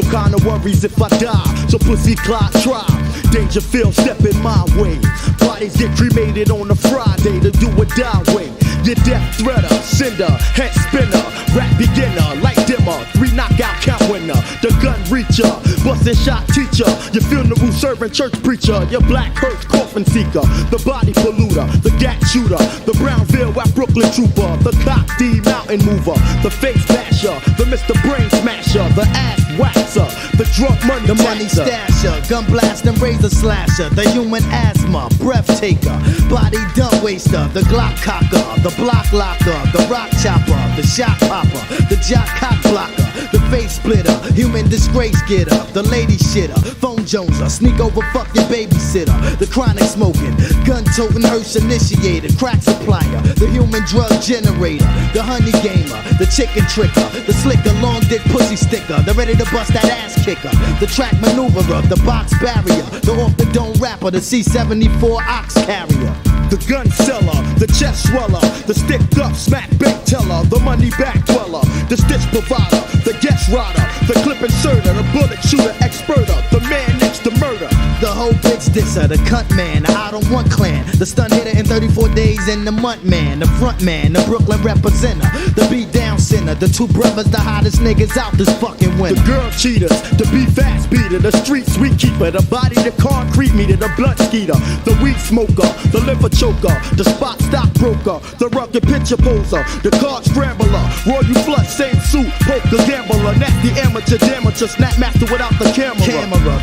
No kind of worries if I die. So pussy clock try. Dangerfield stepping my way. Bodies get cremated on a Friday to do a die way. Your death threader, sender, head spinner, rap beginner, light dimmer, 3 knockout count winner, the gun reacher, bustin' shot teacher, your funeral servant church preacher, your black hearse coffin seeker, the body polluter, the gat shooter, the Brownville West Brooklyn trooper, the cop D mountain mover, the face basher, the Mr. Brain smasher, the ass waxer, the drunk money the money stasher, gun blast and razor slasher, the human asthma, breath taker, body dump waster, the Glock cocker, the block locker, the rock chopper, the shot popper, the jock cock blocker, the face splitter, human disgrace getter, the lady shitter, phone joneser, sneak over fuck your babysitter, the chronic smoking, gun toting hearse initiator, crack supplier, the human drug generator, the honey gamer, the chicken tricker, the slicker, long dick pussy sticker, the ready to bust that ass kicker, the track maneuverer, the box barrier, the off the dome rapper, the C-74 ox carrier. The gun seller, the chest sweller, the stick up smack bank teller, the money back dweller, the stitch provider, the guest rider, the clip inserter, the bullet shooter experter, the man next to murder. The whole bitch disser, the cunt man, the out on one clan, the stun hitter in 34 days in the month man, the front man, the Brooklyn representer, the beat down sinner, the 2 brothers, the hottest niggas out this fucking winter. The girl cheaters, the beat fast beater, the street sweet keeper, the body, the concrete meter, the blood skeeter, the weed smoker, the liver choker, the spot stockbroker, the rugged picture poser, the card scrambler, royal flush, same suit, poker gambler, nasty amateur, damager, snap master without the camera.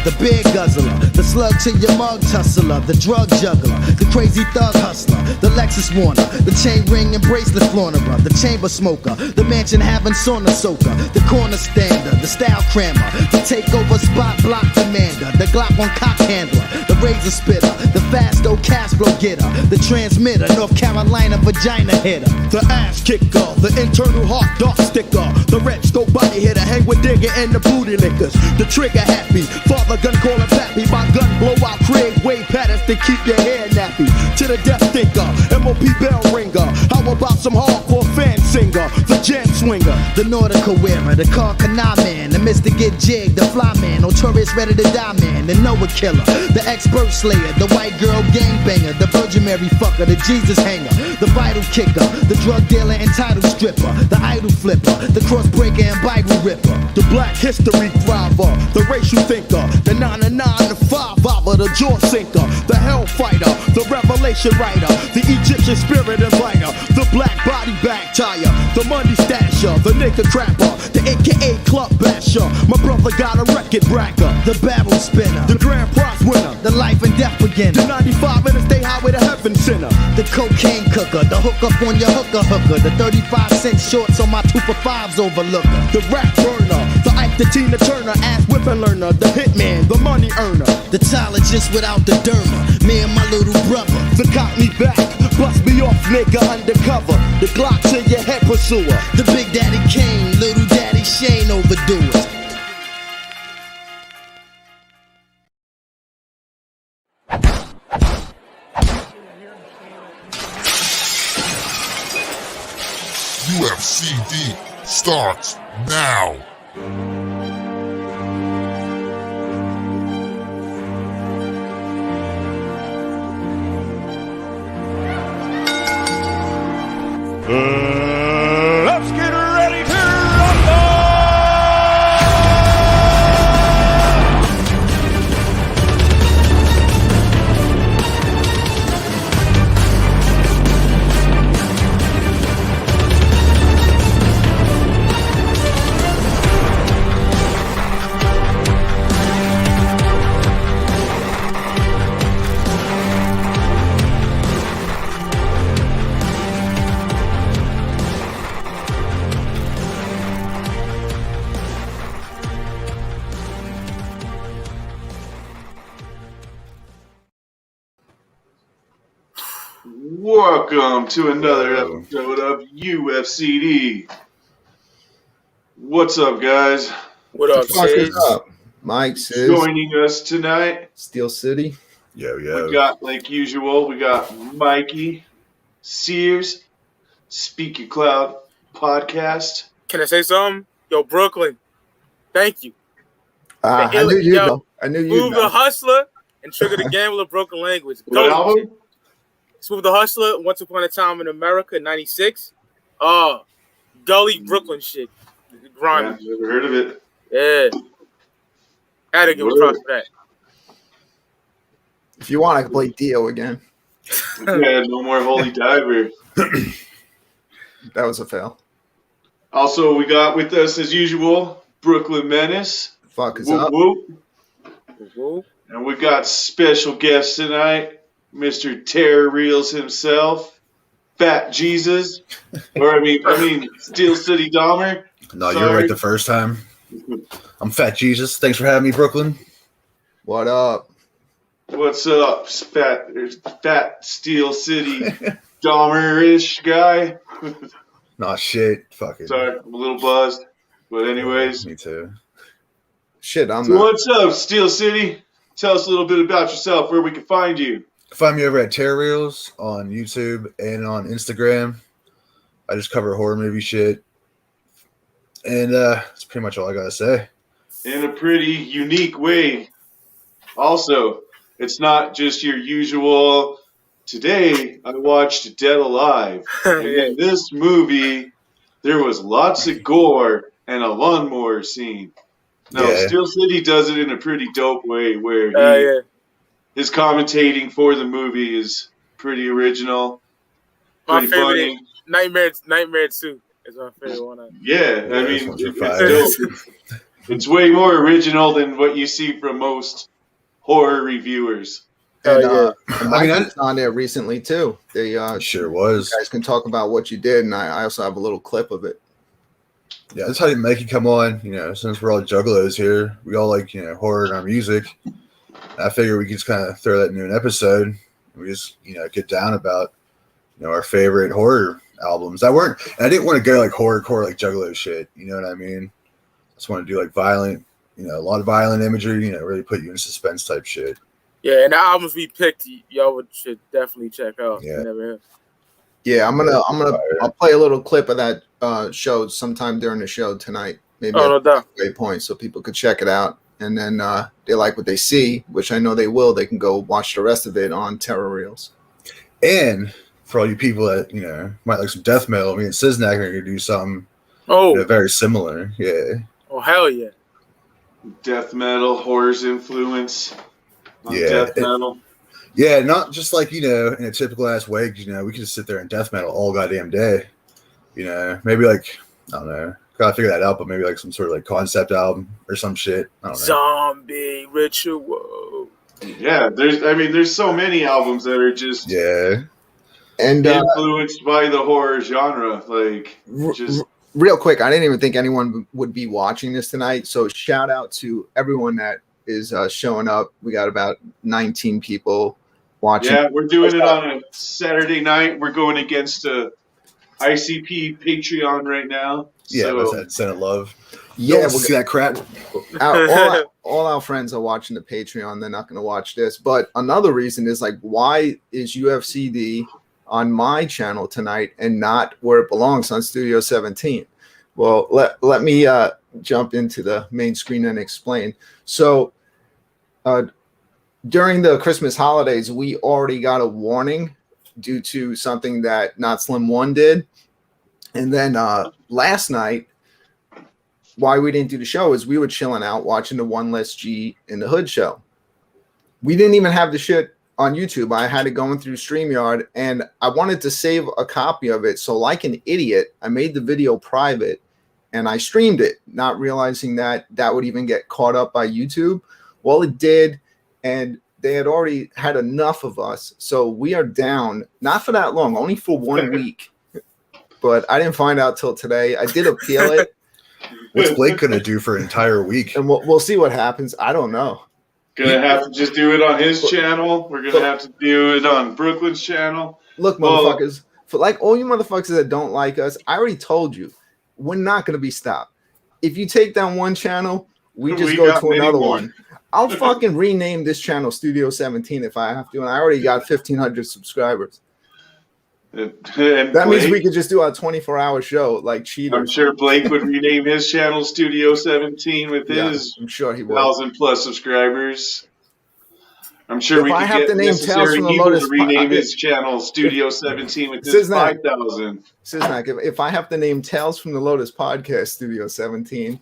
The beer guzzler, the slug to your mug tussler, the drug juggler, the crazy thug hustler, the Lexus Warner, the chain ring and bracelet flaunterer, the chamber smoker, the mansion having sauna soaker, the corner stander, the style crammer, the takeover spot block demander, the Glock on cock handler, the razor spitter, the fast old cash flow getter, the transmitter, North Carolina vagina hitter, the ass kicker, the internal heart dart sticker, the red scope body hitter, hang with digger and the booty lickers, the trigger happy, father gun calling pappy, my gun blow out Craig Wade patterns to keep your hair nappy, to the death thinker, MOP bell ringer, how about some hardcore fan singer, the jam swinger, the nautical wearer, the car canal man, the Mr. Get Jig, the fly man, notorious ready to die man, the Noah killer, the expert slayer, the white girl gangbanger, the Virgin Mary fucker, the Jesus hanger, the vital kicker, the drug dealer and title stripper, the idol flipper, the cross breaker and Bible ripper, the black history thriver, the racial thinker, the 9 to 9 to 5 hour, the jaw sinker, the hellfighter, the revelation writer, the Egyptian spirit inviter, the black body bag tire, the money stasher, the nigga crapper, the AKA club basher, my brother got a record bracker, the barrel spinner, the grand prize winner, the life and death beginner, the 95 interstate highway to heaven center, the cocaine cooker, the hook up on your hooker, the 35-cent shorts on my 2 for 5s overlooker, the rap burner, the Ike the Tina Turner, ass whipping learner, the hitman, the money earner, the Tylogist without the derma, me and my little brother, the cop me back, bust me off nigga undercover, the Glock to your head pursuer, the Big Daddy Kane, Little Daddy Shane overdoers. UFCD starts now. Let's get ready to rumble! Welcome to another episode of UFCD. What's up, guys? What up, Sid? Mike Sears Joining us tonight, Steel City. we got, like usual, we got Mikey Sears Speak Your Cloud podcast. Can I say something? Yo, Brooklyn, thank you. I knew you'd know. I knew you'd Smooth the know. Hustler and Trigger the Gambler, Broken Language. What album? Smooth the Hustler, Once Upon a Time in America, 96. Gully Brooklyn shit. Grimy. Yeah, never heard of it. Yeah. Had to give a props for that. If you want, I can play Dio again. Yeah, no more Holy Diver. That was a fail. Also, we got with us, as usual, BklynMenace. Fuck is Whoop, up. whoop. And we got special guest tonight, Mr. Terror Reels himself, Fat Jesus, or I mean, Steel City Dahmer. No, you were right the first time. I'm Fat Jesus. Thanks for having me, Brooklyn. What up? What's up, fat Steel City Dahmer-ish guy? Nah, shit. Fuck it. Sorry, I'm a little buzzed. But anyways. Me too. Shit, I'm So not. what's up, Steel City? Tell us a little bit about yourself, where we can find you. Find me over at Terror Reels on YouTube and on Instagram. I just cover horror movie shit. And that's pretty much all I gotta say. In a pretty unique way. Also, it's not just your usual, today I watched Dead Alive. And in this movie, there was lots of gore and a lawnmower scene. No, Yeah. Steel City does it in a pretty dope way where his commentating for the movie is pretty original. My Pretty favorite funny. Nightmare 2 is my favorite one. Yeah, I this mean, one's it's fire. dope. It's way more original than what you see from most horror reviewers. And, I mean, Mike was on there recently too. They sure was. you guys can talk about what you did, and I also have a little clip of it. Yeah, that's how you make it come on. You know, since we're all juggalos here, we all like, you know, horror in our music. I figure we could just kind of throw that into an episode. We just, you know, get down about, you know, our favorite horror albums that weren't. And I didn't want to go like horrorcore, like juggalo shit. You know what I mean? I just want to do like violent, you know, a lot of violent imagery. You know, really put you in suspense type shit. Yeah, and the albums we picked, y'all should definitely check out. Yeah. Yeah, I'll play a little clip of that show sometime during the show tonight. Maybe no doubt. great point, so people could check it out. And then they like what they see, which I know they will. They can go watch the rest of it on Terror Reels. And for all you people that, you know, might like some death metal, me and SiznaC are going to do something very similar. Yeah. Oh, hell yeah. Death metal, horror's influence on Yeah, death metal. Yeah, not just like, you know, in a typical ass way, you know, we could just sit there and death metal all goddamn day. You know, maybe like, I don't know, gotta figure that out, but maybe like some sort of like concept album or some shit. I don't know. Zombie Ritual. Yeah, there's so many albums that are just and influenced by the horror genre. Like, just real quick, I didn't even think anyone would be watching this tonight. So shout out to everyone that is showing up. We got about 19 people watching. Yeah, we're doing it on a Saturday night. We're going against a ICP Patreon right now. Yeah, so, what's that? Senate Love. Yeah, We'll see that crap. all our friends are watching the Patreon. They're not going to watch this. But another reason is like, why is UFCD on my channel tonight and not where it belongs on Studio 17? Well, let me jump into the main screen and explain. So during the Christmas holidays, we already got a warning due to something that Not Slim 1 did. And then last night, why we didn't do the show is we were chilling out watching the One Less G in the Hood show. We didn't even have the shit on YouTube. I had it going through StreamYard, and I wanted to save a copy of it. So like an idiot, I made the video private and I streamed it, not realizing that that would even get caught up by YouTube. Well, it did, and they had already had enough of us. So we are down, not for that long, only for 1 week. But I didn't find out till today. I did appeal it. What's Blake going to do for an entire week? And we'll see what happens. I don't know. Gonna have to just do it on his channel. We're gonna have to do it on Brooklyn's channel. Look, motherfuckers, for like all you motherfuckers that don't like us, I already told you, we're not gonna be stopped. If you take down one channel, we just go to another one. I'll fucking rename this channel Studio 17 if I have to, and I already got 1,500 subscribers. That means we could just do a 24-hour show like cheaters. I'm sure Blake would rename his channel Studio 17 with his I'm sure he would. 1,000+ subscribers. I'm sure If we I could have get to name Tales Necessary from the Evil Lotus to rename his channel Studio 17 with his 5,000. SiznaC, if I have to name Tales from the Lotus podcast Studio 17,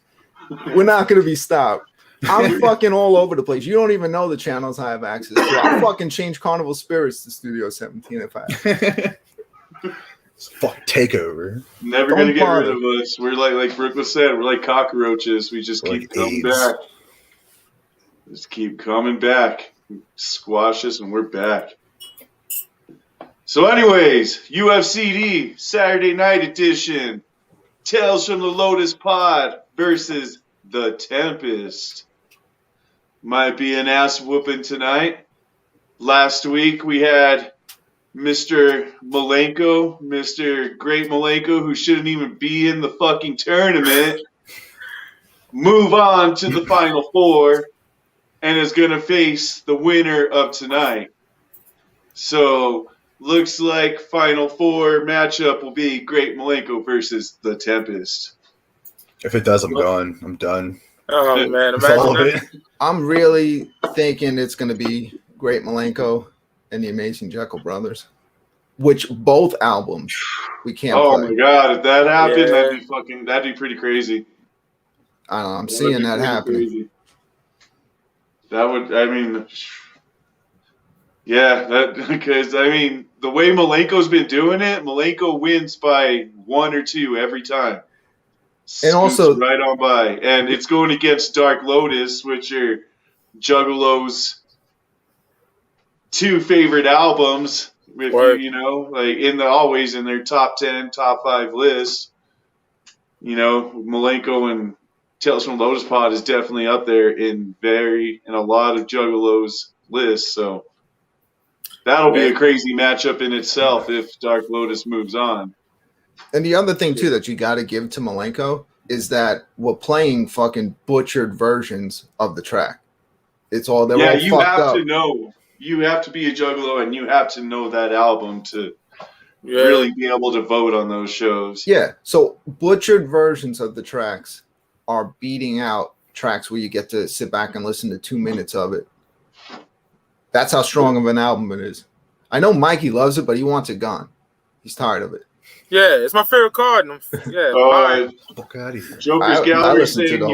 we're not going to be stopped. I'm fucking all over the place. You don't even know the channels I have access to. I'll fucking change Carnival Spirits to Studio 17 if I have. It's a fucking takeover. Never going to get rid of us. We're like Brooke was said, we're like cockroaches. We just keep coming back. Just keep coming back. Squash us and we're back. So anyways, UFCD Saturday Night Edition. Tales from the Lotus Pod versus the Tempest. Might be an ass whooping tonight. Last week we had Mr. Malenko, Mr. Great Malenko, who shouldn't even be in the fucking tournament, move on to the Final Four and is going to face the winner of tonight. So, looks like Final Four matchup will be Great Malenko versus the Tempest. If it does, I'm gone. I'm done. Oh, man. I'm really thinking it's going to be Great Malenko and the Amazing Jekyll Brothers, which both albums we can't play. Oh, my God. If that happened, that'd be pretty crazy. I don't know. I'm seeing that happening. Crazy. That would, I mean, yeah, because, I mean, the way Malenko's been doing it, Malenko wins by 1 or 2 every time. And also, right on by. And it's going against Dark Lotus, which are Juggalo's 2 favorite albums, if you know, like always in their top 10, top 5 lists. You know, Malenko and Tales from Lotus Pod is definitely up there in a lot of Juggalo's lists. So that'll be a crazy matchup in itself if Dark Lotus moves on. And the other thing too that you got to give to Malenko is that we're playing fucking butchered versions of the track. It's all they're all you fucked have up. to know. You have to be a Juggalo and you have to know that album to really be able to vote on those shows. Yeah. So butchered versions of the tracks are beating out tracks where you get to sit back and listen to 2 minutes of it. That's how strong of an album it is. I know Mikey loves it, but he wants it gone. He's tired of it. Yeah, it's my favorite card. Joker's Gallery saying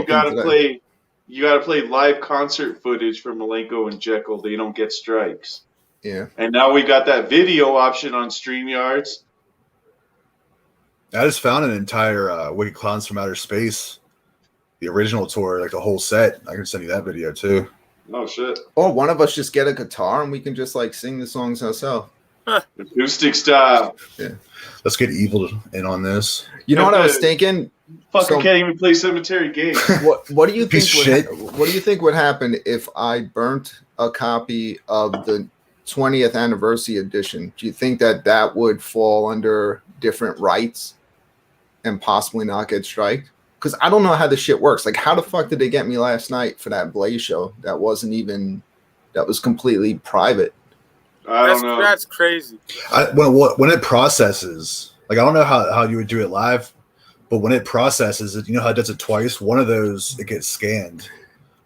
you gotta play live concert footage from Malenko and Jekyll. They don't get strikes. Yeah. And now we got that video option on StreamYards. I just found an entire Wicked Clowns from Outer Space, the original tour, like the whole set. I can send you that video too. Oh shit! Or one of us just get a guitar and we can just like sing the songs ourselves. Acoustic style. Yeah. Let's get Evil in on this. You know what I was thinking? Fucking can't even play Cemetery Games. What do you think? What do you think would happen if I burnt a copy of the 20th anniversary edition? Do you think that would fall under different rights and possibly not get striked? Because I don't know how this shit works. Like, how the fuck did they get me last night for that Blaze show? That was completely private. I don't know. That's crazy. When it processes, like, I don't know how you would do it live, but when it processes it, you know how it does it twice? One of those, it gets scanned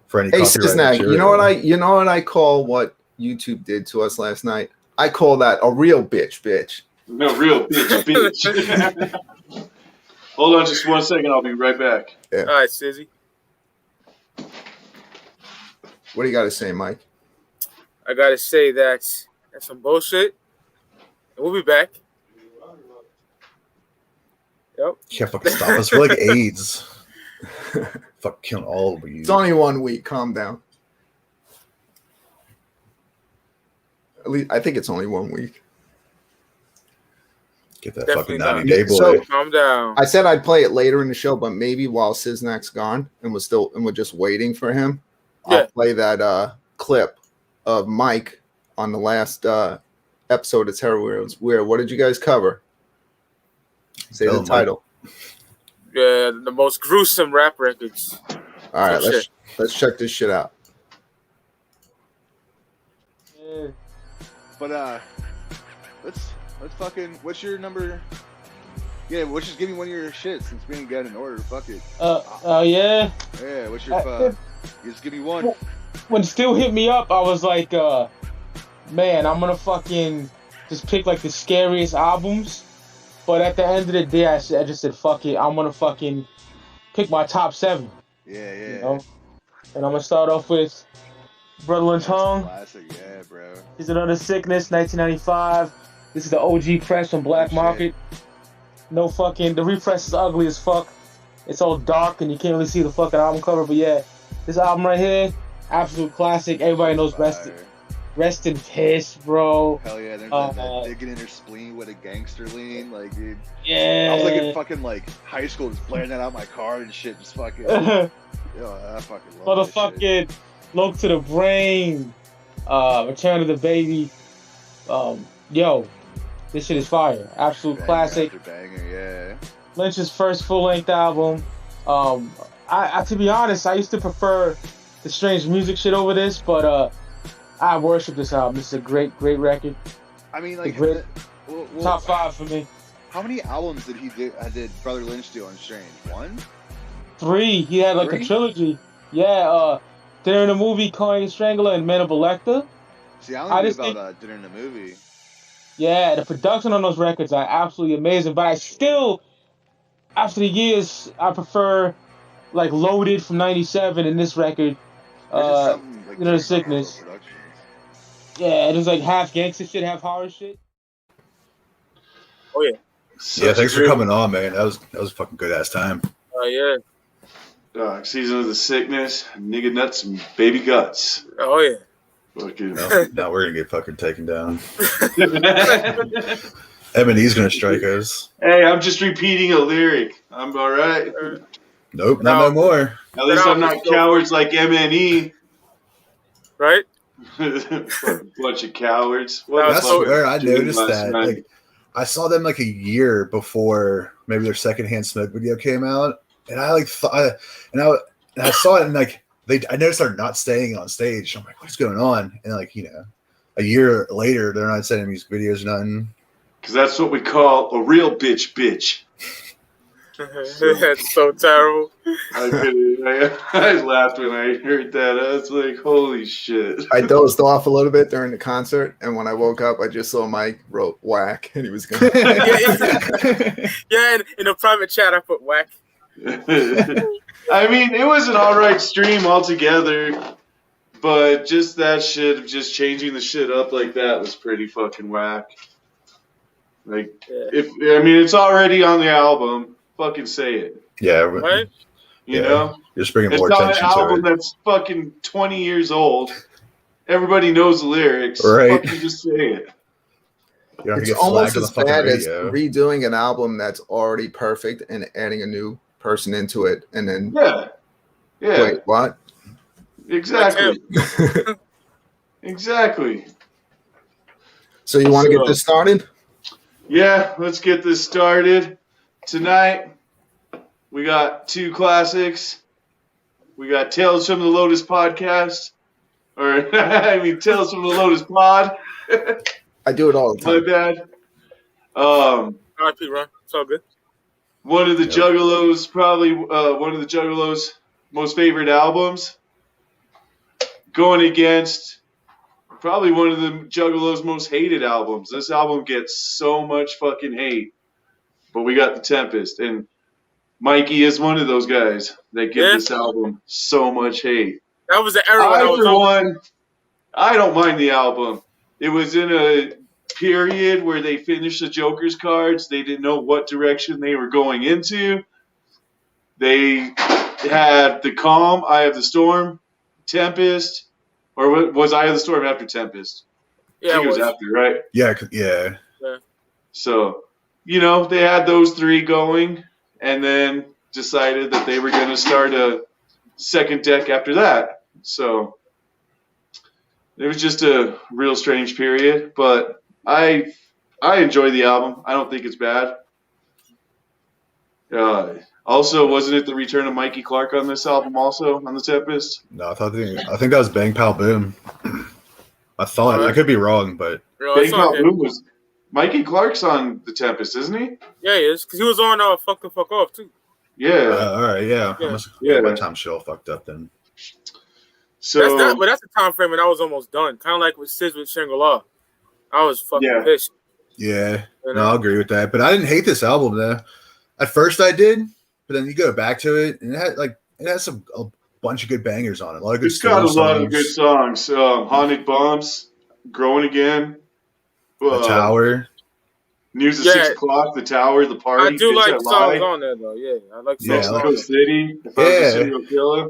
for any copyright material. You know what I call what YouTube did to us last night? I call that a real bitch. No, real bitch. Hold on just 1 second. I'll be right back. Yeah. All right, Sizzy. What do you got to say, Mike? I got to say that's some bullshit. We'll be back. Yep. You can't fucking stop us. We're like AIDS. Fuck killing all of you. It's only 1 week. Calm down. At least I think it's only 1 week. Get that Definitely fucking 90-day boy. So, calm down. I said I'd play it later in the show, but maybe while SiznaC's gone and we're just waiting for him, I'll play that clip of Mike on the last episode of Terror Wheels. What did you guys cover? Say the title. Yeah, the most gruesome rap records. All right, let's check this shit out. But let's fucking. What's your number? Yeah, let's just give me one of your shit since we ain't got an order. Fuck it. Yeah. Yeah, what's your? Just give me one. When Stu hit me up, I was like, man, I'm gonna fucking just pick like the scariest albums. But at the end of the day, I just said, fuck it. I'm gonna fucking pick my top 7. Yeah. You know? And I'm gonna start off with Brother Tongue. Classic, yeah, bro. He's Another Sickness, 1995. This is the OG press from Black Market. No fucking, the repress is ugly as fuck. It's all dark and you can't really see the fucking album cover. But yeah, this album right here, absolute classic. Everybody knows Rest in Piss, bro. Hell yeah, there's that digging in her spleen with a gangster lean, like, dude. Yeah. I was like in fucking like high school, just blaring that out my car and shit, just fucking. Yo, I fucking love that shit. Look to the Brain, Return of the Baby. Yo, this shit is fire. Absolute classic. Banger, yeah. Lynch's first full-length album. I to be honest, I used to prefer the Strange Music shit over this, but I worship this album. This is a great record. I mean, like, top 5 for me. How many albums did Brother Lynch do on Strange? 1? 3. He had like 3? A trilogy. Yeah, Dinner in the Movie, Calling the Strangler, and Men of Electa. See, I don't know about Dinner in the Movie. Yeah, the production on those records are absolutely amazing, but I still, after the years, I prefer like Loaded from '97 and this record, The Sickness. Yeah, it was like half gangster shit, half horror shit. Oh yeah. Yeah, thanks for coming on, man. That was a fucking good ass time. Oh yeah. Season of the Sickness, Nigga Nuts and Baby Guts. Oh yeah. Fucking. Now we're gonna get fucking taken down. M&E's gonna strike us. Hey, I'm just repeating a lyric. I'm all right. Nope, not no more. At least I'm not cowards like M&E. Right? Bunch of cowards. That's where I noticed that. Like, I saw them like a year before maybe their Secondhand Smoke video came out, and I like thought, and I saw it, and like I noticed they're not staying on stage. I'm like, what's going on? And like, a year later, they're not sending music videos, nothing. Because that's what we call a real bitch. That's so terrible. I laughed when I heard that. I was like, holy shit. I dozed off a little bit during the concert, and when I woke up, I just saw Mike wrote whack, and he was going Yeah, in a private chat, I put whack. I mean, it was an alright stream altogether, but just that shit of just changing the shit up like that was pretty fucking whack. Like, it's already on the album. Fucking say it. Yeah, right. You know, just bringing more attention to it. It's not an album that's fucking 20 years old. Everybody knows the lyrics. Right. Fucking just say it. It's almost as bad as redoing an album that's already perfect and adding a new person into it, and then wait, what? Exactly. Exactly. So you want to get this started? Yeah, let's get this started. Tonight, we got 2 classics. We got Tales from the Lotus podcast. Or, Tales from the Lotus pod. I do it all the time. My bad. R.I.P. Ron. It's all good. One of the Juggalos, probably one of the Juggalos' most favorite albums. Going against probably one of the Juggalos' most hated albums. This album gets so much fucking hate. But we got the Tempest, and Mikey is one of those guys that give this album so much hate. That was the era. I don't mind the album. It was in a period where they finished the Joker's cards. They didn't know what direction they were going into. They had The Calm, Eye of the Storm, Tempest, or was Eye of the Storm after Tempest? Yeah, I think it was after, right? Yeah. So, they had those 3 going, and then decided that they were going to start a second deck after that. So it was just a real strange period, but I enjoy the album. I don't think it's bad. Also, wasn't it the return of Mikey Clark on this album also, on the Tempest? No, I think that was Bang Pal Boom. I thought. I could be wrong, but Bang Pal Boom was Mikey Clark's on the Tempest, isn't he? Yeah, he is. Because he was on Fuck the Fuck Off, too. Yeah. All right, yeah. My time shit all fucked up then. So that's the time frame, and I was almost done. Kind of like with Sis with Shangri-La. I was fucking pissed. Yeah, no, I'll agree with that. But I didn't hate this album though. At first, I did, but then you go back to it, and it has a bunch of good bangers on it. A lot of good. It's got a lot of good songs. Haunted Bombs, Growing Again, The Tower, News at 6 o'clock, The Tower, The Party. I do like songs on there though. Yeah, I like songs. Mexico City, If I Was a Serial Killer.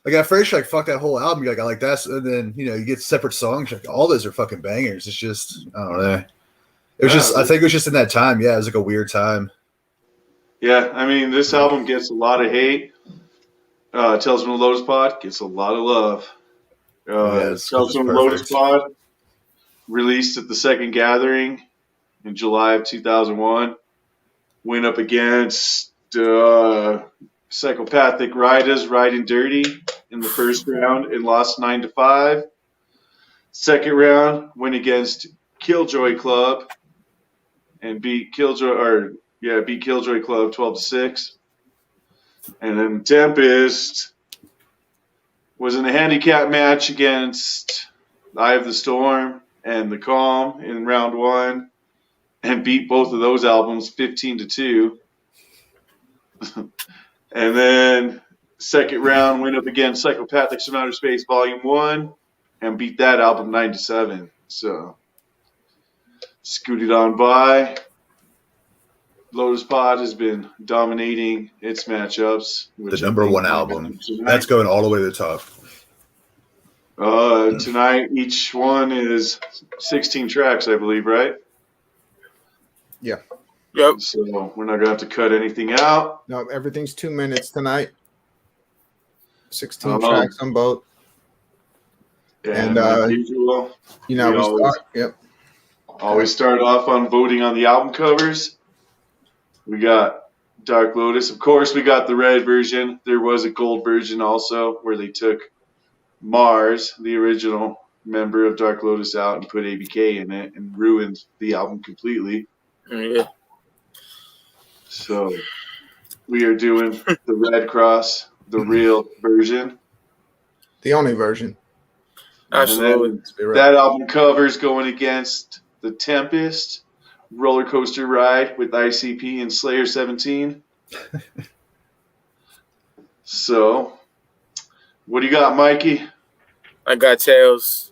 Like at first, you're like fuck that whole album. You're like I like that, and then you get separate songs. Like all those are fucking bangers. It's just I don't know. It was just I think it was just in that time. Yeah, it was like a weird time. Yeah, I mean this album gets a lot of hate. Tales from the Lotus Pod gets a lot of love. Tales from the Lotus Pod released at the Second Gathering in July of 2001. Went up against Psychopathic Riders, Riding Dirty in the first round and lost 9-5. Second round went against Killjoy Club and beat Killjoy Club 12-6. And then Tempest was in a handicap match against Eye of the Storm and The Calm in round 1 and beat both of those albums 15-2. And then second round went up against Psychopathic from Outer Space Volume 1 and beat that album 9-7. So scooted on by. Lotus Pod has been dominating its matchups. The number one album. That's going all the way to the top. Tonight, each one is 16 tracks, I believe, right? Yeah. Yep. So we're not going to have to cut anything out. No, everything's 2 minutes tonight. 16 tracks on both. And usual, we always start off on voting on the album covers. We got Dark Lotus. Of course, we got the red version. There was a gold version also where they took Mars, the original member of Dark Lotus, out and put ABK in it and ruined the album completely. Yeah. So we are doing the Red Cross, the real version. The only version. Absolutely. That album cover's going against the Tempest, Roller Coaster Ride with ICP and Slayer 17. So, what do you got, Mikey? I got Tails.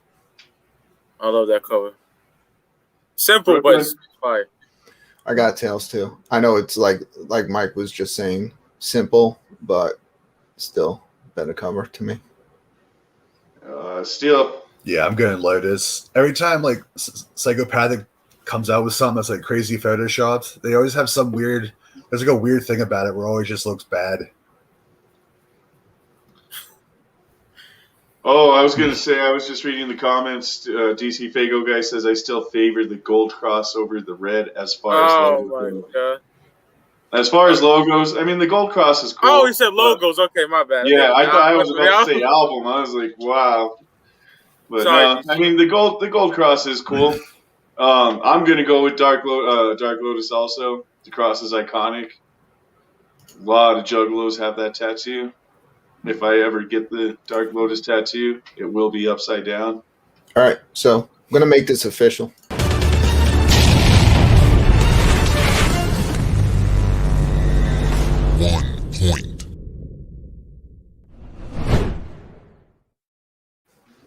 I love that cover. Simple, but it's fire. I got Tails too. I know it's like Mike was just saying, simple, but still better cover to me. Still. Yeah, I'm going Lotus. Every time like Psychopathic comes out with something that's like crazy photoshopped, they always have some weird. There's like a weird thing about it where it always just looks bad. Oh, I was going to say, I was just reading the comments. DC Fago guy says, I still favor the gold cross over the red as far as logos. God. As far as logos, I mean, the gold cross is cool. Oh, he said logos. Okay, my bad. Yeah, I thought I was about to say album. I was like, wow. But I mean, the gold cross is cool. I'm going to go with Dark Lotus also. The cross is iconic. A lot of juggalos have that tattoo. If I ever get the Dark Lotus tattoo, it will be upside down. All right, so I'm going to make this official.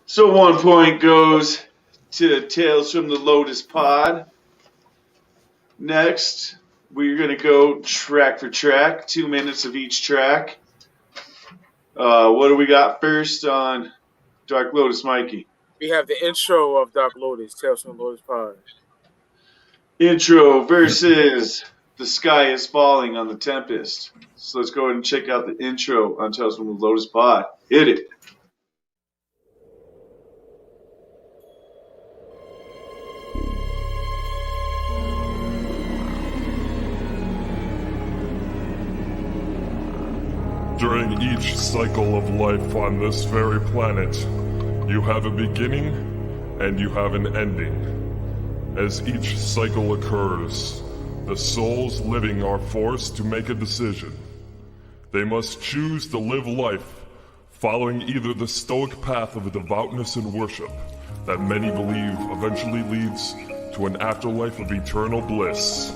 So 1 point goes to Tales from the Lotus Pod. Next, we're going to go track for track, 2 minutes of each track. What do we got first on Dark Lotus, Mikey? We have the intro of Dark Lotus, Tales from the Lotus Pod. Intro versus The Sky is Falling on the Tempest. So let's go ahead and check out the intro on Tales from the Lotus Pod. Hit it. During each cycle of life on this very planet, you have a beginning and you have an ending. As each cycle occurs, the souls living are forced to make a decision. They must choose to live life following either the stoic path of devoutness and worship that many believe eventually leads to an afterlife of eternal bliss,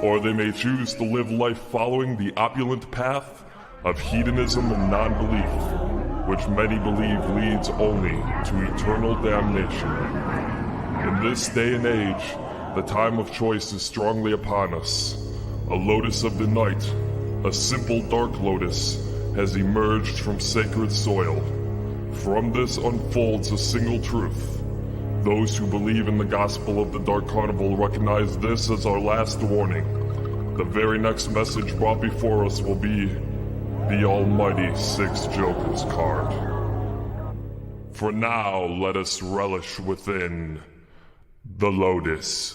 or they may choose to live life following the opulent path of hedonism and non-belief, which many believe leads only to eternal damnation. In this day and age, the time of choice is strongly upon us. A lotus of the night, a simple dark lotus, has emerged from sacred soil. From this unfolds a single truth. Those who believe in the gospel of the Dark Carnival recognize this as our last warning. The very next message brought before us will be the almighty Six Jokers card. For now, let us relish within the Lotus.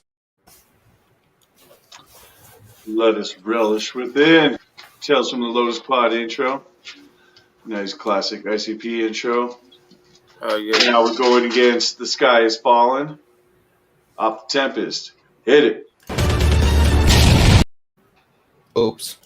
Let us relish within. Tales from the Lotus Pod intro. Nice classic ICP intro. Oh, yeah. Now we're going against The Sky is Falling off the Tempest. Hit it. Oops.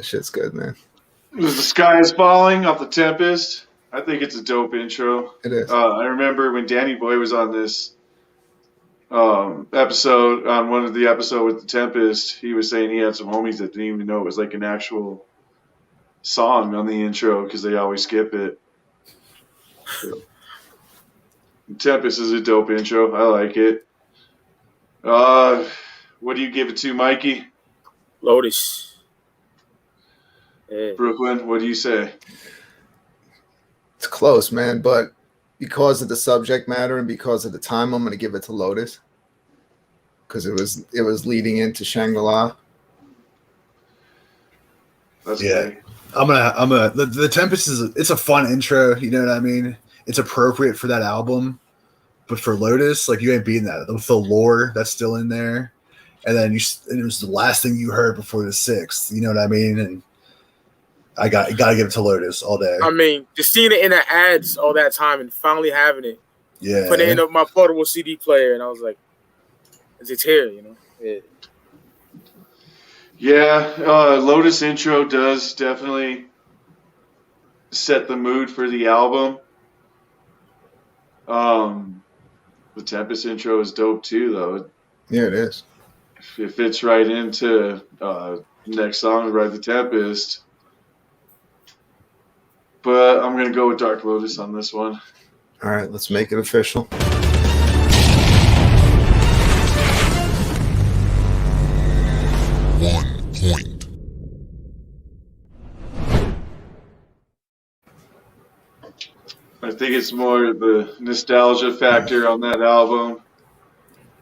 Shit's good, man. It was The Sky is Falling off the Tempest. I think it's a dope intro. It is. I remember when Danny Boy was on this episode, on one of the episodes with the Tempest, he was saying he had some homies that didn't even know it was like an actual song on the intro because they always skip it. Tempest is a dope intro. I like it. What do you give it to, Mikey? Lotus. Yeah. Brooklyn, what do you say? It's close, man, but because of the subject matter and because of the time, I'm going to give it to Lotus because it was leading into Shangri-La. That's yeah. great. The Tempest it's a fun intro, you know what I mean? It's appropriate for that album, but for Lotus, like you ain't beating that. With the lore that's still in there, and then it was the last thing you heard before the sixth, you know what I mean? And I gotta give it to Lotus all day. I mean, just seeing it in the ads all that time and finally having it. Yeah. Put it in my portable CD player, and I was like, it's here, you know? Yeah. Yeah, Lotus intro does definitely set the mood for the album. The Tempest intro is dope too, though. Yeah, it is. It fits right into next song, Ride the Tempest. But I'm going to go with Dark Lotus on this one. All right, let's make it official. 1 point. I think it's more the nostalgia factor on that album.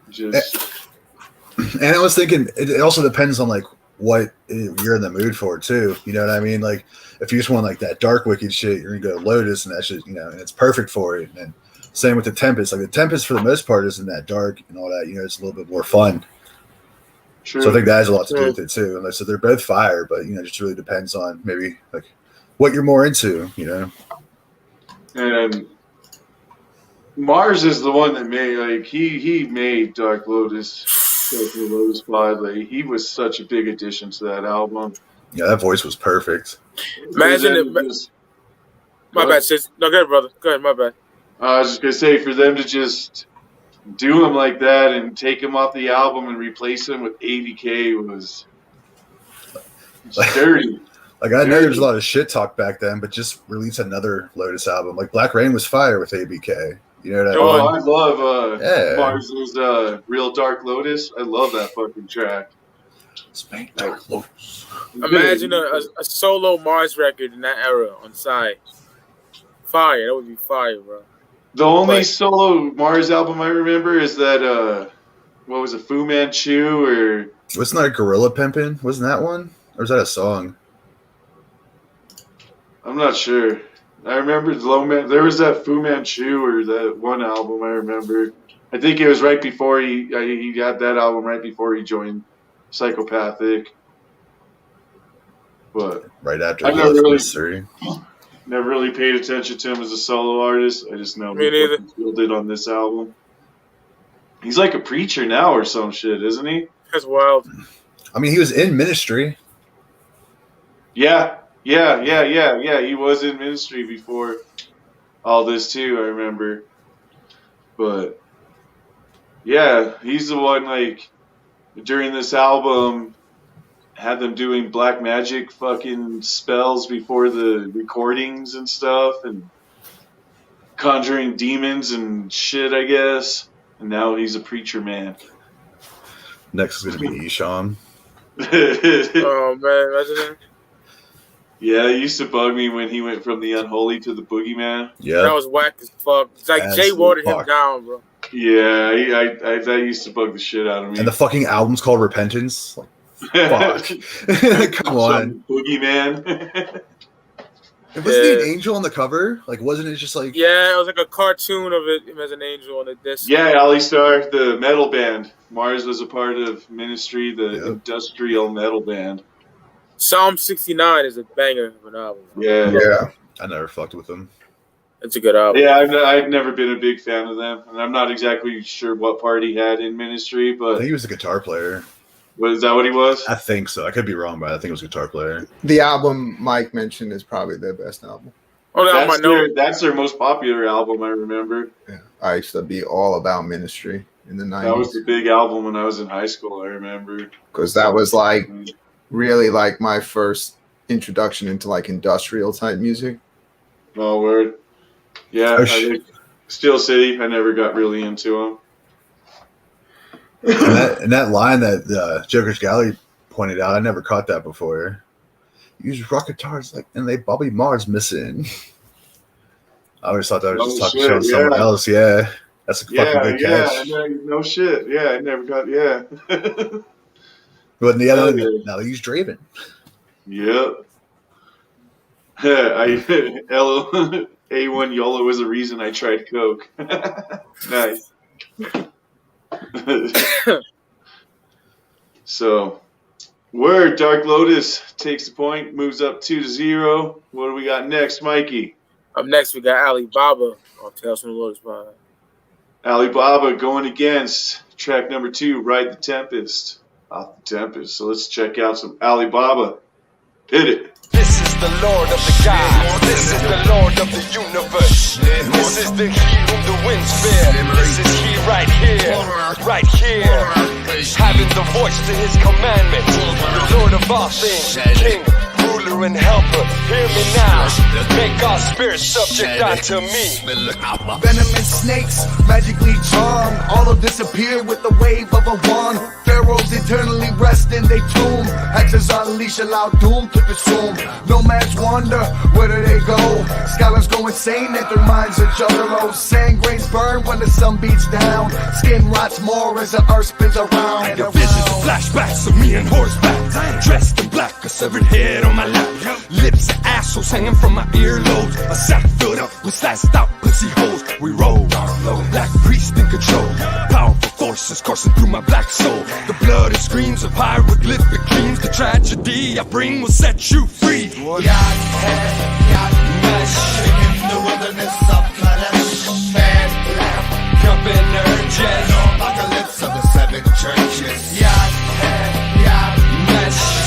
Just And I was thinking, it also depends on like what you're in the mood for too. You know what I mean? Like if you just want like that dark wicked shit, you're gonna go to Lotus, and that shit, you know, and it's perfect for it. And same with the Tempest. Like the Tempest for the most part isn't that dark and all that. You know, it's a little bit more fun. true. So I think that has a lot to do with it too. And like, so they're both fire, but you know, it just really depends on maybe like what you're more into. You know. And Mars is the one that made he made Dark Lotus. Lotus Pod. Like, he was such a big addition to that album. Yeah, that voice was perfect. Imagine it. My bad, sis. No, go ahead, brother. Go ahead, my bad. I was just gonna say, for them to just do him like that and take him off the album and replace him with ABK was dirty. Like I know there's a lot of shit talk back then, but just release another Lotus album. Like Black Rain was fire with ABK. You know what I mean? I love Mars's Real Dark Lotus. I love that fucking track. Spank Dark Lotus. Imagine a solo Mars record in that era on side. Fire. That would be fire, bro. The only solo Mars album I remember is that, what was it, Fu Manchu or... Wasn't that Gorilla Pimpin'? Wasn't that one? Or was that a song? I'm not sure. I remember there was that Fu Manchu or that one album I remember. I think it was right before he got that album right before he joined Psychopathic. But right after I never really paid attention to him as a solo artist. I just know he killed it on this album. He's like a preacher now or some shit, isn't he? That's wild. I mean, he was in Ministry. Yeah. He was in Ministry before all this too, I remember. But yeah, he's the one, like, during this album had them doing black magic fucking spells before the recordings and stuff and conjuring demons and shit, I guess. And now he's a preacher man. Next is gonna be Isham. Oh man, imagine that. Yeah, it used to bug me when he went from the Unholy to the Boogeyman. Yeah, that was whack as fuck. It's like Jay watered him down, bro. Yeah, that used to bug the shit out of me. And the fucking album's called Repentance. Like, fuck. Come on, Boogeyman. Wasn't he an angel on the cover? Like, wasn't it just like? Yeah, it was like a cartoon of him as an angel on the disc. Yeah, Ali Star, the metal band. Mars was a part of Ministry, the industrial metal band. Psalm 69 is a banger of an album. Yeah. I never fucked with them. It's a good album. Yeah, I've never been a big fan of them, and I'm not exactly sure what part he had in Ministry, but I think he was a guitar player. Is that what he was? I think so. I could be wrong, but I think it was a guitar player. The album Mike mentioned is probably their best album. That's their most popular album, I remember. Yeah, I used to be all about Ministry in the 90s. That was the big album when I was in high school, I remember. Because that was like really like my first introduction into like industrial type music. Oh, word. Yeah, Steel City, I never got really into them. And that line that Joker's Gallery pointed out, I never caught that before. Use rock guitars like, and they Bobby Mars missing. I always thought that was just talking shit to someone else. Yeah, that's a fucking good catch. No shit. Yeah, I never got. Yeah. But in the other, now they use Draven. Yep. A1 YOLO was the reason I tried Coke. Nice. So, where Dark Lotus takes the point, moves up 2-0. What do we got next, Mikey? Up next, we got Alibaba on Tales from the Lotus Pod. Alibaba going against track number 2, Ride the Tempest. Off the Tempest. So let's check out some Alibaba. Hit it. This is the Lord of the gods. This is the Lord of the universe. This is the He whom the winds fear. This is He right here, having the voice to His commandment. The Lord of all things, King, ruler and helper. Hear me now. Make our spirit subject unto me. Venomous snakes, magically charmed. All of this appeared with the wave of a wand. pharaohs eternally rest in their tomb. Hectors unleash, allow doom to consume. Nomads wander, where do they go? Scholars go insane at their minds are juggalos. Sand grains burn when the sun beats down. Skin rots more as the earth spins around. The visions of flashbacks of me and horseback, dressed in black, a severed head on my lap. Lips and assholes hanging from my earlobes. A sack filled up with sliced out pussy holes. We roll, black priest in control. Powerful forces coursing through my black soul. The blood and screams of hieroglyphic dreams. The tragedy I bring will set you free. In the wilderness of Kadesh, fed lamb, Jumping urges, apocalypse of the seven churches.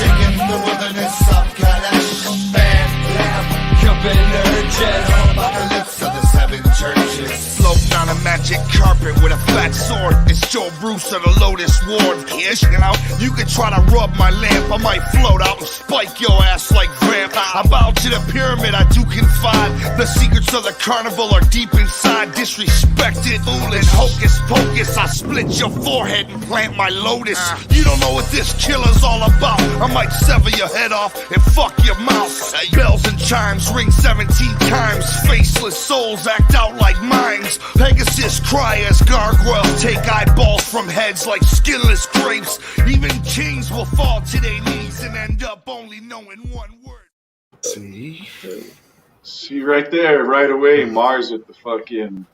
In the wilderness of Kadesh, fed lamb, jumping urges, apocalypse of the seven churches. Float down a magic carpet with a fat sword. It's Joe Bruce of the Lotus Ward. Ish, you know, you can try to rub my lamp. I might float out and spike your ass like vamp. I bow to the pyramid, I do confide. The secrets of the carnival are deep inside. Disrespected, foolish, hocus pocus. I split your forehead and plant my lotus. You don't know what this killer's all about. I might sever your head off and fuck your mouth. Bells and chimes ring 17 times. Faceless souls act out like mimes. Pegasus cry as gargoyles take eyeballs from heads like skinless grapes. Even kings will fall to their knees and end up only knowing one word. See right there, right away, Mars with the fucking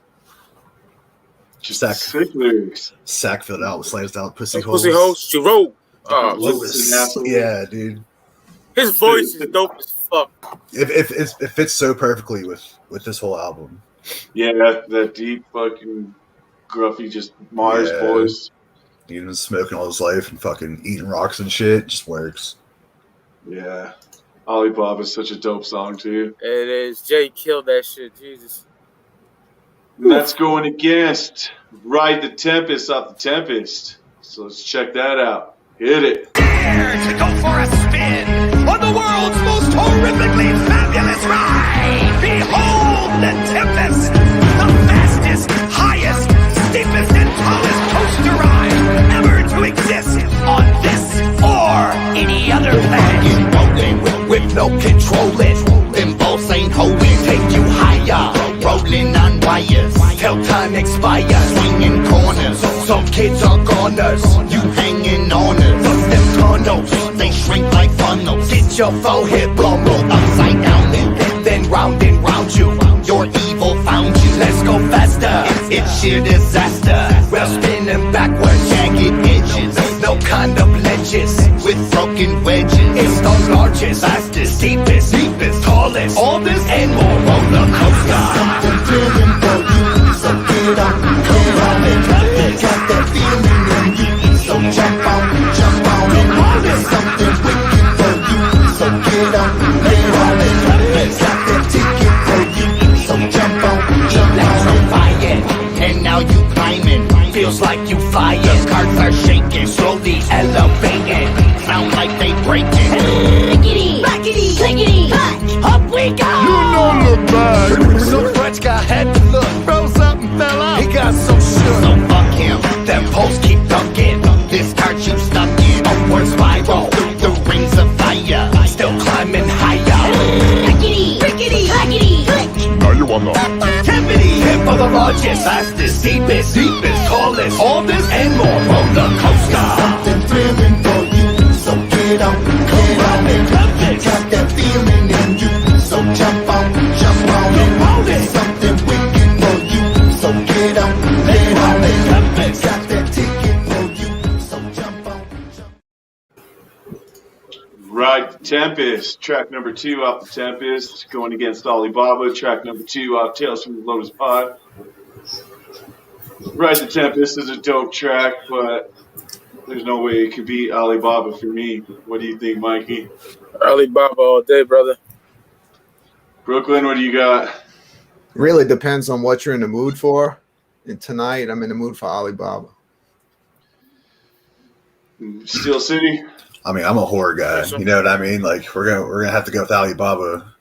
Sack. sick lyrics. Sack filled out with sliced out pussy holes. Pussy holes, she wrote. Lotus. Yeah, dude. His voice is dope as fuck. It fits so perfectly with this whole album. Yeah, that deep fucking gruffy, just Mars voice. He's been smoking all his life and fucking eating rocks and shit. Just works. Yeah. Alibaba's such a dope song, too. It is. Jay killed that shit. Jesus. And that's going against Ride the Tempest off the Tempest. So let's check that out. Hit it. Dare to go for a spin on the world's most horrifically fabulous ride. Behold the Tempest, the fastest, highest, steepest, and tallest coaster ride ever to exist on this or any other planet. Rolling with no controlling, them bolts ain't holding. Take you higher, rolling on wires till time expires. Swinging corners, some kids are goners. You hanging on us, look them tunnels, they shrink like funnels. Get your forehead blown, roll upside down and then round and round you. Your evil found you. Let's go faster, it's sheer disaster. We're spinning backwards, jagged edges, no kind of ledges with broken wedges. It's the largest, fastest, deepest, tallest, oldest, and more roller coaster. Something thrilling for you, so get up, come on and got that feeling in you, so jump on and there's something wicked for you, so get up, get on and got that ticket for you, so jump on and now you climbing, feels like you flying. Cards are shaking, slowly elevating, sound like they breaking. Clickety, clackety, clickety, clack, up we go. You don't look bad. So French guy had to look, froze up and fell out. He got so shook. So fuck him, them poles keep dunking. This cart you stuck in, upward spiral through the rings of fire. Still climbing higher. Clickety, clackety, click. Now you on the Timpani, hip of the largest, fastest, deepest, tallest, oldest, and more roller coaster. Something thrilling for you, so get on and got that feeling in you, so jump on and hold it. Something wicked for you, so get on and got that ticket for you, so jump on. Ride the Tempest, track number 2 off the Tempest, going against Alibaba, track number 2 off Tales from the Lotus Pod. Ride the Tempest is a dope track, but there's no way it could beat Alibaba for me. What do you think, Mikey? Alibaba all day, brother. Brooklyn, what do you got? Really depends on what you're in the mood for. And tonight, I'm in the mood for Alibaba. Steel City? I mean, I'm a horror guy. You know what I mean? Like, we're gonna have to go with Alibaba.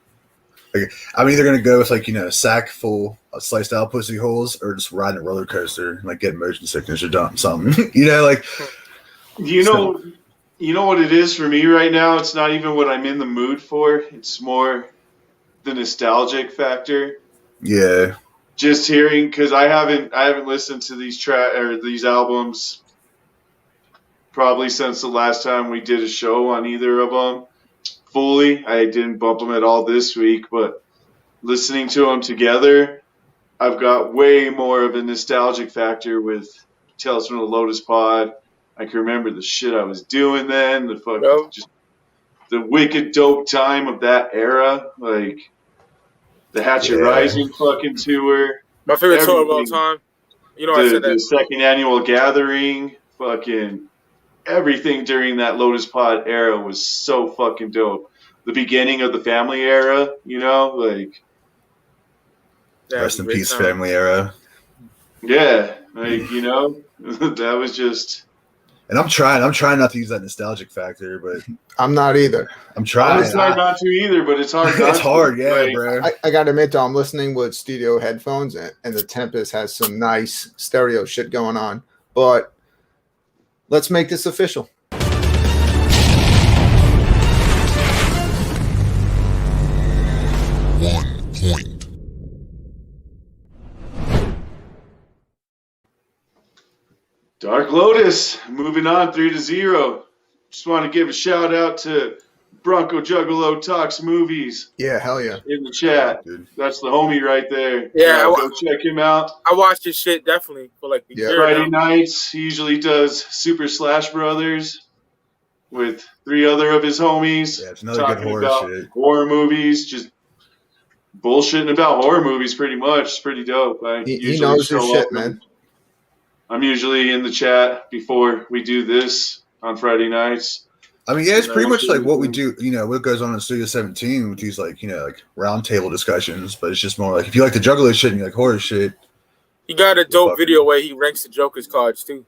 Like, I'm either gonna go with, like, you know, a sack full of sliced out pussy holes, or just riding a roller coaster and, like, getting motion sickness or something. You know, like, You know what it is for me right now? It's not even what I'm in the mood for. It's more the nostalgic factor. Yeah. Just hearing, because I haven't listened to these albums probably since the last time we did a show on either of them fully. I didn't bump them at all this week, but listening to them together, I've got way more of a nostalgic factor with Tales from the Lotus Pod. I can remember the shit I was doing then, just the wicked dope time of that era, like the Hatchet Rising fucking tour. My favorite tour of all time. You know, I said that. The second annual gathering, fucking everything during that Lotus Pod era was so fucking dope. The beginning of the family era, you know, like. Rest in peace, family era. Yeah, like, you know, that was just. And I'm trying not to use that nostalgic factor, but I'm not either. I'm trying. I'm trying not to either, but it's hard. It's hard, yeah, like, bro. I got to admit, though, I'm listening with studio headphones, and the Tempest has some nice stereo shit going on. But let's make this official. Dark Lotus, moving on 3-0. Just want to give a shout out to Bronco Juggalo Talks Movies. Yeah, hell yeah. In the chat. That's the homie right there. Yeah, go check him out. I watched his shit definitely for like the year Friday now. nights, he usually does Super Slash Brothers with 3 other of his homies. Yeah, it's another good horror about shit. Horror movies, just bullshitting about horror movies pretty much. It's pretty dope. He knows his shit, man. I'm usually in the chat before we do this on Friday nights. I mean, yeah, it's pretty much like what we do, you know, what goes on in Studio 17 with these, like, you know, like round table discussions, but it's just more like if you like the Juggalo shit and you like horror shit. He got a dope video where he ranks the Joker's cards, too.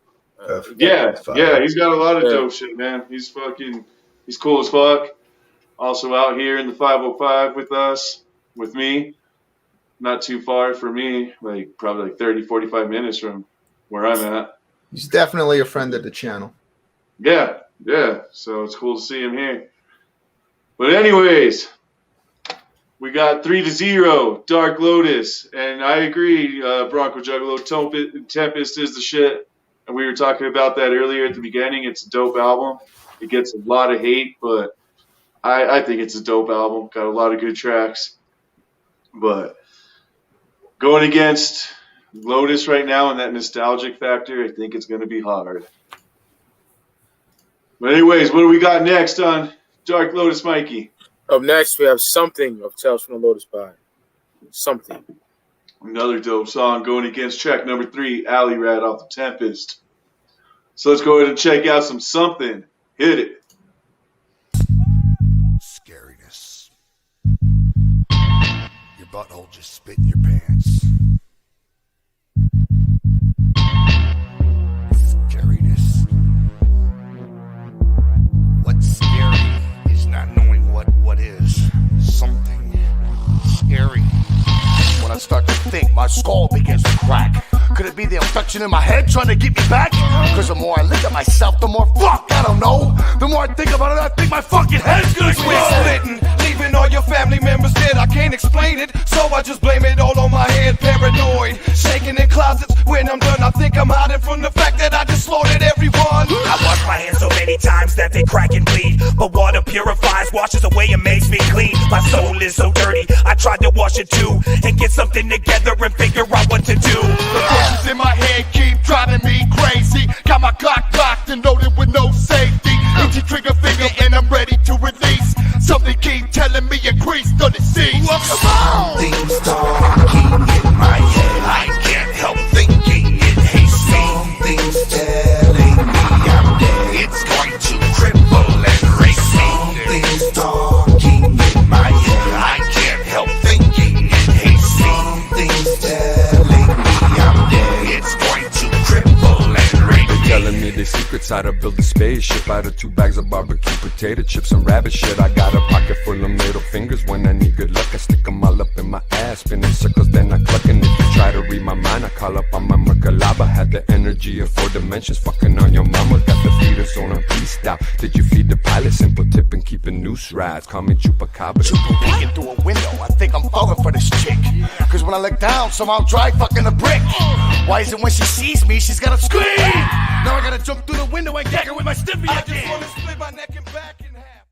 Yeah, he's got a lot of dope shit, man. He's cool as fuck. Also out here in the 505 with us, with me. Not too far from me, like probably like 30, 45 minutes from where I'm at. He's definitely a friend of the channel. Yeah. So it's cool to see him here. But anyways, we got 3-0, Dark Lotus, and I agree. Bronco Juggalo, Tempest is the shit, and we were talking about that earlier at the beginning. It's a dope album. It gets a lot of hate, but I think it's a dope album. Got a lot of good tracks, but going against Lotus right now and that nostalgic factor, I think it's going to be hard. But anyways, what do we got next on Dark Lotus, Mikey? Up next, we have Something of Tales from the Lotus Pod. Something. Another dope song going against track number 3, Alley Rat off the Tempest. So let's go ahead and check out some Something. Hit it. Scariness. Your butthole just spit in your pants. Scariness. What's scary is not knowing what is. Something scary. When I start to think, my skull begins to crack. Could it be the infection in my head trying to get me back? Cause the more I look at myself, the more I don't know. The more I think about it, I think my fucking head's gonna explode. Splitting, leaving all your family members dead. I can't explain it, so I just blame it all on my head. Paranoid, shaking in closets. When I'm done, I think I'm hiding from the fact that I just slaughtered everyone. I wash my hands so many times that they crack and bleed, but water purifies, washes away and makes me clean. My soul is so dirty, I tried to wash it too, and get something together and figure out what to do. The voices in my head keep driving me crazy. Got my Glock locked and loaded with no safety. Itchy trigger finger and I'm ready to release. Something keep telling me increase, don't it see? Something's talking in my head. I can't help thinking it hates me. Something's telling me I'm dead. It's going to cripple and race me. Something's talking in my head. I can't help thinking it hates me. Something's telling me I'm dead. It's going to cripple and race me. Telling me the secrets how to build a spaceship out of 2 bags of barbecue potato chips and rabbit shit. I got a pocket full of middle fingers. When I need good luck, I stick them all up in my ass, spinning circles, then I cluck. And if you try to read my mind, I call up on my Merkalaba. Had the energy of 4 dimensions, fucking on your mama. Got the feeders on a beast out. Did you feed the pilot? Simple tip and keep a noose rides. Call me Chupacabra. Peeking through a window, I think I'm falling for this chick. Cause when I look down, somehow dry fucking a brick. Why is it when she sees me, she's gotta scream? Now I gotta jump through the window and gag her with my stiffy again. I just wanna split my neck and back in half.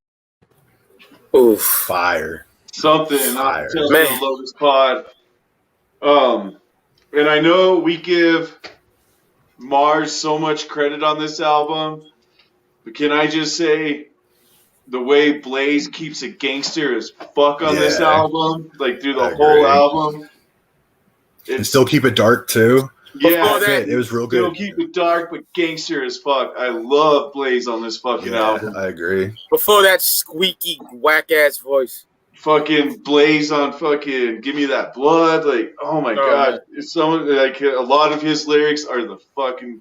Oof, fire. Something. Fire. Man. Lotus Pod. And I know we give Mars so much credit on this album, but can I just say the way Blaze keeps it gangster as fuck on this album, like through the whole album. And still keep it dark too. Yeah, it was real good. Still keep it dark, but gangster as fuck. I love Blaze on this fucking album. I agree. Before that squeaky whack ass voice. Fucking Blaze on fucking Give Me That Blood. Like, oh my god. It's like a lot of his lyrics are the fucking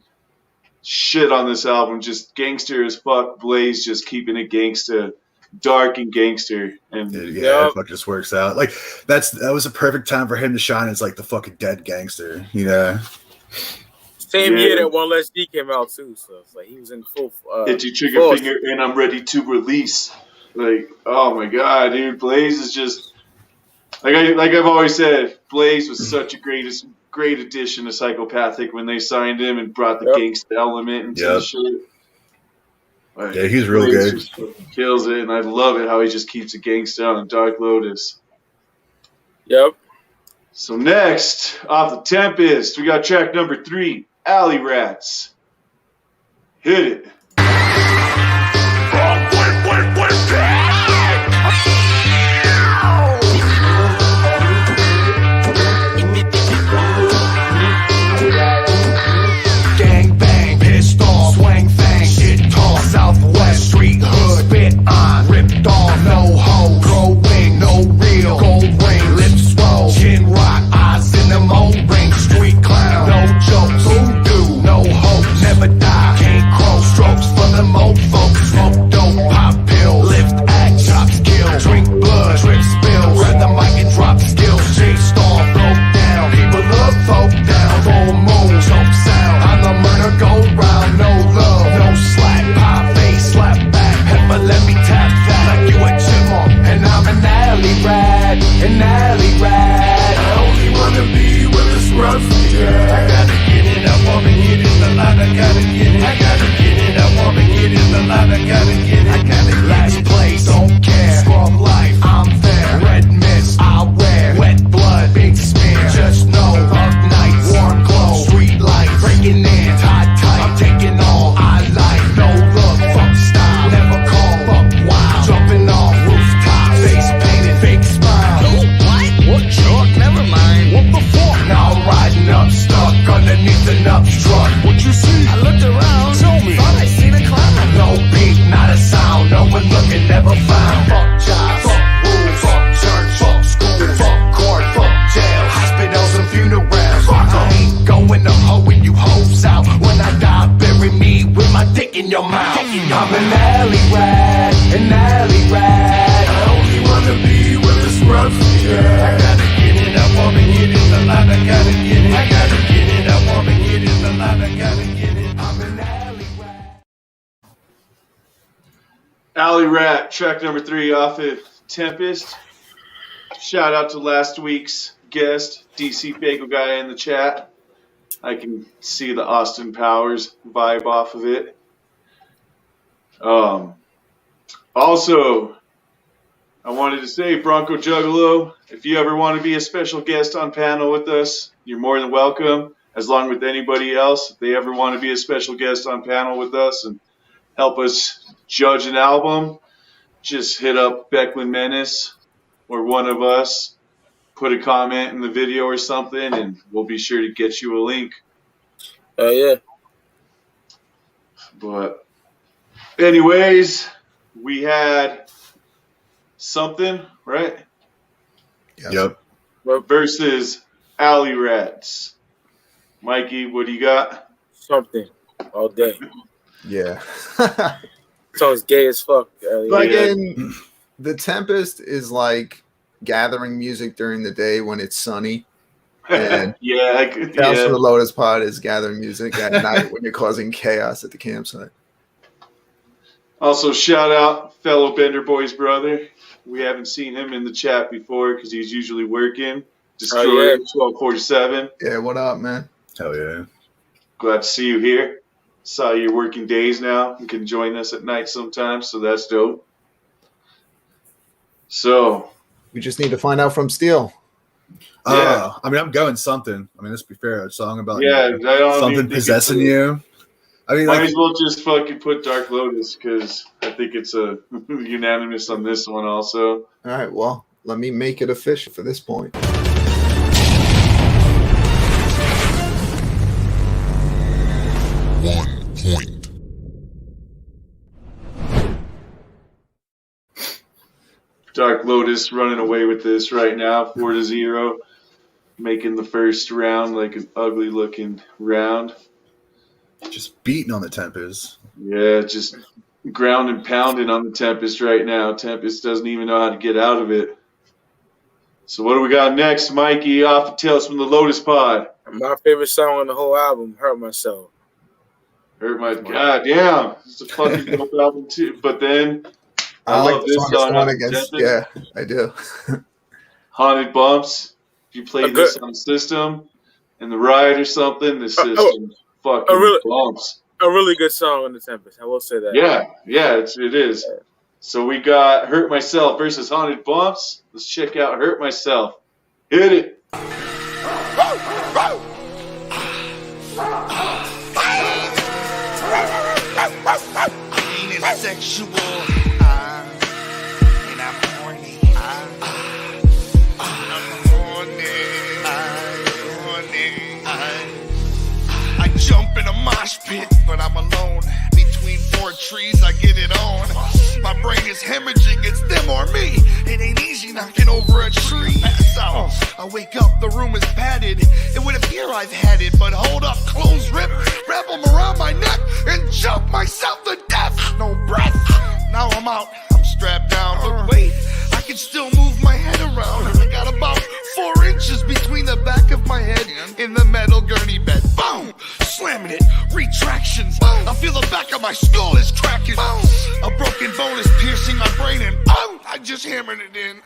shit on this album. Just gangster as fuck. Blaze just keeping it gangsta. Dark and gangster. And it fucking just works out. Like that was a perfect time for him to shine as like the fucking dead gangster, you know. Same year that One Less D came out too, so it's like he was in full. Hit your trigger finger and I'm ready to release. Like, oh my god, dude, Blaze is just like I've always said, Blaze was such a great addition to Psychopathic when they signed him and brought the gangsta element into the shit. Like, yeah, he's real good. Just kills it, and I love it how he just keeps it gangsta on Dark Lotus. Yep. So next, off the Tempest, we got track number 3, Alley Rats. Hit it. Gang bang, pissed off, swang fang, shit talk, Southwest street hood, spit on, ripped off, no hoe, growing, no real, gold ring, lips swole, chin rock, eyes in the mold ring, street clown, no jokes, voodoo, no hope, never die, can't crow, strokes for the mold folks, smoke dope, pop pill, lift act, chop skill, drink blood, drip spill, grab the mic and drop skills, chased off, broke down, people look folk down, full moon, choke sound, I'm the murder go round, no love, no slack, pop face, slap back, heifer let me tap that, like you a chipmunk, and I'm an alley rat, I only wanna be where it's rough, I gotta get it, I wanna get it, the line, I gotta get it, I wanna get it, the line, I gotta get it, last place, don't care, scrub life, I'm there, red mist, I wear, wet blood, big smear, just know, dark nights, warm glow, street light, breaking in, tight, I'm taking all I like, no look, fuck style, never call, fuck wild, jumping off rooftop, face painted, fake smile, what truck, never mind, what the fuck, now I'm riding up, stuck underneath an up truck, what you see, I looked around, show me, thought I seen a clown, no beat, not a sound, no one looking, never found, fuck jobs, fuck rules, fuck church, fuck school, fuck court, fuck jail, hospitals and funerals, fuck I ain't going to hoeing you hoes out, when I die bury me with my dick in your mouth, I'm an alley rat, I only wanna be where it's rough, I gotta get it, I wanna get it, the line, I gotta get it, I wanna get it, the line, I gotta get it, I'm an alley rat. Alley Rat, track number 3 off of Tempest. Shout out to last week's guest, DC Fago guy in the chat. I can see the Austin Powers vibe off of it. Also, I wanted to say, Bronco Juggalo, if you ever want to be a special guest on panel with us, you're more than welcome, as long with anybody else. If they ever want to be a special guest on panel with us and help us judge an album, just hit up BklynMenace or one of us, put a comment in the video or something, and we'll be sure to get you a link. Oh, yeah. But anyways, we had something, right? Yep. Versus Alley Rats. Mikey, what do you got? Something all day. Yeah. Sounds gay as fuck. Fucking The Tempest is like gathering music during the day when it's sunny. And Tales from the Lotus Pod is gathering music at night when you're causing chaos at the campsite. Also, shout out fellow Bender Boys brother. We haven't seen him in the chat before because he's usually working. Destroyer 1247. Yeah, what up, man? Hell yeah. Glad to see you here. Saw your working days now. You can join us at night sometimes, so that's dope. So we just need to find out from Steel. I mean, I'm going something. I mean, let's be fair. A song about something possessing you. I mean, might as well just fucking put Dark Lotus because I think it's a unanimous on this one also. All right, well, let me make it official for this point. Point. Dark Lotus running away with this right now, 4-0, making the first round like an ugly looking round. Just beating on the Tempest. Yeah, just ground and pounding on the Tempest right now. Tempest doesn't even know how to get out of it. So what do we got next, Mikey? Off of Tales from the Lotus Pod. My favorite song on the whole album, Hurt Myself. Hurt my goddamn. It's a fucking dope album too. But then I love like this song against, yeah, I do. Haunted Bumps. If you play this on the system in the ride or something, the system fucking bumps. A really good song on the Tempest. I will say that. Yeah, it is. So we got Hurt Myself versus Haunted Bumps. Let's check out Hurt Myself. Hit it. Ain't it sexual? And I'm horny. I jump in a mosh pit, but I'm alone. Between four trees, I get it on. My brain is hemorrhaging, it's them or me. It ain't easy knocking over a tree. So I wake up, the room is padded. It would appear I've had it, but hold up, clothes rip, wrap them around my neck, and jump myself to death. No breath. Now I'm out, I'm strapped down, but wait, I can still move my head around. I got about 4 inches between the back of my head in the metal gurney bed. Boom! Slamming it, retractions. I feel the back of my skull is cracking. A broken bone is piercing my brain, and I just hammered it in.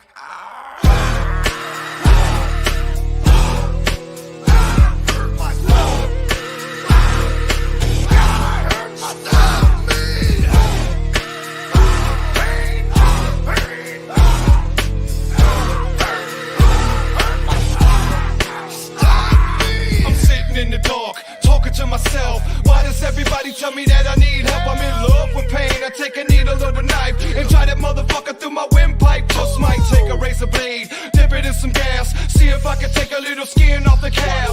In the dark, talking to myself. Why does everybody tell me that I need help? I'm in love with pain. I take a needle or a knife and try that motherfucker through my windpipe. Just might take a razor blade, dip it in some gas, see if I can take a little skin off the calf.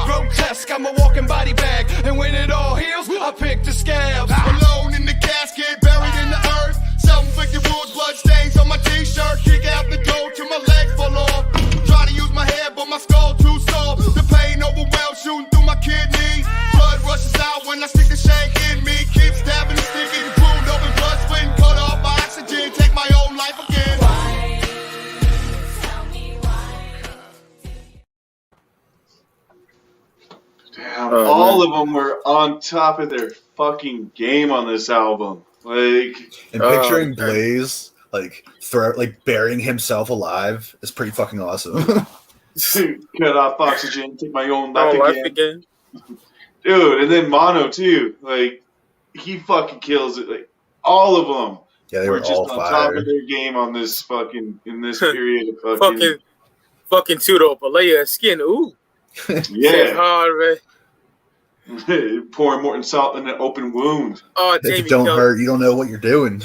Grotesque, I'm a walking body bag, and when it all heals, I pick the scabs. Alone in the casket, buried in the earth. Self-inflicted wounds, blood stains on my t-shirt. Kick out the door till my leg fall off. Try to use my head, but my skull too soft. The pain overwhelms, shooting through my kidney. Blood rushes out when I stick the shank in me. Keep stabbing and sticking, wound open, blood splitting, cut off by oxygen. Take my own life again. Damn, all of them were on top of their fucking game on this album. Like, and picturing Blaze like burying himself alive is pretty fucking awesome. Cut off oxygen, take my own life again. Dude, and then Mono too. Like, he fucking kills it. Like, all of them. Yeah, they were just all on fire. top of their game on this fucking in this period of fucking Tudo, but layer of skin. Ooh, yeah, hard, man. Pouring Morton salt in an open wound. Oh, If Jamie, it don't hurt, you don't know what you're doing.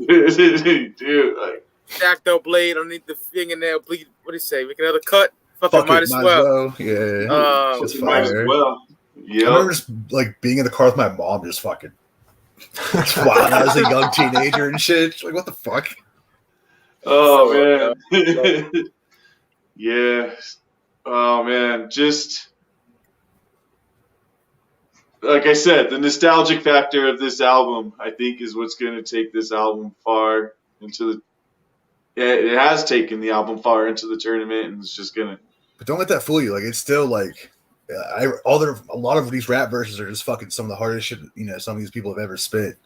Dude, like stacked up blade underneath the fingernail, bleed. What do you say? Make another cut. Fucking Fuck might it, as well. Yeah, just might as fire. well. I remember just like being in the car with my mom, just fucking wild. I was a young teenager and shit. She's like, what the fuck? Oh man, yeah. Oh man, just like I said, the nostalgic factor of this album, I think, is what's going to take this album far into the. Yeah, it has taken the album far into the tournament, and it's just going to But don't let that fool you. Like, it's still like a lot of these rap verses are just fucking some of the hardest shit some of these people have ever spit.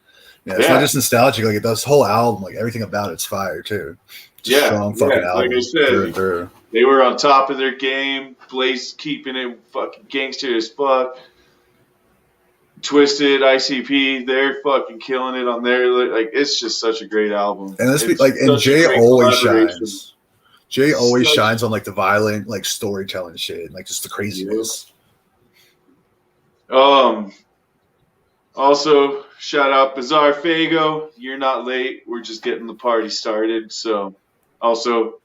It's not just nostalgic. Like this whole album, like everything about it's fire too. Just strong fucking album. Like I said, through and through. They were on top of their game. Blaze keeping it fucking gangster as fuck. Twisted, ICP, they're fucking killing it on there. Like it's just such a great album. And and Jay always shines. Jay always shines on like the violent, like storytelling shit, like just the craziness. Also, shout out Bizarre Fago. You're not late. We're just getting the party started. So, also,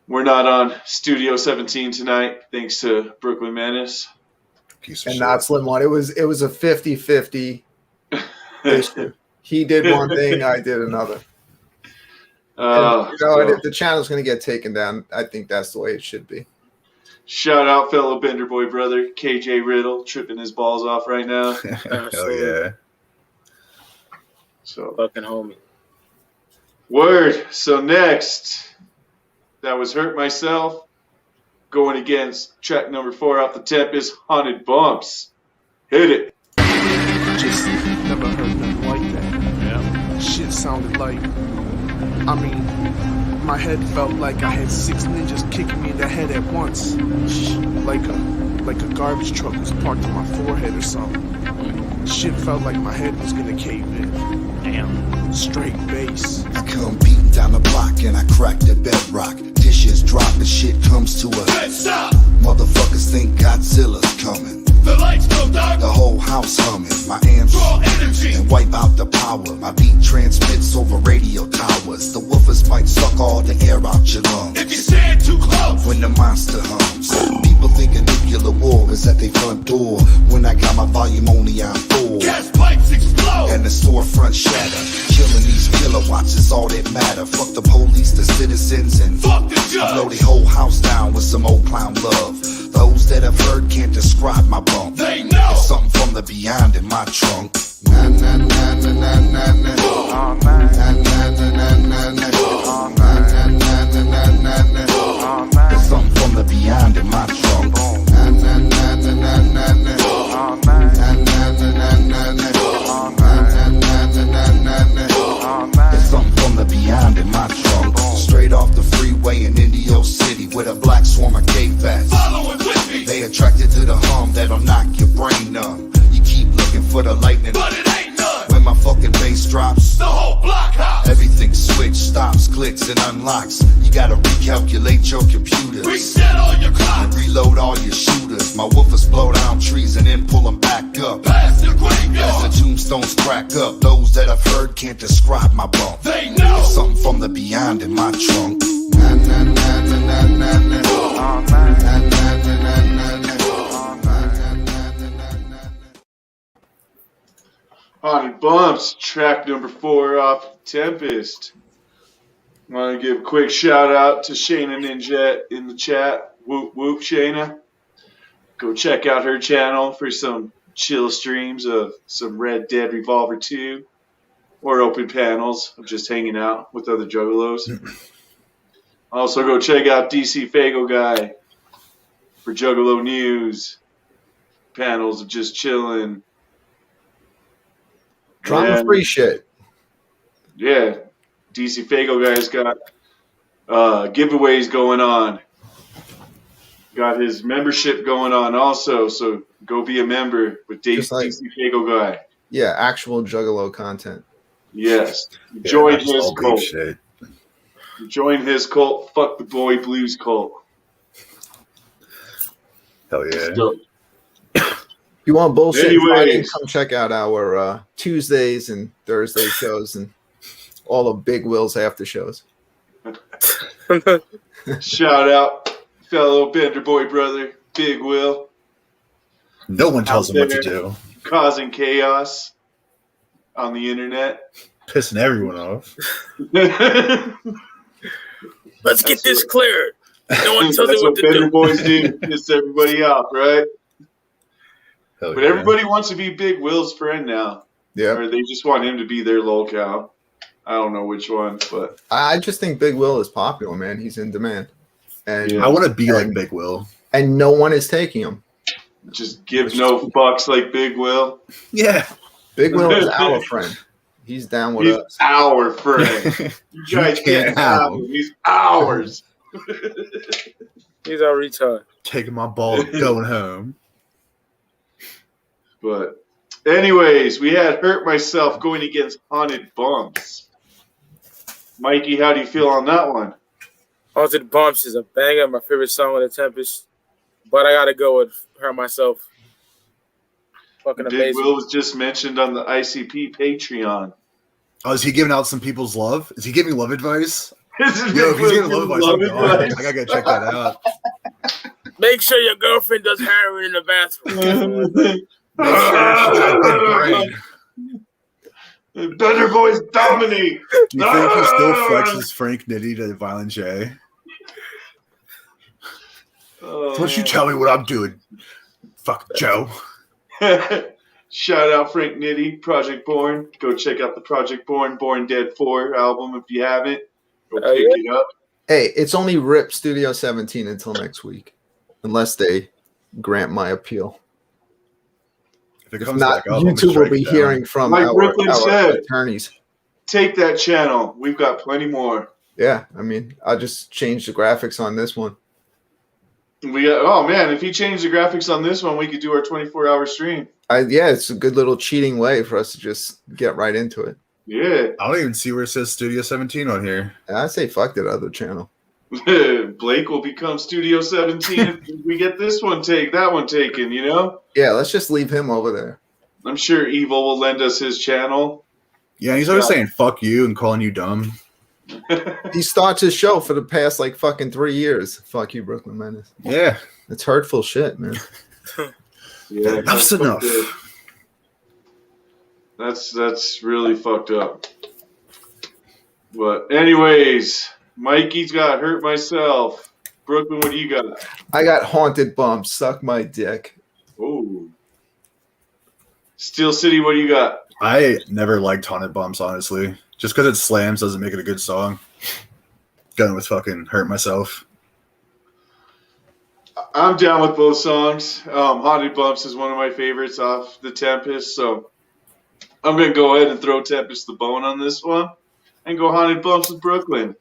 we're not on Studio 17 tonight, thanks to BklynMenace. And not Slim One. It was a 50-50 issue. He did one thing, I did another. If the channel's going to get taken down, I think that's the way it should be. Shout out fellow Bender Boy brother KJ Riddle, tripping his balls off right now. Hell yeah! So fucking homie. Word. So next, that was Hurt Myself. Going against track number 4 off the Tempest, Haunted Bumps. Hit it. Just never heard nothing like that. Yeah. Shit sounded like, my head felt like I had 6 ninjas kicking me in the head at once. Like a garbage truck was parked on my forehead or something. Shit felt like my head was gonna cave in. Damn. Straight bass. I come beating down the block and I crack the bedrock. Dishes drop and shit comes to a head stop. Motherfuckers think Godzilla's coming. The lights go dark. The whole house humming. My amps draw energy and wipe out the power. My beat transmits over radio towers. The woofers might suck all the air out your lungs if you stand too close. When the monster hums, people think a nuclear war is at their front door. When I got my volume only on full, gas pipes explode and the storefront shatter. Killing these kilowatts is all that matter. Fuck the police, the citizens, and fuck the judge. I blow the whole house down with some old clown love. Those that have heard can't describe my bump. They know there's something from the beyond in my trunk. Na na na na na na na. Oh man. Na na na na na na. Oh man. Na na na na na na. Oh man. There's something from the beyond in my trunk. Na na na na na na na. Oh man. Na na na na na na. Oh man. Na na na na na. Oh man. There's something from the beyond in my trunk. Straight off the freeway in Indio City with a black swarm of K-Fats. Following with me. They attracted to the hum that'll knock your brain numb. You keep looking for the lightning, but it ain't none. When my fucking bass drops, the whole block hops. Everything switch, stops, clicks, and unlocks. You gotta recalculate your computers. Reset all your clocks. And reload all your shooters. My woofers blow down trees and then pull them back up. Past the graveyard. As the tombstones crack up. Those that I've heard can't describe my bump. They know there's something from the beyond in my trunk. Na na na na na na na. Oh man. Na na na na na na. Oh man. Na na na na na. Haunted Bumps, track number 4 off Tempest. I want to give a quick shout out to Shayna Ninja in the chat. Whoop whoop, Shayna. Go check out her channel for some chill streams of some Red Dead Revolver 2 or open panels of just hanging out with other juggalos. Also, go check out DC Fago Guy for Juggalo News. Panels of just chilling. Drama-free shit. Yeah. DC Fago Guy's got giveaways going on. Got his membership going on also, so go be a member with DC Fago Guy. Yeah, actual Juggalo content. Yes. Join his cult. Join his cult. Fuck the boy blues cult. Hell yeah. If you want bullshit, Anyways. come check out our Tuesdays and Thursday shows and all of Big Will's after shows. Shout out, fellow Bender Boy brother, Big Will. No one tells him what to do. Causing chaos on the internet. Pissing everyone off. Let's get this cleared. No one tells me what to Bender do. Boys do. Piss everybody off, right? Hell But yeah. everybody wants to be Big Will's friend now. Yeah. Or they just want him to be their locale. I don't know which one, but I just think Big Will is popular, man. He's in demand. And I want to be like Big Will. And no one is taking him. Just give no fucks like Big Will. Yeah. Big Will is our friend. He's down with us. He's our friend. You guys can't have him. He's ours. He's our retard. Taking my ball, going home. But anyways, we had Hurt Myself going against Haunted Bumps. Mikey, how do you feel on that one? Haunted Bumps is a banger, my favorite song on the Tempest. But I gotta go with Hurt Myself. Fucking Big amazing. Will was just mentioned on the ICP Patreon. Oh, is he giving out some people's love? Is he giving love advice? Yo, if he's giving love advice, I gotta check that out. Make sure your girlfriend does heroin in the bathroom. Make sure she's got a good brain. Better boys dominate. Do you think he still flexes Frank Nitty to Violent J? Don't you tell me what I'm doing. Fuck Joe. Shout out Frank Nitty, Project Born. Go check out the Project Born Dead 4 album if you haven't. Go pick it up. Hey, it's only RIP Studio 17 until next week. Unless they grant my appeal. If not, YouTube will be hearing from like our attorneys. Take that channel. We've got plenty more. Yeah, I mean, I'll just change the graphics on this one. Oh man, if you change the graphics on this one, we could do our 24-hour stream. Yeah, it's a good little cheating way for us to just get right into it. Yeah. I don't even see where it says Studio 17 on here. I say fuck that other channel. Blake will become Studio 17 if we get this one that one taken, you know? Yeah, let's just leave him over there. I'm sure Evil will lend us his channel. Yeah, he's always saying fuck you and calling you dumb. He starts his show for the past like fucking 3 years. Fuck you, BklynMenace. Yeah. It's hurtful shit, man. Yeah, enough's enough. That's really fucked up. But anyways, Mikey's got Hurt Myself. Brooklyn, what do you got? I got Haunted Bumps. Suck my dick. Oh. Steel City, what do you got? I never liked Haunted Bumps, honestly. Just because it slams doesn't make it a good song. Going with fucking Hurt Myself. I'm down with both songs. Haunted Bumps is one of my favorites off the Tempest, so I'm going to go ahead and throw Tempest the bone on this one and go Haunted Bumps with Brooklyn.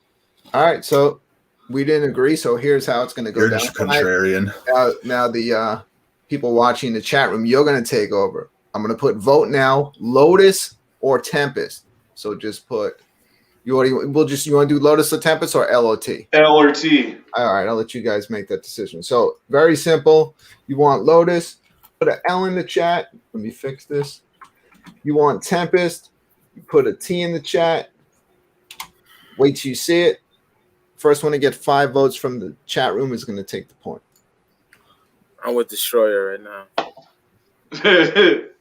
All right, so we didn't agree, so here's how it's going to go You're down. just contrarian. Now the people watching the chat room, you're going to take over. I'm going to put vote now, Lotus or Tempest. So just put you want to do Lotus or Tempest or LOT? L or T. All right, I'll let you guys make that decision. So very simple. You want Lotus, put an L in the chat. Let me fix this. You want Tempest, you put a T in the chat. Wait till you see it. First one to get 5 votes from the chat room is going to take the point. I'm with Destroyer right now.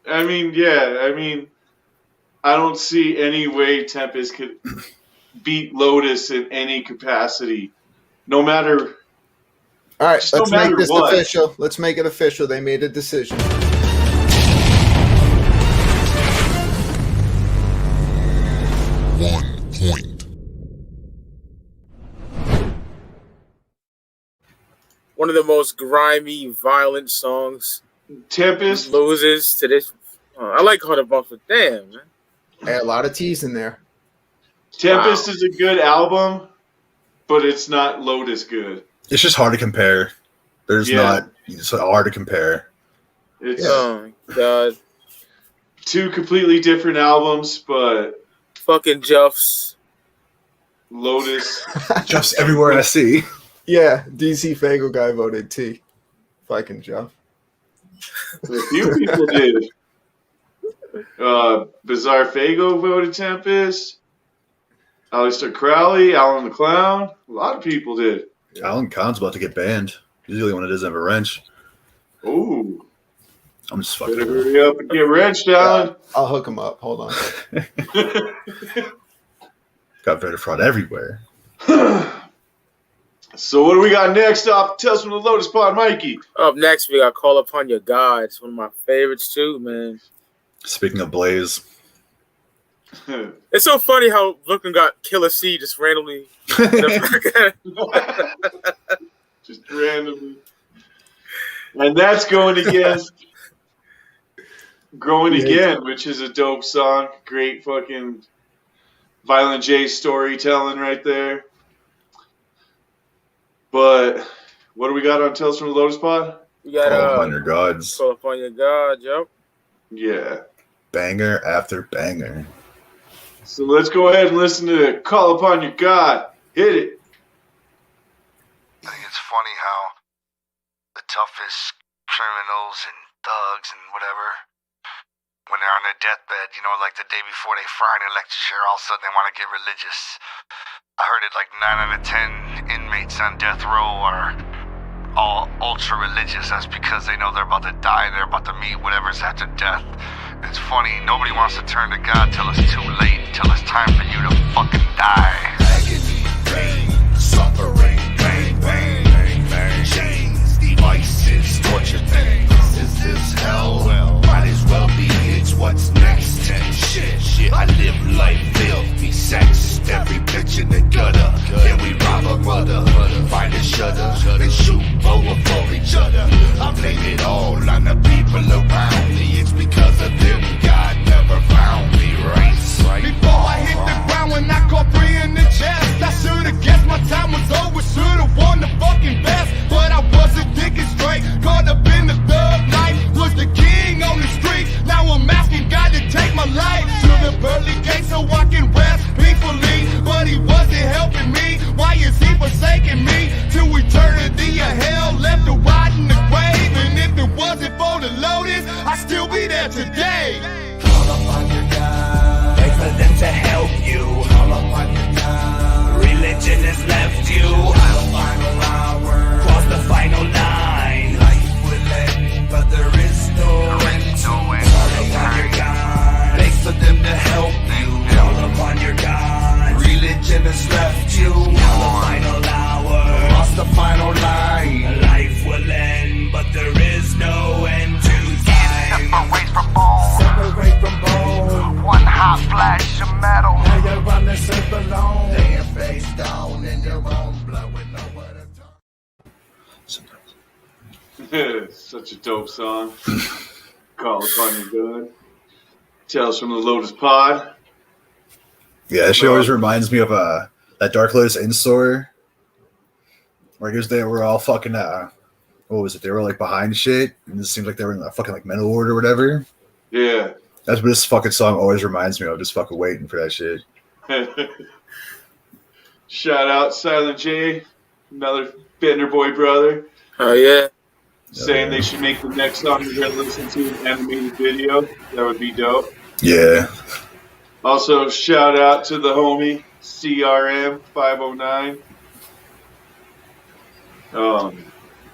I mean, I don't see any way Tempest could beat Lotus in any capacity, no matter. All right, let's make this what. official. Let's make it official. They made a decision. One of the most grimy, violent songs. Tempest loses to this. I like Haunted Bumps, but damn, man. Hey, a lot of T's in there. Tempest is a good album, but it's not Lotus good. It's just hard to compare. It's hard to compare. It's oh my god. 2 completely different albums, but fucking Juffs. Lotus. Juffs everywhere I see. Yeah, DC Fago guy voted T. Fucking Jeff. A few people did. Bizarre Fago voted Tempest. Aleister Crowley, Alan the Clown. A lot of people did. Alan Khan's about to get banned. He's the only one that doesn't have a wrench. Ooh. I'm just fucking. Better hurry up and get wrenched, Alan. I'll hook him up. Hold on. Got voter fraud everywhere. So what do we got next off Tales from the Lotus Pod, Mikey? Up next, we got Call Upon Your God. It's one of my favorites too, man. Speaking of Blaze. It's so funny how Brooklyn got Killer C just randomly. Just randomly. And that's going against Growing Again, which is a dope song. Great fucking Violent J storytelling right there. But what do we got on Tales from the Lotus Pod? We got Call Upon Your Gods. Call Upon Your God, yo. Yeah. Banger after banger. So let's go ahead and listen to Call Upon Your God. Hit it. I think it's funny how the toughest criminals and thugs and whatever, when they're on their deathbed, you know, like the day before they fry an electric chair, all of a sudden they want to get religious. I heard it like 9 out of 10 inmates on death row are all ultra religious. That's because they know they're about to die, they're about to meet whatever's after death. It's funny, nobody wants to turn to God till it's too late, till it's time for you to fucking die. Agony, pain, suffering, bang, bang, bang, bang. Chains, devices, torture things. Is this hell? Well, might as well be. It's what's next. Shit. I live life filthy sex. Every bitch in the gutter. Then we rob a mother. Find a shutter. Then shoot over for each other. I blame it all on the people around me. It's because of them God never found me, right? Before I hit the ground when I caught 3 in the chest, I should've guessed my time was over, should've won the fucking best. But I wasn't thinking straight, caught up in the thug life, was the king on the street. Now I'm asking God to take my life to the pearly gates so I can rest peacefully. But he wasn't helping me, why is he forsaking me? To eternity of hell, left to rot in the grave. And if it wasn't for the Lotus, I'd still be there today. Call upon your God, wait for them to help you. Call upon your God, religion has left you. Final hour, cross the final line. Life will end, but there is no end. Call upon your God, beg for them to help you. Call upon your God, religion has left you. Now the final hour, cross the final line. Life will end, but there is no end to time. Separate from bone. Separate from bone. One hot flash of metal. Now you're running circle alone. Laying face down in your own blood with nowhere to turn. Such a dope song. Call Upon Your God. Tales from the Lotus Pod. Yeah, that shit always reminds me of that Dark Lotus in-store where I guess they were all fucking what was it? They were like behind shit, and it seems like they were in a fucking like mental ward or whatever. Yeah. That's what this fucking song always reminds me of. Just fucking waiting for that shit. Shout out Silent J, another Bender Boy brother. Oh yeah. Saying they should make the next song we're gonna listen to an animated video. That would be dope. Yeah. Also, shout out to the homie CRM 509.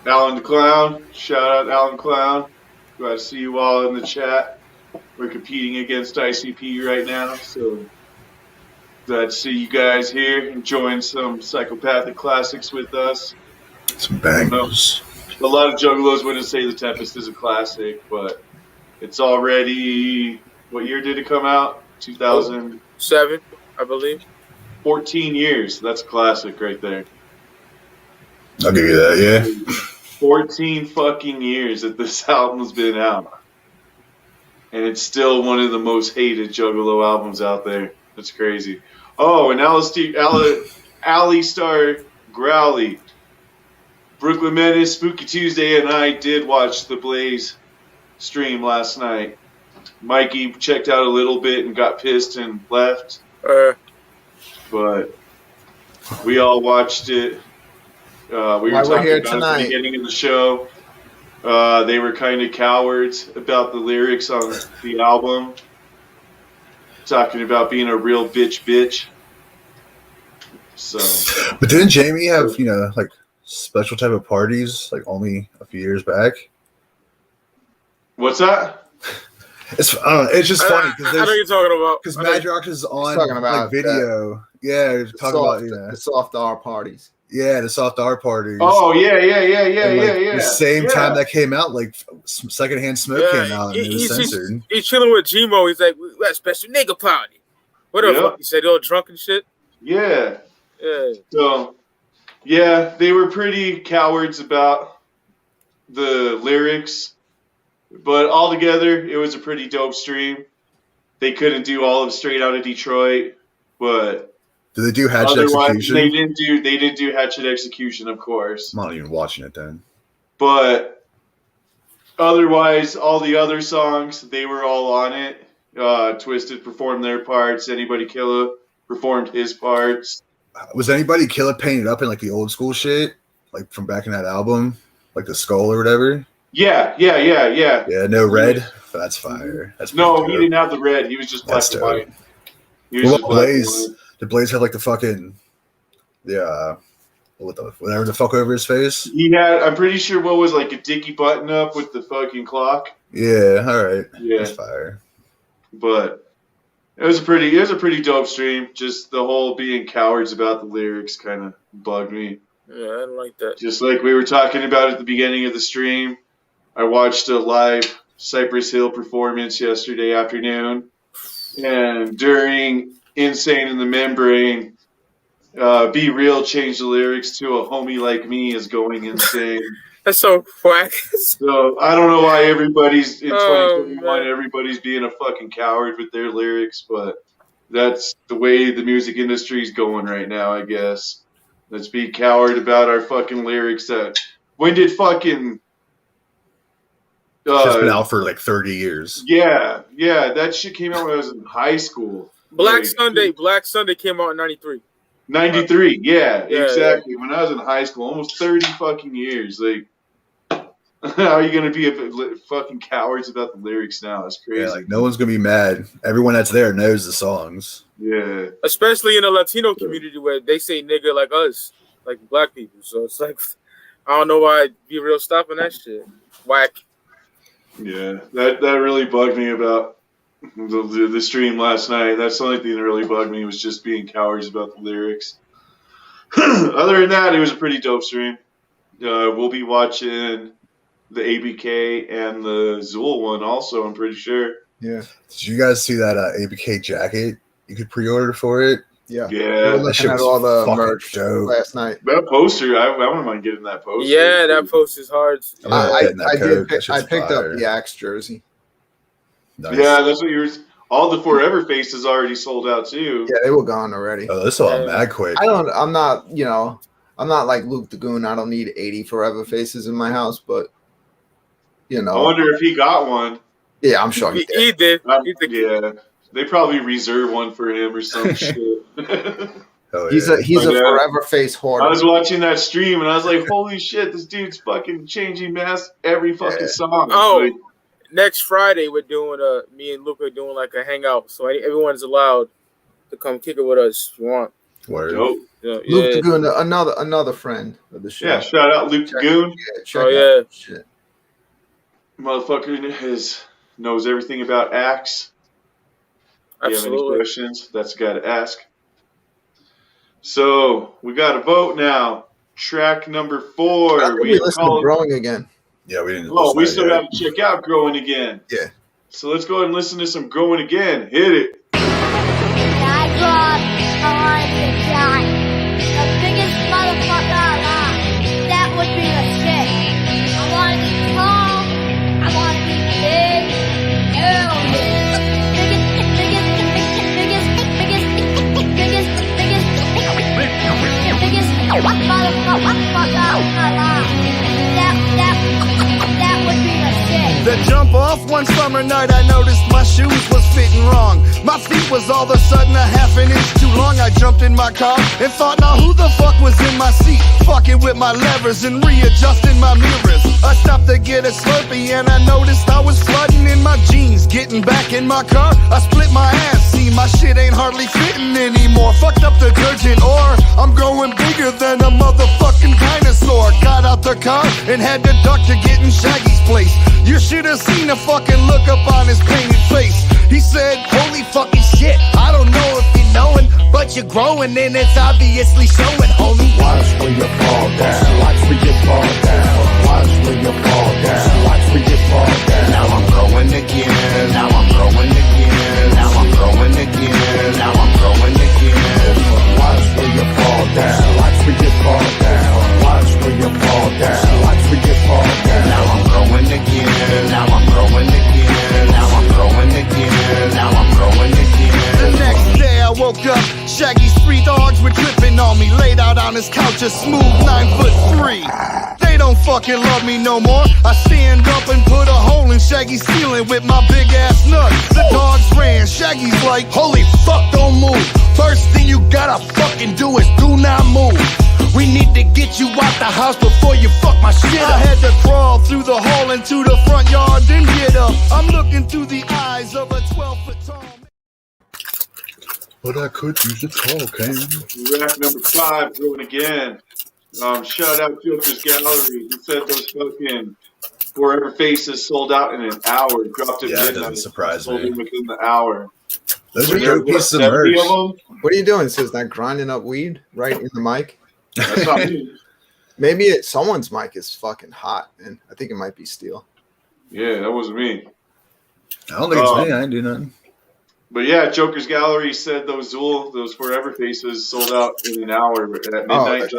Alan the Clown. Shout out Alan Clown. Glad to see you all in the chat. We're competing against ICP right now, so glad to see you guys here enjoying some psychopathic classics with us. Some bangers. A lot of juggalos wouldn't say the Tempest is a classic, but it's already, what year did it come out? 2007, I believe. 14 years. That's a classic right there. I'll give you that, yeah. 14 fucking years that this album's been out. And it's still one of the most hated Juggalo albums out there. That's crazy. Oh, and Alistar Growly. BklynMenace, Spooky Tuesday, and I did watch the Blaze stream last night. Mikey checked out a little bit and got pissed and left. But we all watched it. We were talking about it at the beginning of the show. They were kind of cowards about the lyrics on the album. Talking about being a real bitch. So, but didn't Jamie have, like special type of parties like only a few years back? What's that? It's just funny because I know you're talking about because Madrox is on talking about like video. Yeah, talking about the soft R parties. Yeah, the soft R parties. Oh yeah. The same time that came out, like some secondhand smoke came out and it was censored. He's chilling with Gmo. He's like, we got a special nigga party. What the fuck? He said all drunk and shit. Yeah. So, Yeah, they were pretty cowards about the lyrics, but altogether, it was a pretty dope stream. They couldn't do all of Straight Outta Detroit, but did they do Hatchet Execution? They didn't do Hatchet Execution, of course. I'm not even watching it then. But otherwise, all the other songs, they were all on it. Twisted performed their parts. Anybody Killer performed his parts. Was Anybody Killer painted up in like the old school shit, like from back in that album, like the skull or whatever? Yeah. Yeah, no red. That's fire. That's no, he didn't have the red. He was just black and white. What Blaze? Did Blaze have like the fucking whatever the fuck over his face? He had. I'm pretty sure what was like a dicky button up with the fucking clock. Yeah. All right. Yeah. That's fire. But it was a pretty dope stream. Just the whole being cowards about the lyrics kind of bugged me. Yeah, I didn't like that. Just like we were talking about at the beginning of the stream, I watched a live Cypress Hill performance yesterday afternoon, and during Insane in the Membrane, Be Real changed the lyrics to A Homie Like Me is Going Insane. That's so whack. So I don't know why everybody's in 2021, everybody's being a fucking coward with their lyrics, but that's the way the music industry's going right now, I guess. Let's be coward about our fucking lyrics. When did fucking... it's been out for like 30 years. Yeah, that shit came out when I was in high school. Black Sunday came out in 93. 93, yeah, exactly. Yeah. When I was in high school, almost 30 fucking years. Like, how are you going to be fucking cowards about the lyrics now? It's crazy. Yeah, like, no one's going to be mad. Everyone that's there knows the songs. Yeah. Especially in the Latino community where they say nigga like us, like black people. So it's like, I don't know why Be Real stopping that shit. Whack. Yeah, that really bugged me about the stream last night. That's the only thing that really bugged me was just being cowards about the lyrics. Other than that, it was a pretty dope stream. We'll be watching the ABK and the Zool one also, I'm pretty sure. Yeah. Did you guys see that ABK jacket? You could pre-order for it. Yeah. That shit was all the merch dope. last night. That poster, I wouldn't mind getting that poster. Yeah, that poster's hard. I picked up the Axe jersey. Nice. Yeah, that's what you were. All the Forever Faces already sold out too. Yeah, they were gone already. Oh, this all mad quick. I'm not like Luke the Goon. I don't need 80 Forever Faces in my house, but I wonder if he got one. Yeah, I'm sure he did. Yeah, they probably reserve one for him or some shit. Oh, he's a Forever Face hoarder. I was watching that stream and I was like, holy shit, this dude's fucking changing masks every fucking song. Oh, like, next Friday we're doing me and Luke are doing like a hangout, so everyone's allowed to come kick it with us if you want. Word. Dope. Yeah, Luke the Goon, another friend of the show. Yeah, shout out Luke the Goon. Shit. Motherfucker knows everything about Axe. If you have any questions, that's the guy to ask. So we got a vote now. Track number 4. We listened to Growing Again. Yeah, we didn't. Oh, we still got to check out Growing Again. Yeah. So let's go ahead and listen to some Growing Again. Hit it. I grew up, I wanted to be a giant. The biggest motherfucker alive. That would be the shit. I want to be tall. I want to be big. Hell yeah. Biggest motherfucker alive. That would be the shit. The jump off one summer night, I noticed my shoes was fitting wrong. My feet was all of a sudden a half an inch too long. I jumped in my car and thought, now who the fuck was in my seat? Fucking with my levers and readjusting my mirrors. I stopped to get a Slurpee and I noticed I was flooding in my jeans. Getting back in my car, I split my ass. See, my shit ain't hardly fitting anymore. Fucked up detergent, or I'm growing bigger than a motherfucking dinosaur. Got out the car and had to duck to get in Shaggy's place. You should have seen the fucking look up on his painted face. He said, holy fucking shit, I don't know if you're knowing, but you're growing and it's obviously showing, homie. Watch when you fall down. Watch when you fall down. Watch when you fall down. Watch when you fall down. Now I'm growing again. Now I'm growing again. Now I'm growing again. Now I'm growing again. Watch when you fall down. Watch when you fall down. again. Now I'm growing again. Now I'm growing again. Now I'm growing again. The next day I woke up, Shaggy's 3 dogs were tripping on me. Laid out on his couch, a smooth 9'3". They don't fucking love me no more. I stand up and put a hole in Shaggy's ceiling with my big ass nut. The dogs ran, Shaggy's like, holy fuck, don't move. First thing you gotta fucking do is do not move. We need to get you out the house before you fuck my shit up. I had to crawl through the hall into the front yard, then get up. I'm looking through the eyes of a 12-foot tall man. But I could use a tall can. Rack number 5 going again. Shout out Joker's Gallery. He said those fucking Forever Faces sold out in an hour. Dropped at midnight. That doesn't surprise sold me. them within the hour. Those are dope pieces of merch. What are you doing? Says that grinding up weed right in the mic. That's not me. Maybe someone's mic is fucking hot, and I think it might be steel. Yeah, that wasn't me. I don't think it's me. I didn't do nothing. But yeah, Joker's Gallery said those Forever Faces sold out in an hour. At midnight,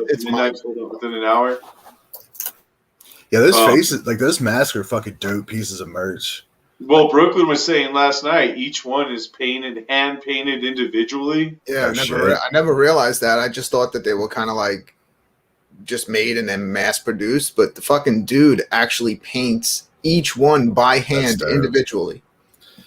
sold out within an hour. Yeah, those faces, like those masks are fucking dope pieces of merch. Well, Brooklyn was saying last night, each one is hand painted individually. Yeah, I never realized that. I just thought that they were kind of like just made and then mass produced, but the fucking dude actually paints each one by hand individually.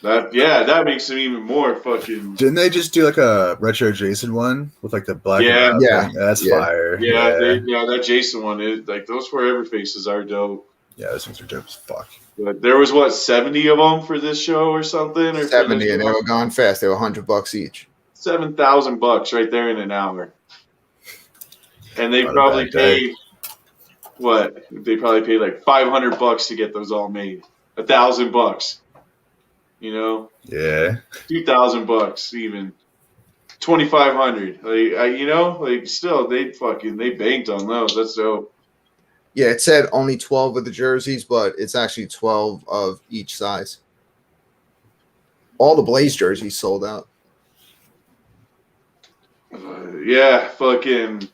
That makes them even more fucking. Didn't they just do like a retro Jason one with like the black? Yeah, thing? That's fire. Yeah, that Jason one is like those Forever Faces are dope. Yeah, those things are dope as fuck. But there was 70 of them for this show or something, or 70, and they were gone fast. They were $100 each. $7,000 right there in an hour, and they probably paid what? They probably paid like $500 to get those all made. $1,000. You know, yeah, $2,000 even, $2,500. Like still they banked on those. That's dope. Yeah, it said only 12 of the jerseys, but it's actually 12 of each size. All the Blaze jerseys sold out. Yeah, fucking.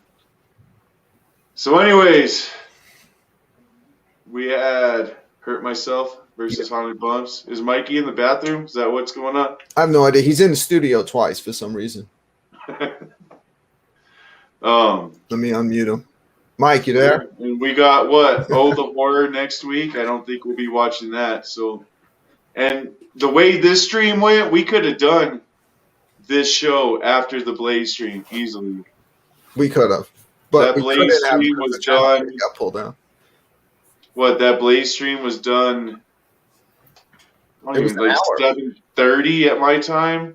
So, anyways, we had Hurt Myself versus Haunted Bumps. Is Mikey in the bathroom? Is that what's going on? I have no idea. He's in the studio twice for some reason. Let me unmute him. Mike, you there? And we got what? Oh, the Horror next week. I don't think we'll be watching that. So, and the way this stream went, we could have done this show after the Blaze stream easily. We could have, but that Blaze stream was done. Got pulled down. What? That Blaze stream was done. It was like 7:30 at my time.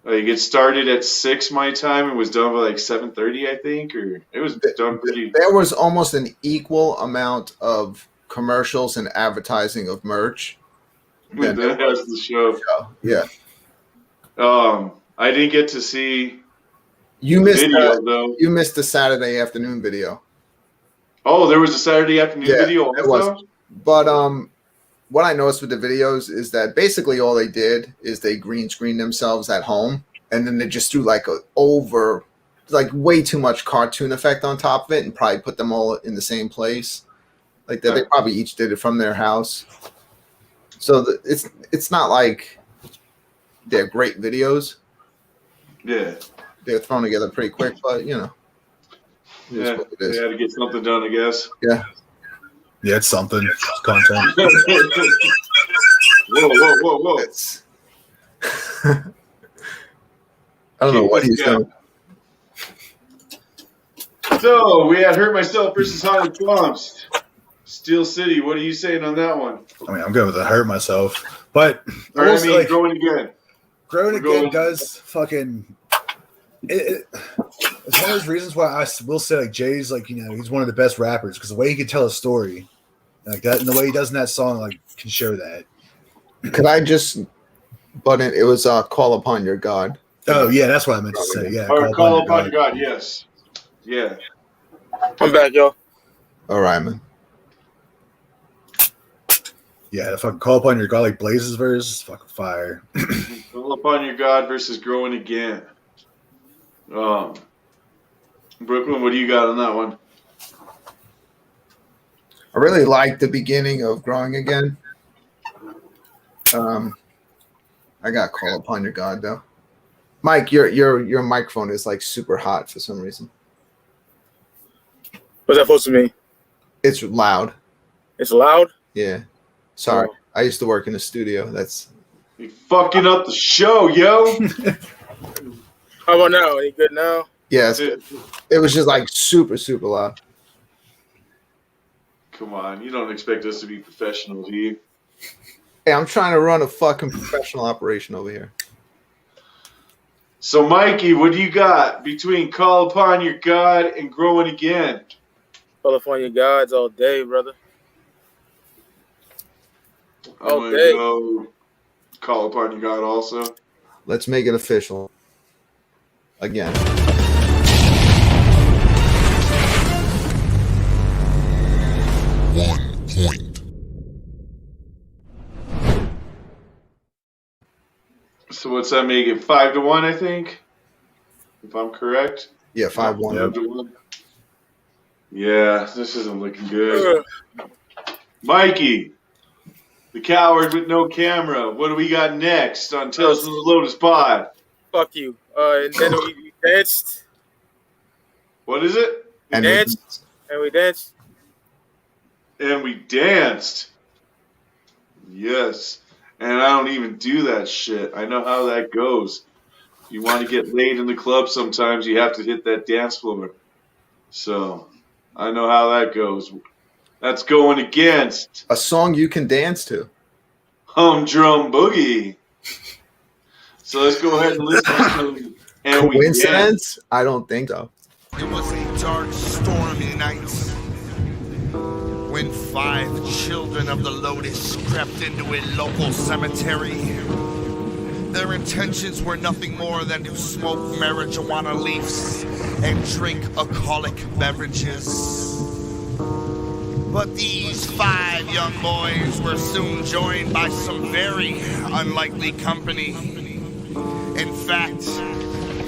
Like it started at 6 my time and was done by like 7:30, I think, or it was done pretty. There was almost an equal amount of commercials and advertising of merch. That was the show. Yeah. I didn't get to see. You missed video, though. You missed the Saturday afternoon video. Oh, there was a Saturday afternoon video also? It was. But what I noticed with the videos is that basically all they did is they green screened themselves at home, and then they just threw like way too much cartoon effect on top of it, and probably put them all in the same place. Like that, they probably each did it from their house. So it's not like they're great videos. Yeah, they're thrown together pretty quick, but you know. Yeah, they had to get something done, I guess. Yeah. Yeah, it's something. It's content. Whoa. I don't know what he's doing. So, we had Hurt Myself versus Haunted Bumps. Steel City, what are you saying on that one? I mean, I'm good with the Hurt Myself. But Growing Again. Growing Again does fucking... It's one of those reasons why I will say like Jay's like, you know, he's one of the best rappers because the way he can tell a story like that and the way he does in that song like can show that. Could I just button it was Call Upon Your God. Oh yeah, that's what I meant to say. Yeah. Call Upon Your God, yes. Yeah. I'm back, y'all. All right, man. Yeah, the fucking Call Upon Your God like Blazes verse is fucking fire. Call Upon Your God versus Growing Again. Brooklyn, what do you got on that one? I really like the beginning of Growing Again. I got Call Upon Your God though. Mike, your microphone is like super hot for some reason. What's that supposed to mean? It's loud. It's loud? Yeah. Sorry. I used to work in the studio. That's you fucking up the show, yo. How about now? Any good now? Yes. It was just like super, super loud. Come on, you don't expect us to be professional, do you? Hey, I'm trying to run a fucking professional operation over here. So, Mikey, what do you got between Call Upon Your God and Growing Again? Call Upon Your Gods all day, brother. I'm going to go Call Upon Your God also. Let's make it official. Again. 1 point. So what's that make it? 5-1, I think, if I'm correct. Yeah, 5-1. 5-1. Yeah, this isn't looking good. Mikey, the coward with no camera. What do we got next on Tales from the Lotus Pod? Fuck you. And then we danced. What is it? We danced. And we danced. And we danced. Yes. And I don't even do that shit. I know how that goes. You want to get laid in the club sometimes, you have to hit that dance floor. So, I know how that goes. That's going against a song you can dance to. Humdrum Boogie. So let's go ahead and listen to And Coincidence? I don't think so. It was a dark, stormy night when 5 children of the Lotus crept into a local cemetery. Their intentions were nothing more than to smoke marijuana leaves and drink alcoholic beverages. But these 5 young boys were soon joined by some very unlikely company. In fact,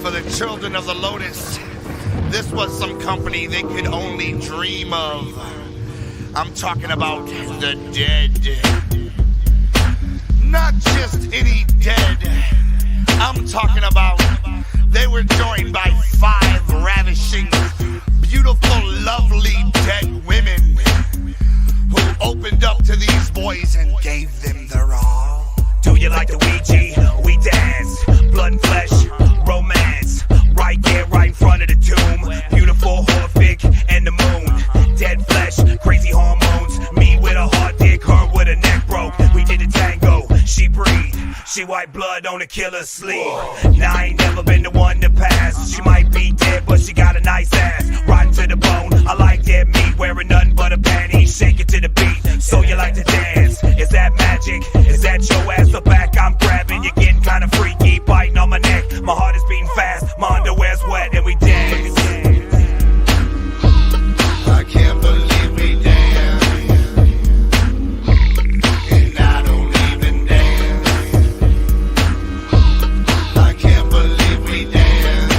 for the children of the Lotus, this was some company they could only dream of. I'm talking about the dead. Not just any dead. I'm talking about they were joined by 5 ravishing, beautiful, lovely dead women who opened up to these boys and gave them their all. Do you like the Ouija? We dance, blood and flesh, romance. Right there, right in front of the tomb. Beautiful, horrific, and the moon. Dead flesh, crazy hormones. Me with a hard dick, her with a neck broke. We did a tango, she breathed. She white blood on a killer's sleeve. Now I ain't never been the one to pass. She might be dead, but she got a nice ass. Rotten to the bone, I like dead meat. Wearing nothing but a panty, shake it to the beat. So you like to dance? Is that magic? Is that your ass? The back I'm grabbing, you're getting kinda freaky. Biting on my neck, my heart is beating fast. My underwear's wet and we dance. I can't believe we dance. And I don't even dance. I can't believe we dance.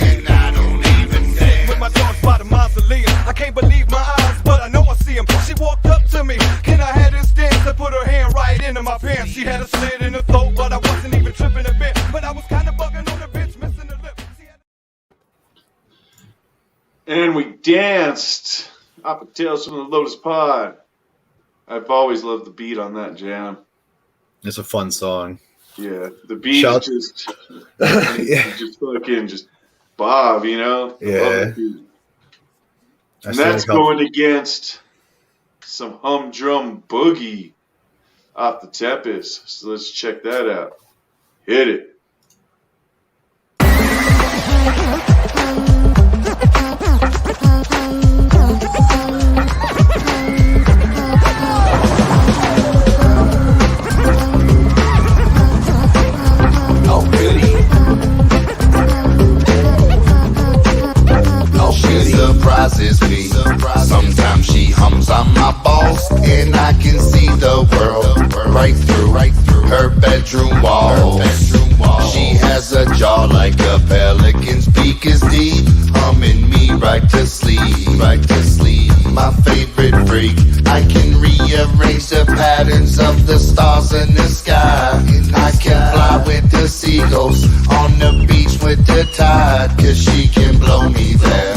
And I don't even dance. With my thoughts by the mausoleum, I can't believe my eyes, but I know I see him. She walked up to me, can I have this dance? I put her hand right into my pants. She had a slit in her throat, but I wasn't even tripping a bit. But I was kinda bugging on the bitch, missing the lip. And we danced off of Tales from the Lotus Pod. I've always loved the beat on that jam. It's a fun song. Yeah, the beat Shout- just, Yeah. just fucking just bob, you know? I Yeah. love the beat. I And still that's come- going against some humdrum boogie off the Tempest. So let's check that out. Hit it. She surprises me. Sometimes she hums on my balls, and I can see the world right through her bedroom walls. She has a jaw like a pelican's beak is deep, humming me right to sleep. right to sleep. My favorite freak. I can rearrange the patterns of the stars in the sky. I can fly with the seagulls on the beach with the tide. Cause she can blow me there.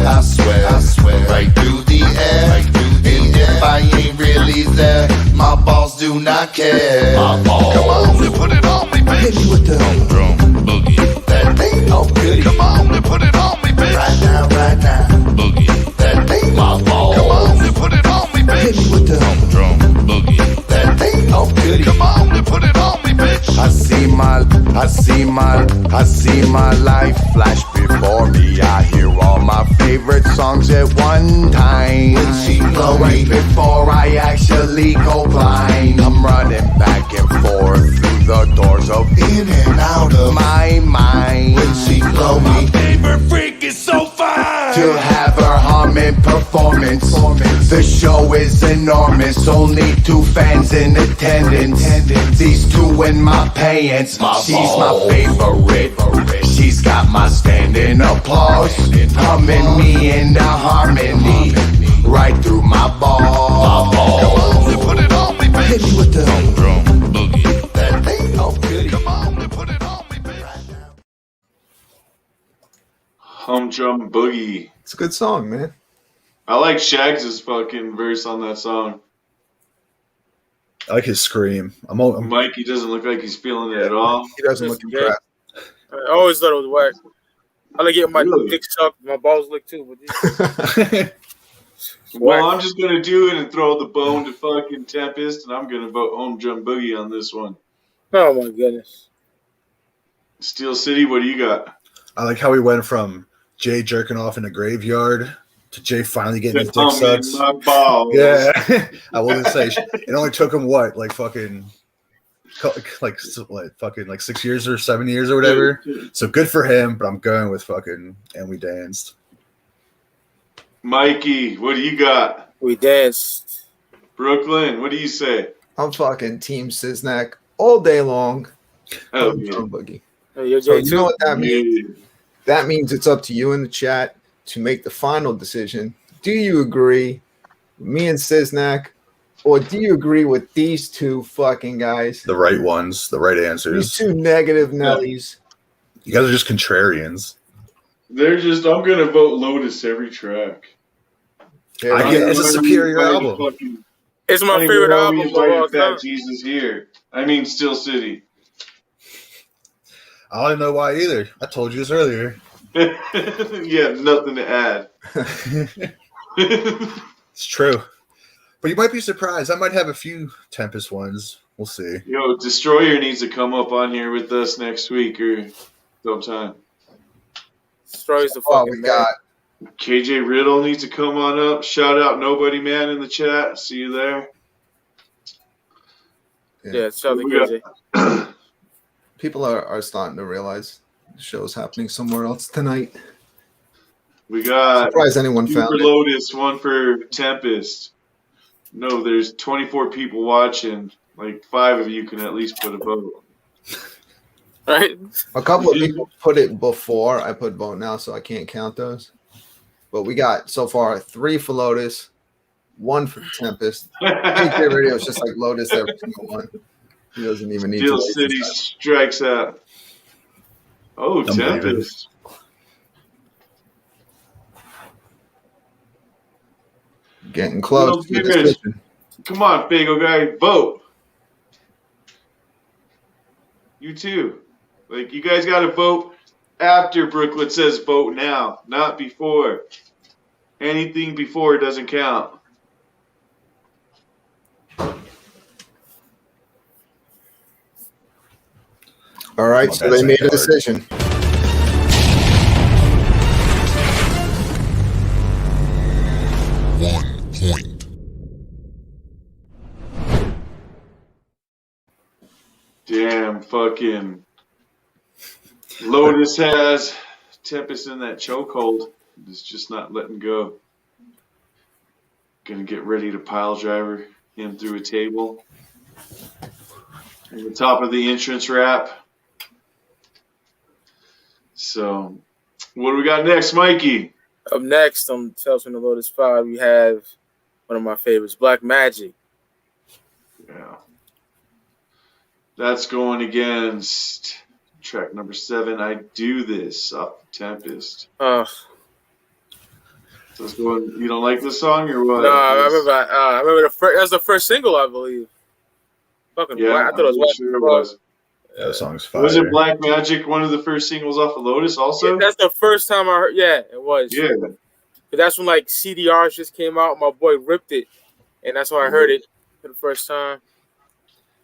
I swear, right through the air. And if I ain't really there, my balls do not care. My balls. Come on and put it on me, bitch. Hit me with the drum boogie. That thing, oh goody. Come on and put it on me, bitch. Right now. Boogie. That thing, my balls. Come on and put it on me, bitch. Hit me with the drum boogie. That thing, oh goody. Come on and put it on me, bitch. I see my life flash before me. I hear all my favorite songs at one time. She blow right before I actually go blind. I'm running back and forth through the doors of in and out of my mind. When she blow me, my favorite freak is so fine. To have her humming performance. The show is enormous. Only 2 fans in attendance. These 2 in my pants. She's my favorite. She's got my standing applause. Humming me into harmony. Right through my balls. Come on and put it on me, bitch. Hit me with the drum boogie. That thing, oh goody. Come on and put it on me, bitch. Humdrum Boogie. It's a good song, man. I like Shags' fucking verse on that song. I like his scream. Mike, he doesn't look like he's feeling it at all. He doesn't look impressed. I always thought it was whack. I like getting my dick sucked, my balls licked too. But well, I'm just gonna do it and throw the bone to fucking Tempest, and I'm gonna vote Humdrum Boogie on this one. Oh my goodness. Steel City, what do you got? I like how we went from Jay jerking off in the graveyard to Jay finally getting his dick sucked. Yeah, I wasn't say it only took him what, like fucking 6 years or 7 years or whatever. So good for him, but I'm going with fucking And We Danced. Mikey, what do you got? We Danced. Brooklyn, what do you say? I'm fucking Team SiznaC all day long. Oh, Boogie. Hey, so you know what that means? That means it's up to you in the chat to make the final decision. Do you agree with me and SiznaC, or do you agree with these 2 fucking guys? The right ones, the right answers. These 2 negative Nellies. You guys are just contrarians. They're just, I'm going to vote Lotus every track. Yeah, it's a superior album. It's my favorite album of all time. Jesus here. I mean, Steel City. I don't know why either. I told you this earlier. Yeah, nothing to add. It's true. But you might be surprised. I might have a few Tempest ones. We'll see. Yo, Destroyer needs to come up on here with us next week or sometime. Destroyer's the fucking we got KJ Riddle needs to come on up. Shout out Nobody Man in the chat. See you there. Yeah, shout out to KJ. People are starting to realize the show's happening somewhere else tonight. We got surprised anyone found it. Lotus, one for Tempest. No, there's 24 people watching. Like 5 of you can at least put a vote. Right? A couple of people put it before I put vote now, so I can't count those. But we got so far 3 for Lotus, 1 for Tempest. PK Radio is just like Lotus every single one. He doesn't even need Steel to. City strikes out. Oh, Tempest. Getting close. Come on, Fago guy, vote. You too. Like, you guys got to vote after Brooklyn says vote now, not before. Anything before doesn't count. All right, so they made a decision. Damn, fucking Lotus has Tempest in that chokehold. It's just not letting go. Gonna get ready to pile driver him through a table. On the top of the entrance wrap. So, what do we got next, Mikey? Up next on Tales from the Lotus 5, we have one of my favorites, Black Magic. Yeah. That's going against track number 7, I Do This, off Tempest. So it's going, you don't like this song or what? No, I remember that was the first single, I believe. Fucking yeah, I thought it was sure it was. That song's fire. Was it Black Magic one of the first singles off of Lotus also? Yeah, that's the first time I heard. Yeah, it was. Yeah. But that's when like CDRs just came out. My boy ripped it, and that's when I heard it for the first time.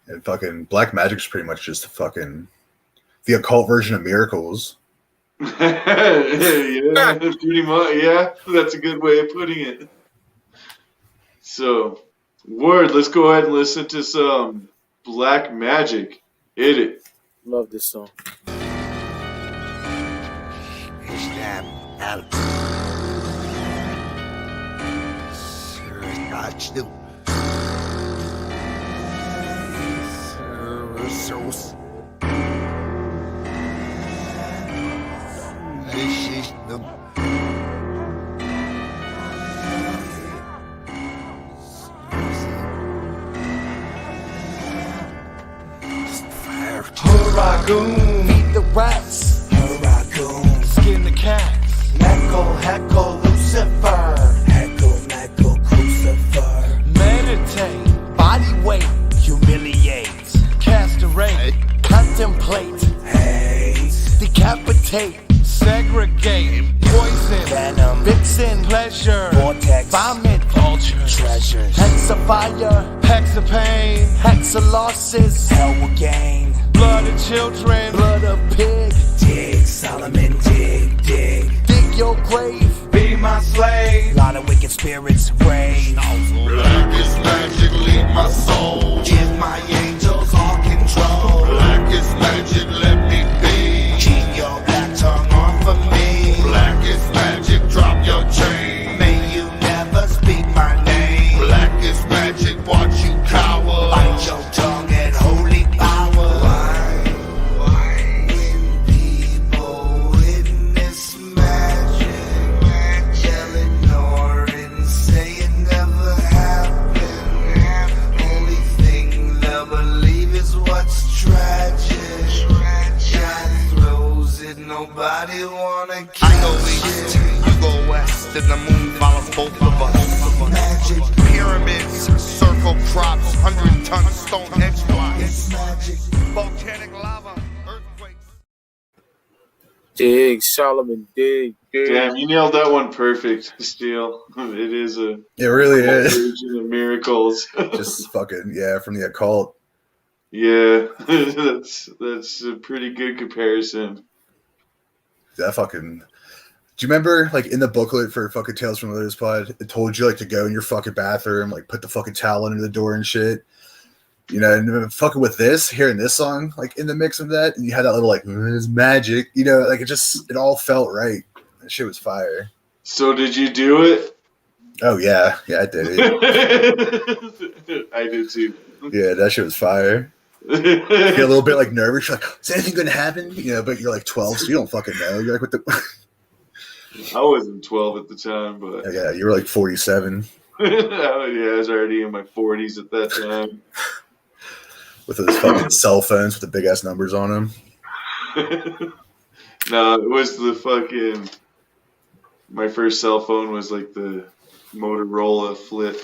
And fucking Black Magic's pretty much just the occult version of Miracles. Yeah, pretty much. Yeah, that's a good way of putting it. So, let's go ahead and listen to some Black Magic. Hit it. Love this song. Huragoon, eat the rats. Huragoon, skin the cats. Heckle, Lucifer. Heckle, Crucifer. Meditate, body weight, humiliate. Castrate, contemplate. Haze, decapitate. Segregate, poison, venom, vixen, pleasure, vortex, vomit, vulture, treasures, hexafire, hexapain, hexalosses, hell will gain, blood of children, blood of pig, dig, Solomon, dig, dig your grave, be my slave, lot of wicked spirits rage. Black is magic, lead my soul, give my angels all control. Black is magic, let me be, keep your black tongue off of me. Black is magic, drop your chain, may you never speak my name. Black is magic, watch you cower, bite your tongue and holy power. Why when people witness magic, yell, ignore it and say it never happened. Only thing they'll believe is what's tragic. God throws it, nobody wanna catch I go east, you go west, and the moon follows both of us. Magic pyramids, circle crops, 100-ton Stonehenge blocks. Magic volcanic lava, earthquakes. Dig, Solomon, dig. Damn, you nailed that one perfect, Steel. It is a It really is. version of Miracles. Just fucking, yeah, from the occult. Yeah, that's a pretty good comparison. That fucking. Do you remember, like, in the booklet for fucking Tales from the Lotus Pod, it told you, like, to go in your fucking bathroom, like, put the fucking towel under the door and shit? You know, and fucking with this, hearing this song, like, in the mix of that, and you had that little, like, it's magic, you know, like, it all felt right. That shit was fire. So did you do it? Oh, yeah. Yeah, I did it. I did too. Yeah, that shit was fire. You get a little bit, like, nervous. You're like, is anything going to happen? You know, but you're, like, 12, so you don't fucking know. You're like, what the... I wasn't 12 at the time, but Yeah, you were like 47. yeah, I was already in my 40s at that time. With those fucking cell phones with the big ass numbers on them. No, it was the fucking. My first cell phone was like the Motorola Flip.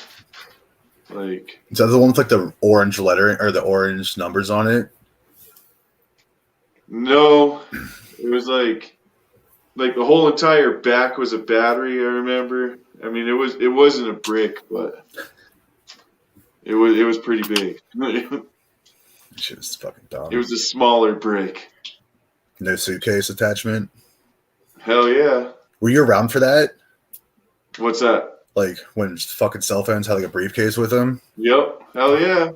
Like. Is that the one with like the orange lettering or the orange numbers on it? No, it was like the whole entire back was a battery. I remember. I mean, it wasn't a brick, but it was pretty big. Shit was fucking dumb. It was a smaller brick. No suitcase attachment. Hell yeah. Were you around for that? What's that? Like when fucking cell phones had like a briefcase with them? Yep. Hell yeah.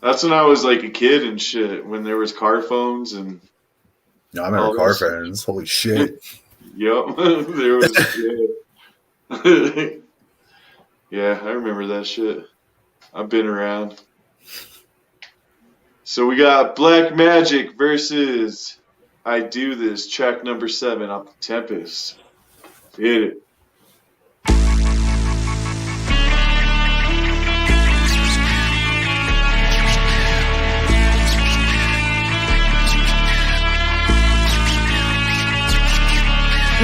That's when I was like a kid and shit. When there was car phones and. No, I remember car phones. Holy shit. Yep. There was. Yeah. Yeah, I remember that shit. I've been around. So we got Black Magic versus I Do This, track number 7 off the Tempest. Hit it.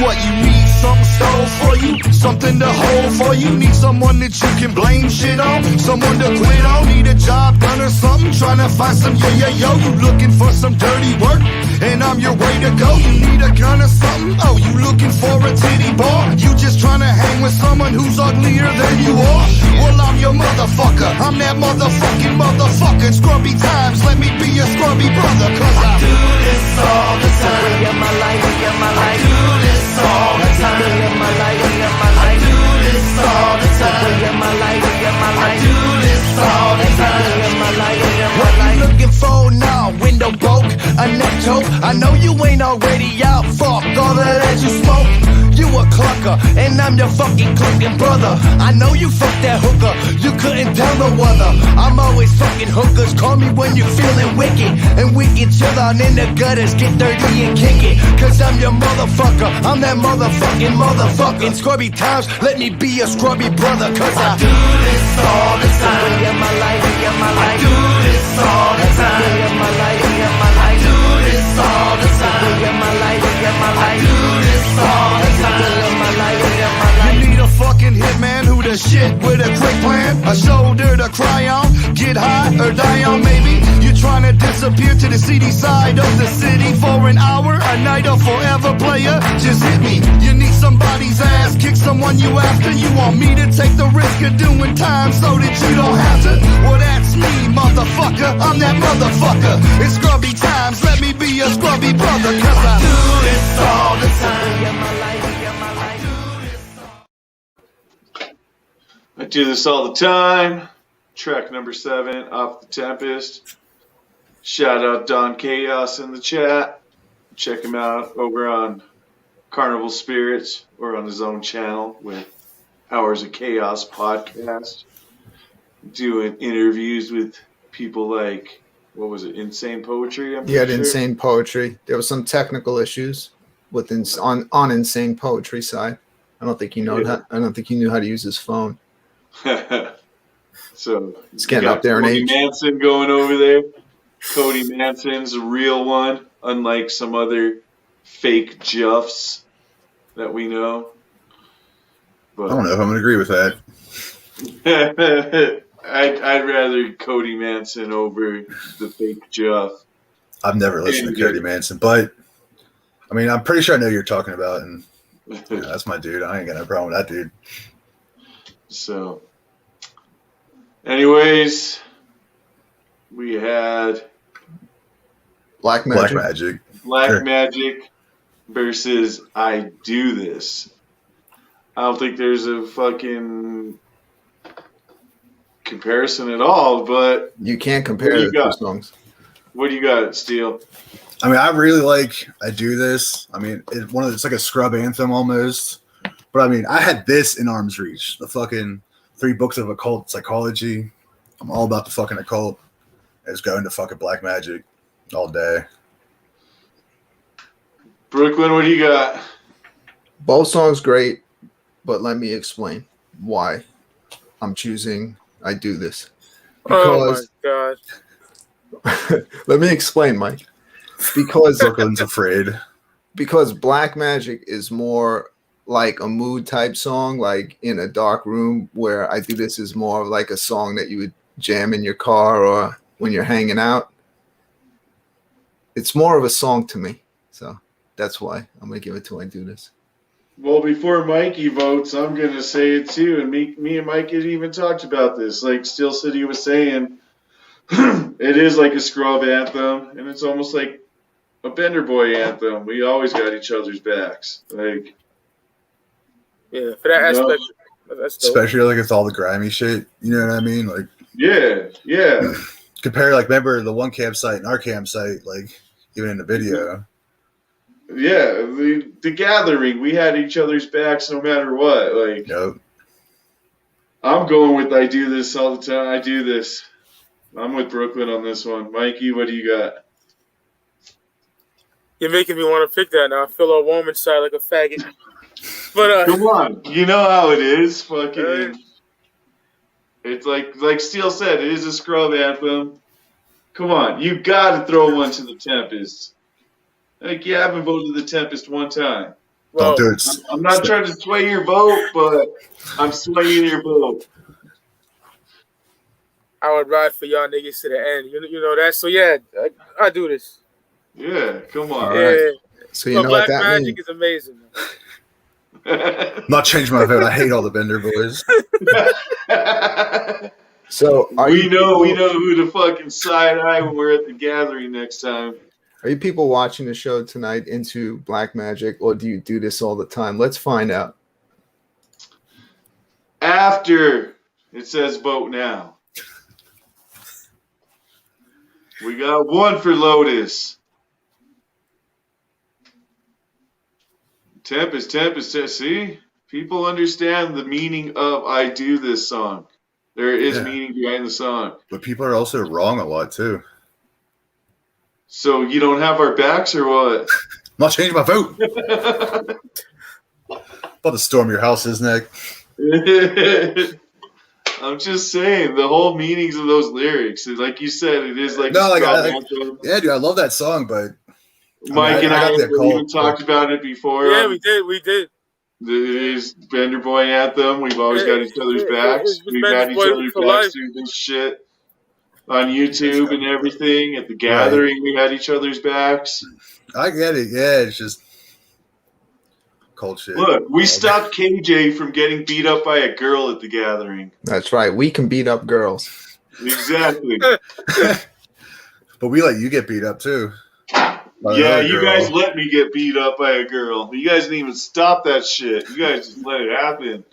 What you need, something stole for you, something to hold for you. Need someone that you can blame shit on, someone to quit on. Need a job done or something, trying to find some yo. You looking for some dirty work, and I'm your way to go. You need a gun or something, oh, you looking for a titty bar. You just trying to hang with someone who's uglier than you are. Well, I'm your motherfucker, I'm that motherfucking motherfucker. Scrubby times, let me be your scrubby brother, cause I do this all the time. Way of my life, way of my life. I do this all the time. Way of my life, way of my life. I do this all the time. Way of my life, way of my life. I do this all the time. Way of my life, way of my life. What you looking for now? Window broke, a neck choke. I know you ain't already out. Fuck all of that you smoke. You a clucker, and I'm your fucking clucking brother. I know you fucked that hooker, you couldn't tell no other. I'm always fucking hookers, call me when you're feeling wicked. And we can chill out in the gutters, get dirty and kick it. Cause I'm your motherfucker, I'm that motherfucking scrubby times. Let me be a scrubby brother, cause I do this all the time. Way of my life, way of my life. I do this all the time. Way of my life, way of my life. I do this all the time. Way of my life, way of my life. I do this all the time. You need a fucking hitman who the shit with a quick plan, a shoulder to cry on, get high or die on. Maybe you trying to disappear to the seedy side of the city for an hour, a night, or forever, player. Just hit me. You need somebody's ass, kick someone you after. You want me to take the risk of doing time so that you don't have to? Well, that's me, motherfucker. I'm that motherfucker. It's scrubby times. Let me be a scrubby brother, cause I do this all the time. I do this all the time. Track number 7 off the Tempest. Shout out Don Chaos in the chat. Check him out over on Carnival Spirits or on his own channel with Hours of Chaos podcast. Doing interviews with people like, what was it, Insane Poetry? He had Insane Poetry. There was some technical issues with on Insane Poetry side. I don't think he knew how to use his phone. So it's getting up there in Cody age. Manson going over there. Cody Manson's a real one, unlike some other fake Juffs that we know. But I don't know if I'm gonna agree with that. I'd rather Cody Manson over the fake Juff. I've never listened to Cody Manson, but I mean, I'm pretty sure I know who you're talking about, and that's my dude. I ain't got no problem with that dude. So, anyways, we had Black Magic versus I Do This. I don't think there's a fucking comparison at all, but you can't compare the two songs. What do you got, Steele? I mean, I really like I Do This. I mean, it's like a scrub anthem almost. But I mean, I had this in arm's reach. The fucking 3 books of occult psychology. I'm all about the fucking occult. I just go into fucking Black Magic all day. Brooklyn, what do you got? Both songs great, but let me explain why I'm choosing I Do This. Because, oh my God. Let me explain, Mike. Because Brooklyn's afraid. Because Black Magic is more like a mood type song, like in a dark room, where I Do This is more of like a song that you would jam in your car or when you're hanging out. It's more of a song to me. So that's why I'm going to give it to I Do This. Well, before Mikey votes, I'm going to say it too. And me and Mike had even talked about this. Like Steel City was saying, it is like a scrub anthem, and it's almost like a Bender Boy anthem. We always got each other's backs. Like, yeah, for that aspect, that's dope. Especially like it's all the grimy shit. You know what I mean? Like, yeah. Compare, like, remember the one campsite and our campsite, like, even in the video. Yeah, the gathering, we had each other's backs no matter what. Like, yep. I'm going with I Do This all the time. I do this. I'm with Brooklyn on this one. Mikey, what do you got? You're making me want to pick that now. I feel all warm inside like a faggot. But come on, you know how it is. Fucking, it's like Steele said, it is a scrub anthem. Come on, you got to throw one to the Tempest. Like, you haven't voted the Tempest one time. Don't do it. I'm not trying to sway your vote, but I'm swaying your vote. I would ride for y'all niggas to the end. You know that. So yeah, I do this. Yeah, come on. All right. So you know Black what that Magic means. is amazing. Not change my vote. I hate all the Bender boys. So we know who to fucking side eye when we're at the gathering next time. Are you people watching the show tonight into Black Magic, or do you do this all the time? Let's find out. After it says vote now. We got one for Lotus. Tempest. See? People understand the meaning of I Do This song. There is meaning behind the song. But people are also wrong a lot, too. So you don't have our backs or what? I'm not changing my vote. About to storm your house, SiznaC. I'm just saying, the whole meanings of those lyrics. Like you said, it is like yeah, dude, I love that song, but Mike and I even talked about it before. Yeah, we did. It is Bender Boy anthem. We've always got each other's backs. We've had each other's backs through this shit on YouTube and everything. At the gathering, we had each other's backs. I get it. Yeah, it's just cold shit. Look, we stopped KJ from getting beat up by a girl at the gathering. That's right. We can beat up girls. Exactly. But we let you get beat up too. Yeah, you guys let me get beat up by a girl. You guys didn't even stop that shit. You guys just let it happen.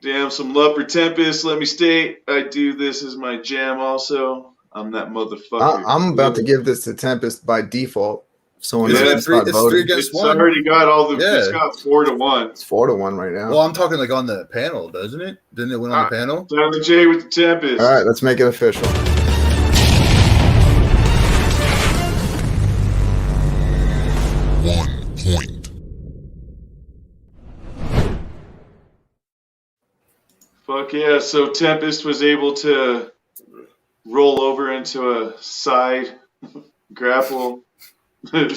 Damn, some love for Tempest. Let me state, I do this as my jam also. I'm that motherfucker. I'm about to give this to Tempest by default. Someone it's 3 against 1. Already got all the. It's got 4-1. It's 4-1 right now. Well, I'm talking like on the panel, doesn't it? Didn't it win on the panel? Silent J with the Tempest. All right, let's make it official. Fuck yeah! So Tempest was able to roll over into a side grapple. It's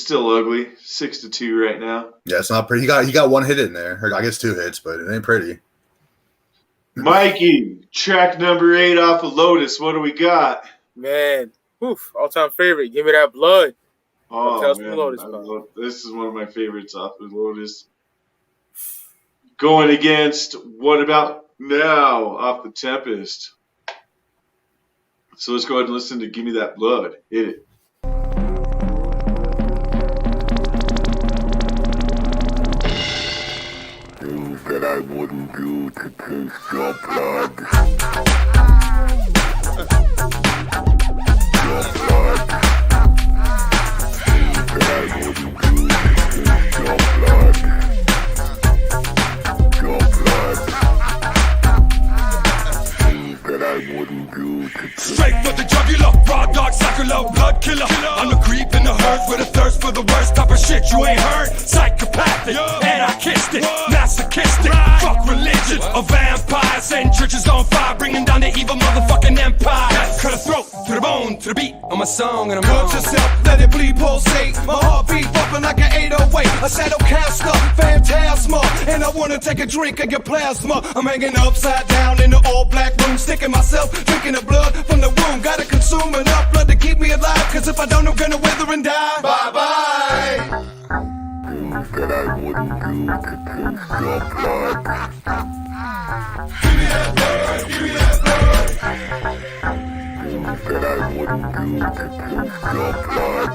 still ugly. 6-2 right now. Yeah, it's not pretty. He got 1 hit in there. Or I guess 2 hits, but it ain't pretty. Mikey, track number 8 off of Lotus. What do we got? Man, all-time favorite. Give me that blood. Oh man, Lotus, this is one of my favorites off of Lotus. Going against What About Now off the Tempest. So let's go ahead and listen to Give Me That Blood. Hit it. Things that I wouldn't do to taste your blood. Your blood. Things that I wouldn't do to taste your blood. Your blood. Things that I wouldn't do to taste. Straight for the jugular, raw dog, circular, blood killer. I'm a creep in the herd with a thirst for the worst type of shit you ain't heard. Psychopathic, anarchistic, masochistic. Fuck religion, a vampire. Setting churches on fire, bringing down the evil motherfucking empire. Cut a throat to the bone, to the beat of my song, and I'm Cut yourself, let it bleed, pulsate. My heartbeat bumping like an 808. A shadow caster, phantasma. And I wanna take a drink of your plasma. I'm hanging upside down in the all black room, sticking myself, drinking the blood from the womb. Gotta consume enough blood to keep me alive, cause if I don't, I'm gonna wither and die. Bye bye. Things that I wouldn't do to taste your blood. Give me that blood, give me that blood. Things that I wouldn't do to taste your blood.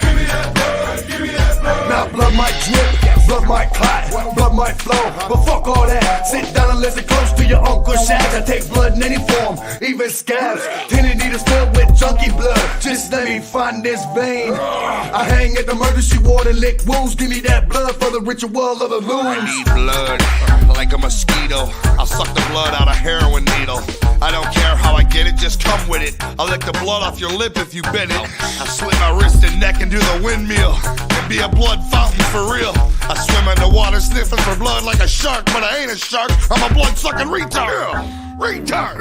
Give me that blood, give me that blood. Now blood might drip, blood might clot, blood might flow, but fuck all that. Sit down and listen close to your Uncle Shaq. I take blood in any form, even scabs. 10 needles filled with junkie blood. Just let me find this vein. I hang at the murder she wore and lick wounds. Give me that blood for the ritual of the loons. I need blood like a mosquito. I'll suck the blood out a heroin needle. I don't care how I get it, just come with it. I'll lick the blood off your lip if you bit it. I slit my wrist and neck and do the windmill. And be a blood fountain for real. I swim in the water sniffing for blood like a shark, but I ain't a shark. I'm a blood-sucking retard. Retard.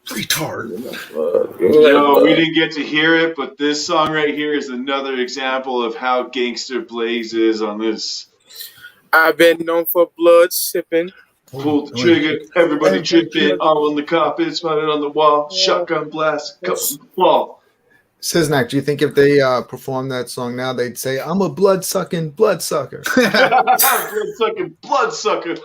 Retard. Yo, we didn't get to hear it, but this song right here is another example of how gangster Blaze is on this. I've been known for blood sipping. Pull the trigger, everybody tripping, all on the carpet, spotted on the wall, shotgun blast, cut from the fall. SiznaC, do you think if they perform that song now, they'd say, "I'm a blood-sucking bloodsucker"? Blood-sucking bloodsucker.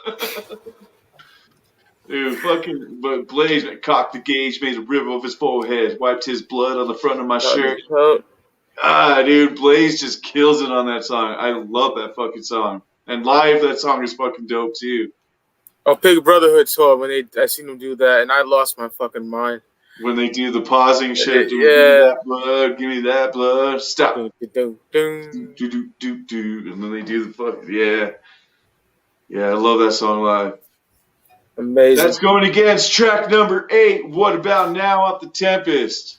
Dude, fucking, but Blaze cocked the gauge, made a river of his forehead, wiped his blood on the front of my shirt. Dude, Blaze just kills it on that song. I love that fucking song. And live, that song is fucking dope too. Oh, Big Brotherhood tour when I seen them do that, and I lost my fucking mind. When they do the pausing shit, Yeah. give me that blood, give me that blood, stop. And then they do the fucking, yeah, I love that song live. Amazing. That's going against track number 8. What about now off the Tempest?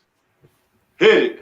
Hit it.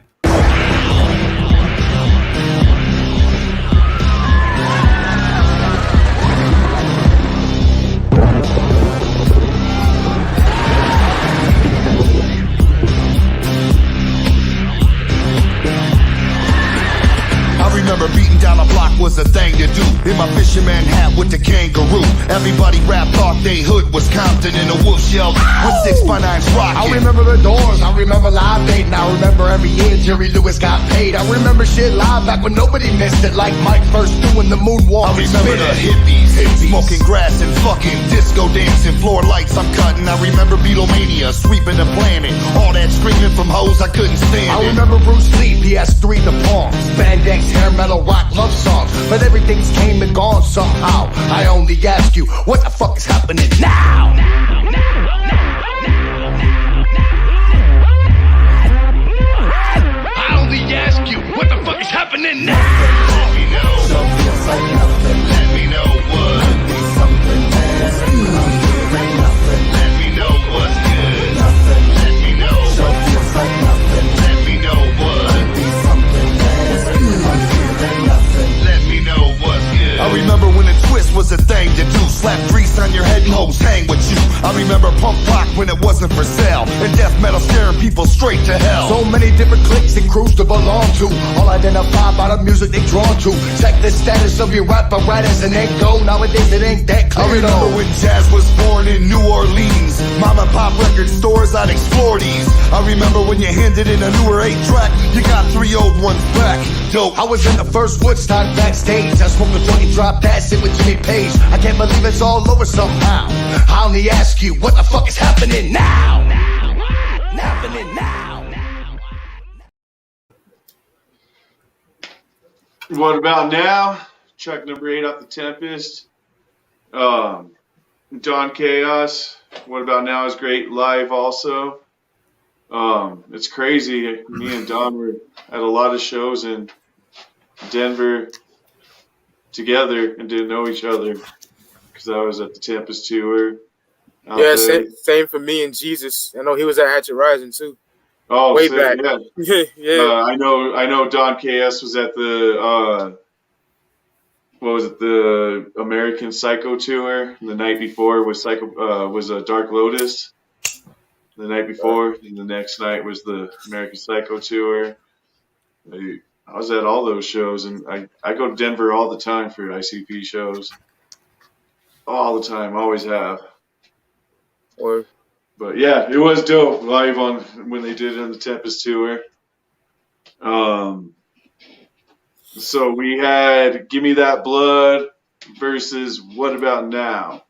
Remember beating down a block was a thing to do. In my fisherman hat with the kangaroo. Everybody rap thought they hood was Compton in a wolf shell with 6x9s rocking. I remember the doors, I remember Live Aid, and I remember every year Jerry Lewis got paid. I remember shit live back when nobody missed it, like Mike first doing the moonwalk. I remember the hippies, smoking grass and fucking disco dancing, floor lights I'm cutting. I remember Beatlemania, sweeping the planet. All that screaming from hoes I couldn't stand I it. remember Bruce Lee, PS3 the palm, spandex, hair metal, rock love songs, but everything's came and gone somehow. I only ask you, what the fuck is happening now? I only ask you, what the fuck is happening now? Let me know. Let me know what. Let me know what's good. Let me know. Let me know what. Let me know what's good. I remember when a twist was a thing to do. Slap grease on your head and hoes hang with you. I remember punk rock when it wasn't for sale, and death metal scaring people straight to hell. So many different cliques and crews to belong to, all identified by the music they drawn to. Check the status of your rap apparatus and ain't go. Nowadays it ain't that clear. I remember when jazz was born in New Orleans. Mom and pop record stores, I'd explore these. I remember when you handed in a newer 8-track, you got 3 old ones back. Dope. I was in the first Woodstock backstage. I smoked a joint, dropped acid with Jimmy Page. I can't believe it's all over somehow. I only ask you, what the fuck is happening now? Happening now. What about now? Track number 8 off the Tempest. Don Chaos. What about now is great live also. It's crazy. Me and Don were at a lot of shows in Denver together and didn't know each other because I was at the Tempest tour. Yeah, same for me and Jesus. I know he was at Hatchet Rising too. Oh, way back. Yeah. Yeah. I know. Don KS was at the what was it? The American Psycho tour. The night before was Dark Lotus. The night before, and the next night was the American Psycho tour. I was at all those shows, and I go to Denver all the time for ICP shows. All the time, always have. But yeah, it was dope live on when they did it on the Tempest tour. So we had "Give Me That Blood" versus "What About Now."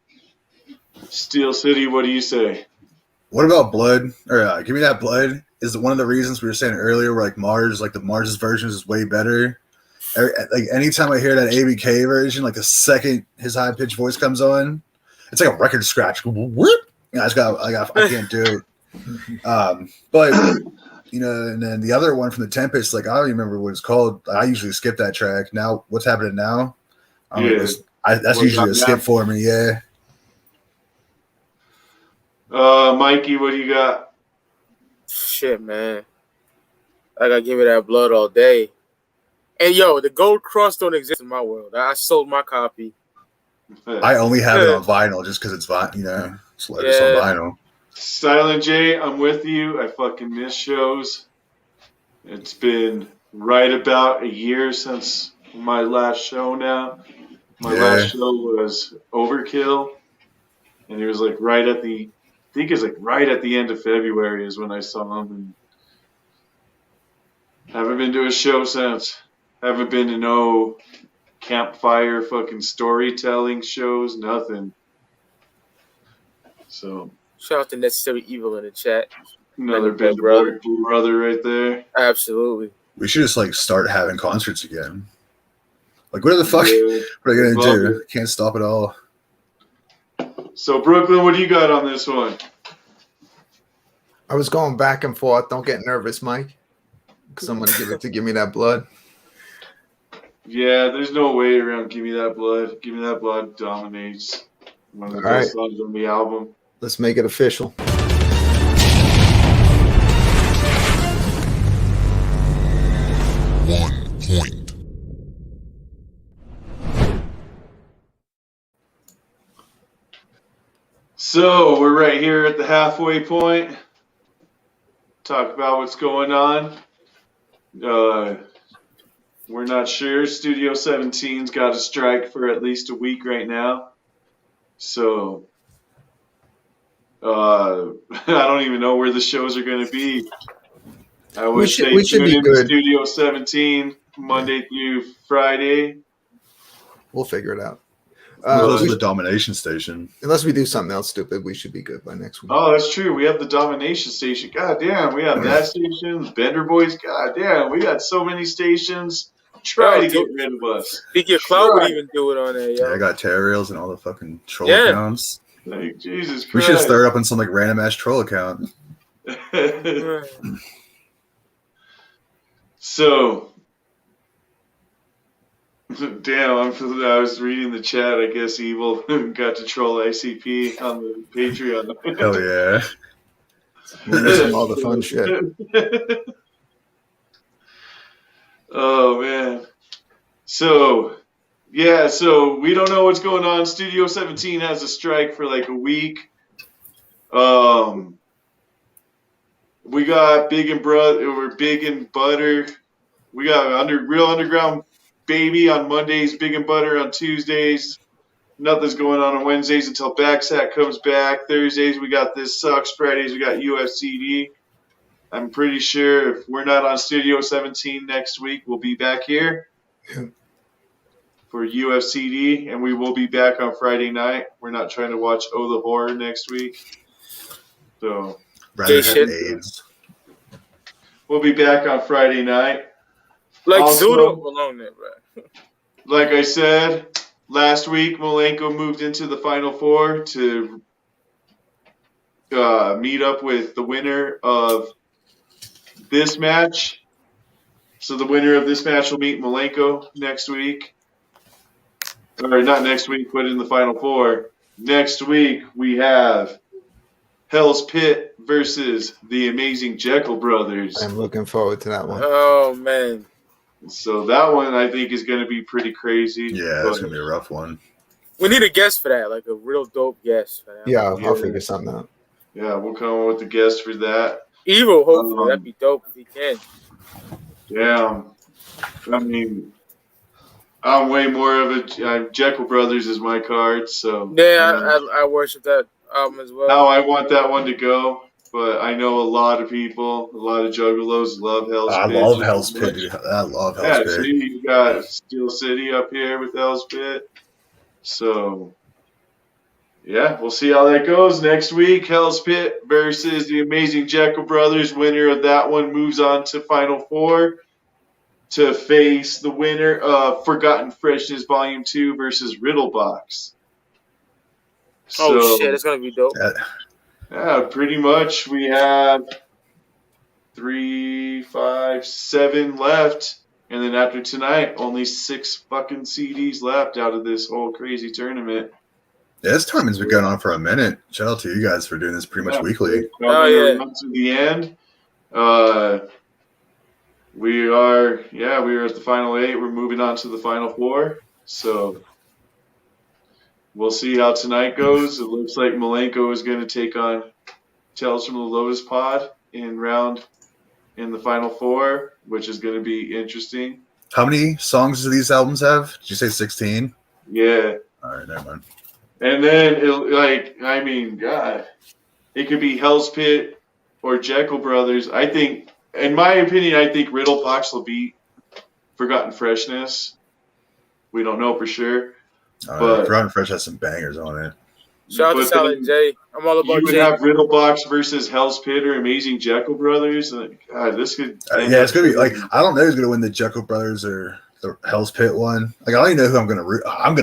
Steel City, what do you say? What about Blood? Or Give Me That Blood is one of the reasons we were saying earlier, where like the Mars version is way better. Like anytime I hear that ABK version, like the second his high pitched voice comes on, it's like a record scratch. Whoop! I can't do it. But and then the other one from the Tempest, like I don't even remember what it's called. I usually skip that track. Now, what's happening now? That's usually a skip for me. Yeah. Mikey, what do you got? Shit, man. I gotta give it that blood all day. And yo, the gold cross don't exist in my world. I sold my copy. I only have it on vinyl just because it's it's LOTUS on vinyl. Silent J, I'm with you. I fucking miss shows. It's been right about a year since my last show now. My last show was Overkill, and it was like right at the, I think it's like right at the end of February is when I saw him, and haven't been to a show since. Haven't been to no campfire fucking storytelling shows, nothing. So shout out to Necessary Evil in the chat. Another band brother right there. Absolutely. We should just like start having concerts again. Like, what the fuck? What are you gonna do? Can't stop it all. So Brooklyn, what do you got on this one? I was going back and forth. Don't get nervous, Mike. Someone give me that blood. Yeah, there's no way around Give Me That Blood. Give Me That Blood dominates. One of the best songs on the album. Let's make it official. Point. So we're right here at the halfway point. Talk about what's going on. We're not sure. Studio 17's got a strike for at least a week right now. So I don't even know where the shows are going to be. I would say tune in to Studio 17 Monday through Friday. We'll figure it out. Close to the Domination Station. Unless we do something else stupid, we should be good by next week. Oh, that's true. We have the Domination Station. God damn, we have that station. Bender Boys. God damn, we got so many stations. Try to get rid of us. Think your cloud would even do it on there, yo. Yeah, I got terror rails and all the fucking troll accounts. Like, Jesus Christ. We should start up on some like random ass troll account. So, damn, I was reading the chat. I guess Evil got to troll ICP on the Patreon. Hell yeah. We're missing all the fun shit. Oh, man. So, yeah, so we don't know what's going on. Studio 17 has a strike for like a week. We got Big and Butter. We got Real Underground Baby on Mondays, Big and Butter on Tuesdays. Nothing's going on Wednesdays until Backsack comes back. Thursdays, we got This Sucks. Fridays, we got UFCD. I'm pretty sure if we're not on Studio 17 next week, we'll be back here for UFCD, and we will be back on Friday night. We're not trying to watch Oh the Horror next week. So we'll be back on Friday night. Like Zudo alone there, bro. Like I said, last week Malenko moved into the Final Four to meet up with the winner of this match. So the winner of this match will meet Malenko next week. Or not next week, but in the Final Four. Next week we have Hell's Pit versus the Amazing Jekyll Brothers. I'm looking forward to that one. Oh, man. So that one I think is going to be pretty crazy. Yeah, it's going to be a rough one. We need a guest for that, like a real dope guest for that. Yeah, I'll figure something out. Yeah, we'll come up with the guest for that. Evil, hopefully. That'd be dope if he can. Yeah. I mean, I'm way more of a Jekyll Brothers is my card, so yeah, I worship that album as well. Now I want that one to go, but I know a lot of people, a lot of juggalos love Hell's Pit. I love Hell's Pit, dude. I love Hell's Pit. See, you got Steel City up here with Hell's Pit, so yeah, we'll see how that goes next week. Hell's Pit versus the Amazing Jekyll Brothers. Winner of that one moves on to Final Four to face the winner of Forgotten Freshness Volume 2 versus Riddlebox. Oh, shit, it's going to be dope. Yeah, pretty much. We have 3, 5, 7 left. And then after tonight, only 6 fucking CDs left out of this whole crazy tournament. Yeah, this tournament's been going on for a minute. Shout out to you guys for doing this pretty much weekly. Oh, yeah. To the end. We are at the final 8. We're moving on to the Final 4. So we'll see how tonight goes. It looks like Malenko is going to take on Tales from the Lotus Pod in the final 4, which is going to be interesting. How many songs do these albums have? Did you say 16? Yeah. All right, never mind. And then, God, it could be Hell's Pit or Jekyll Brothers. I think, in my opinion, Riddlebox will beat Forgotten Freshness. We don't know for sure. But Forgotten Fresh has some bangers on it. Shout out to Silent J. I'm all about you would J. have Riddlebox versus Hell's Pit or Amazing Jekyll Brothers. And God, this could. It's gonna be like, I don't know who's gonna win the Jekyll Brothers or the Hell's Pit one. Like, I don't even know who I'm gonna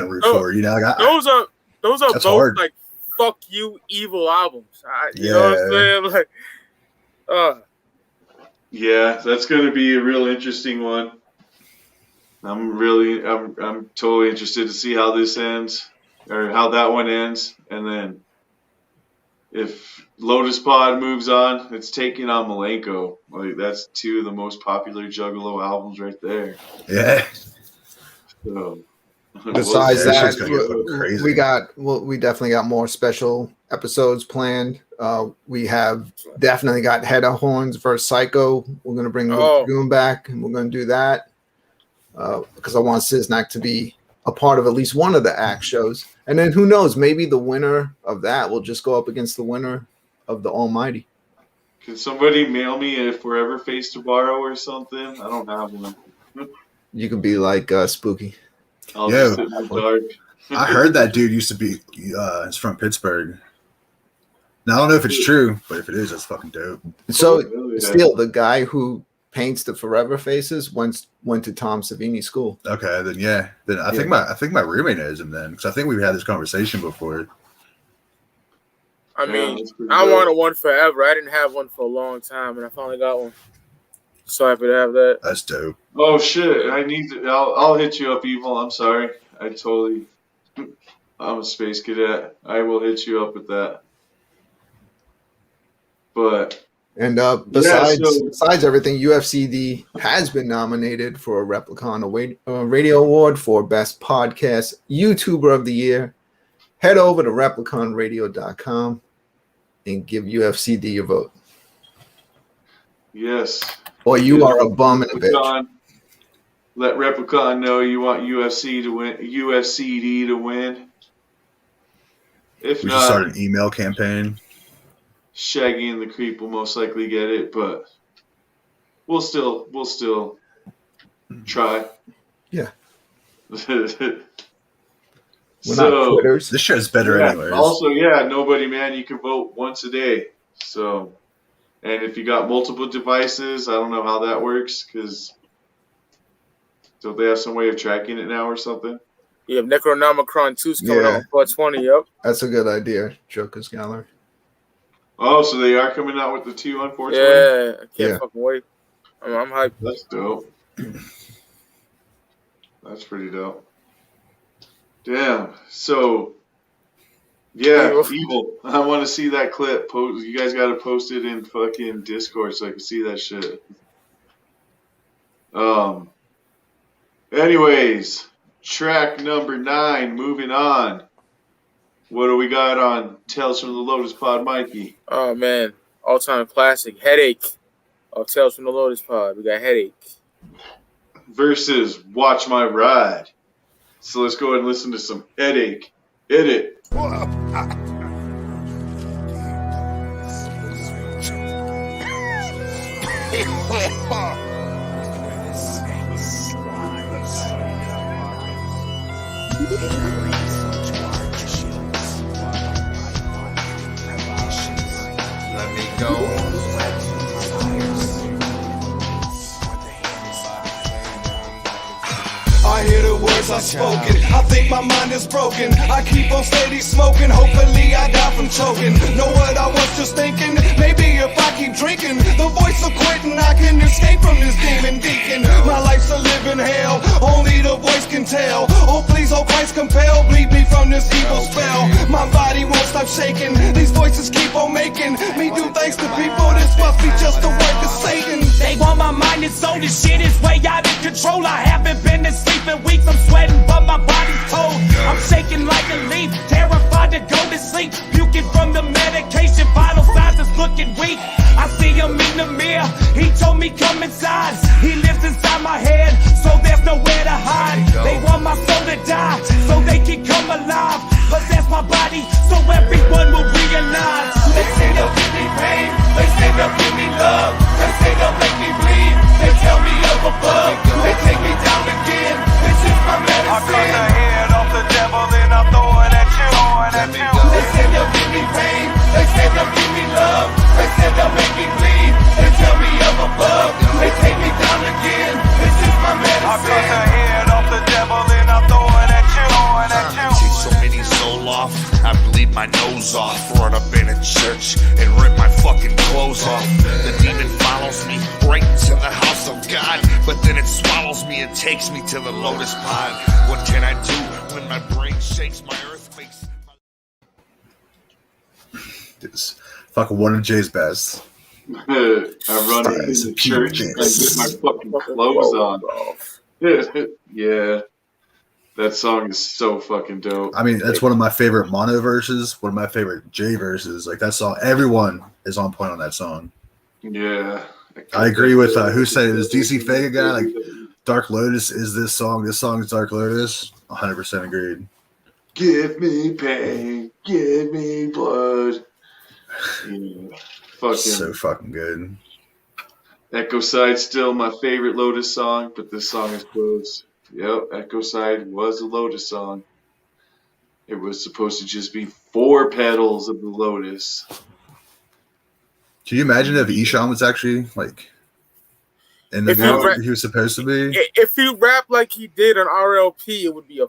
root for. You know, like, those are both hard. like fuck you evil albums. You know what I'm saying? Like, yeah, that's gonna be a real interesting one. I'm totally interested to see how this ends, or how that one ends, and then if Lotus Pod moves on, it's taking on Malenko. Like, that's 2 of the most popular Juggalo albums right there. Yeah. So, besides we definitely got more special episodes planned. We have definitely got Head of Horns versus Psycho. We're gonna bring Luke Dragoon back, and we're gonna do that because I want SiznaC to be a part of at least one of the act shows. And then who knows, maybe the winner of that will just go up against the winner of the Almighty. Can somebody mail me a Forever Face to borrow or something? I don't have one. You could be like Spooky. I'll just sit in the dark. I heard that dude used to be he's from Pittsburgh. Now I don't know if it's true, but if it is, that's fucking dope. So still, the guy who paints the Forever Faces went to Tom Savini school. Okay, then I think my roommate knows him then, because I think we've had this conversation before. I mean, I wanted one forever. I didn't have one for a long time, and I finally got one. So happy to have that. That's dope. Oh shit! I'll hit you up, Evil. I'm sorry. I'm a space cadet. I will hit you up with that. But. And besides everything, UFCD has been nominated for a Replicon Radio Award for Best Podcast YouTuber of the Year. Head over to repliconradio.com and give UFCD your vote. Yes. Or you are a bum and a bitch. Let Replicon know you want UFCD to win. If we not, should start an email campaign. Shaggy and the Creep will most likely get it, but we'll still try. Yeah. We're not quitters. This show's better anyways. Also, nobody, man, you can vote once a day. So, and if you got multiple devices, I don't know how that works, because don't they have some way of tracking it now or something? Yeah, Necronomicron 2's coming out on 420, yep. That's a good idea, Joker's Gallery. Oh, so they are coming out with the 2 on 420? Yeah, I can't fucking wait. I'm hyped. That's dope. That's pretty dope. Damn. So, Evil. I want to see that clip. You guys got to post it in fucking Discord so I can see that shit. Anyways, track number 9. Moving on. What do we got on Tales from the Lotus Pod, Mikey? Oh, man. All-time classic. Headache. Oh, Tales from the Lotus Pod. We got Headache. Versus Watch My Ride. So let's go ahead and listen to some Headache. Hit it. Let me go. I hear the words I've spoken. I think my mind is broken. I keep on steady smoking. Hopefully I die from choking. Know what I was just thinking? Maybe if I keep drinking, the voice of quitting, I can escape from this demon deacon. My life's a living hell. Only the voice can tell. Oh please, oh Christ, compel. Bleed me from this evil spell. My body won't stop shaking. These voices keep on making me do things to people. This must be just the work of Satan. They want my mind and soul. This shit is way out of control. I haven't been to sleep in weeks. I'm sweating, but my body's cold. I'm shaking like a leaf. me come inside. He lives inside my head, so there's nowhere to hide. They want my soul to die, so they can come alive. Possess my body, so everyone will realize. They say they'll give me pain, they say they'll give me love, they say they'll make me bleed, they tell me up above, they take me down again. This is my medicine. I cut the head off the devil, then I throw it at you. They say they'll give me pain, they say they'll give me love, they say they'll make me bleed, they tell me up above, they take me down again. This is my medicine. I cut the head off the devil, then I throw it at you. Take so many soul off, I bleed my nose off. Run up in a church and rip my fucking clothes off. The demon follows me right into the house of God, but then it swallows me and takes me to the lotus pond. What can I do when my brain shakes, my earth makes? It's fucking one of Jay's best. I run into the church and get my fucking clothes on. Yeah. That song is so fucking dope. I mean, that's one of my favorite mono verses, one of my favorite Jay verses. Like that song, everyone is on point on that song. Yeah. I agree with who said it was DC Vega guy. Like Dark Lotus is this song. This song is Dark Lotus. 100% agreed. Give me pain, give me blood. Yeah. Fucking So fucking good. Echo Side's still my favorite Lotus song, but this song is close. Yep, Echo Side was a Lotus song. It was supposed to just be 4 petals of the Lotus. Can you imagine if Ishan was actually like in the world he was supposed to be? If he rapped like he did on RLP, it would be a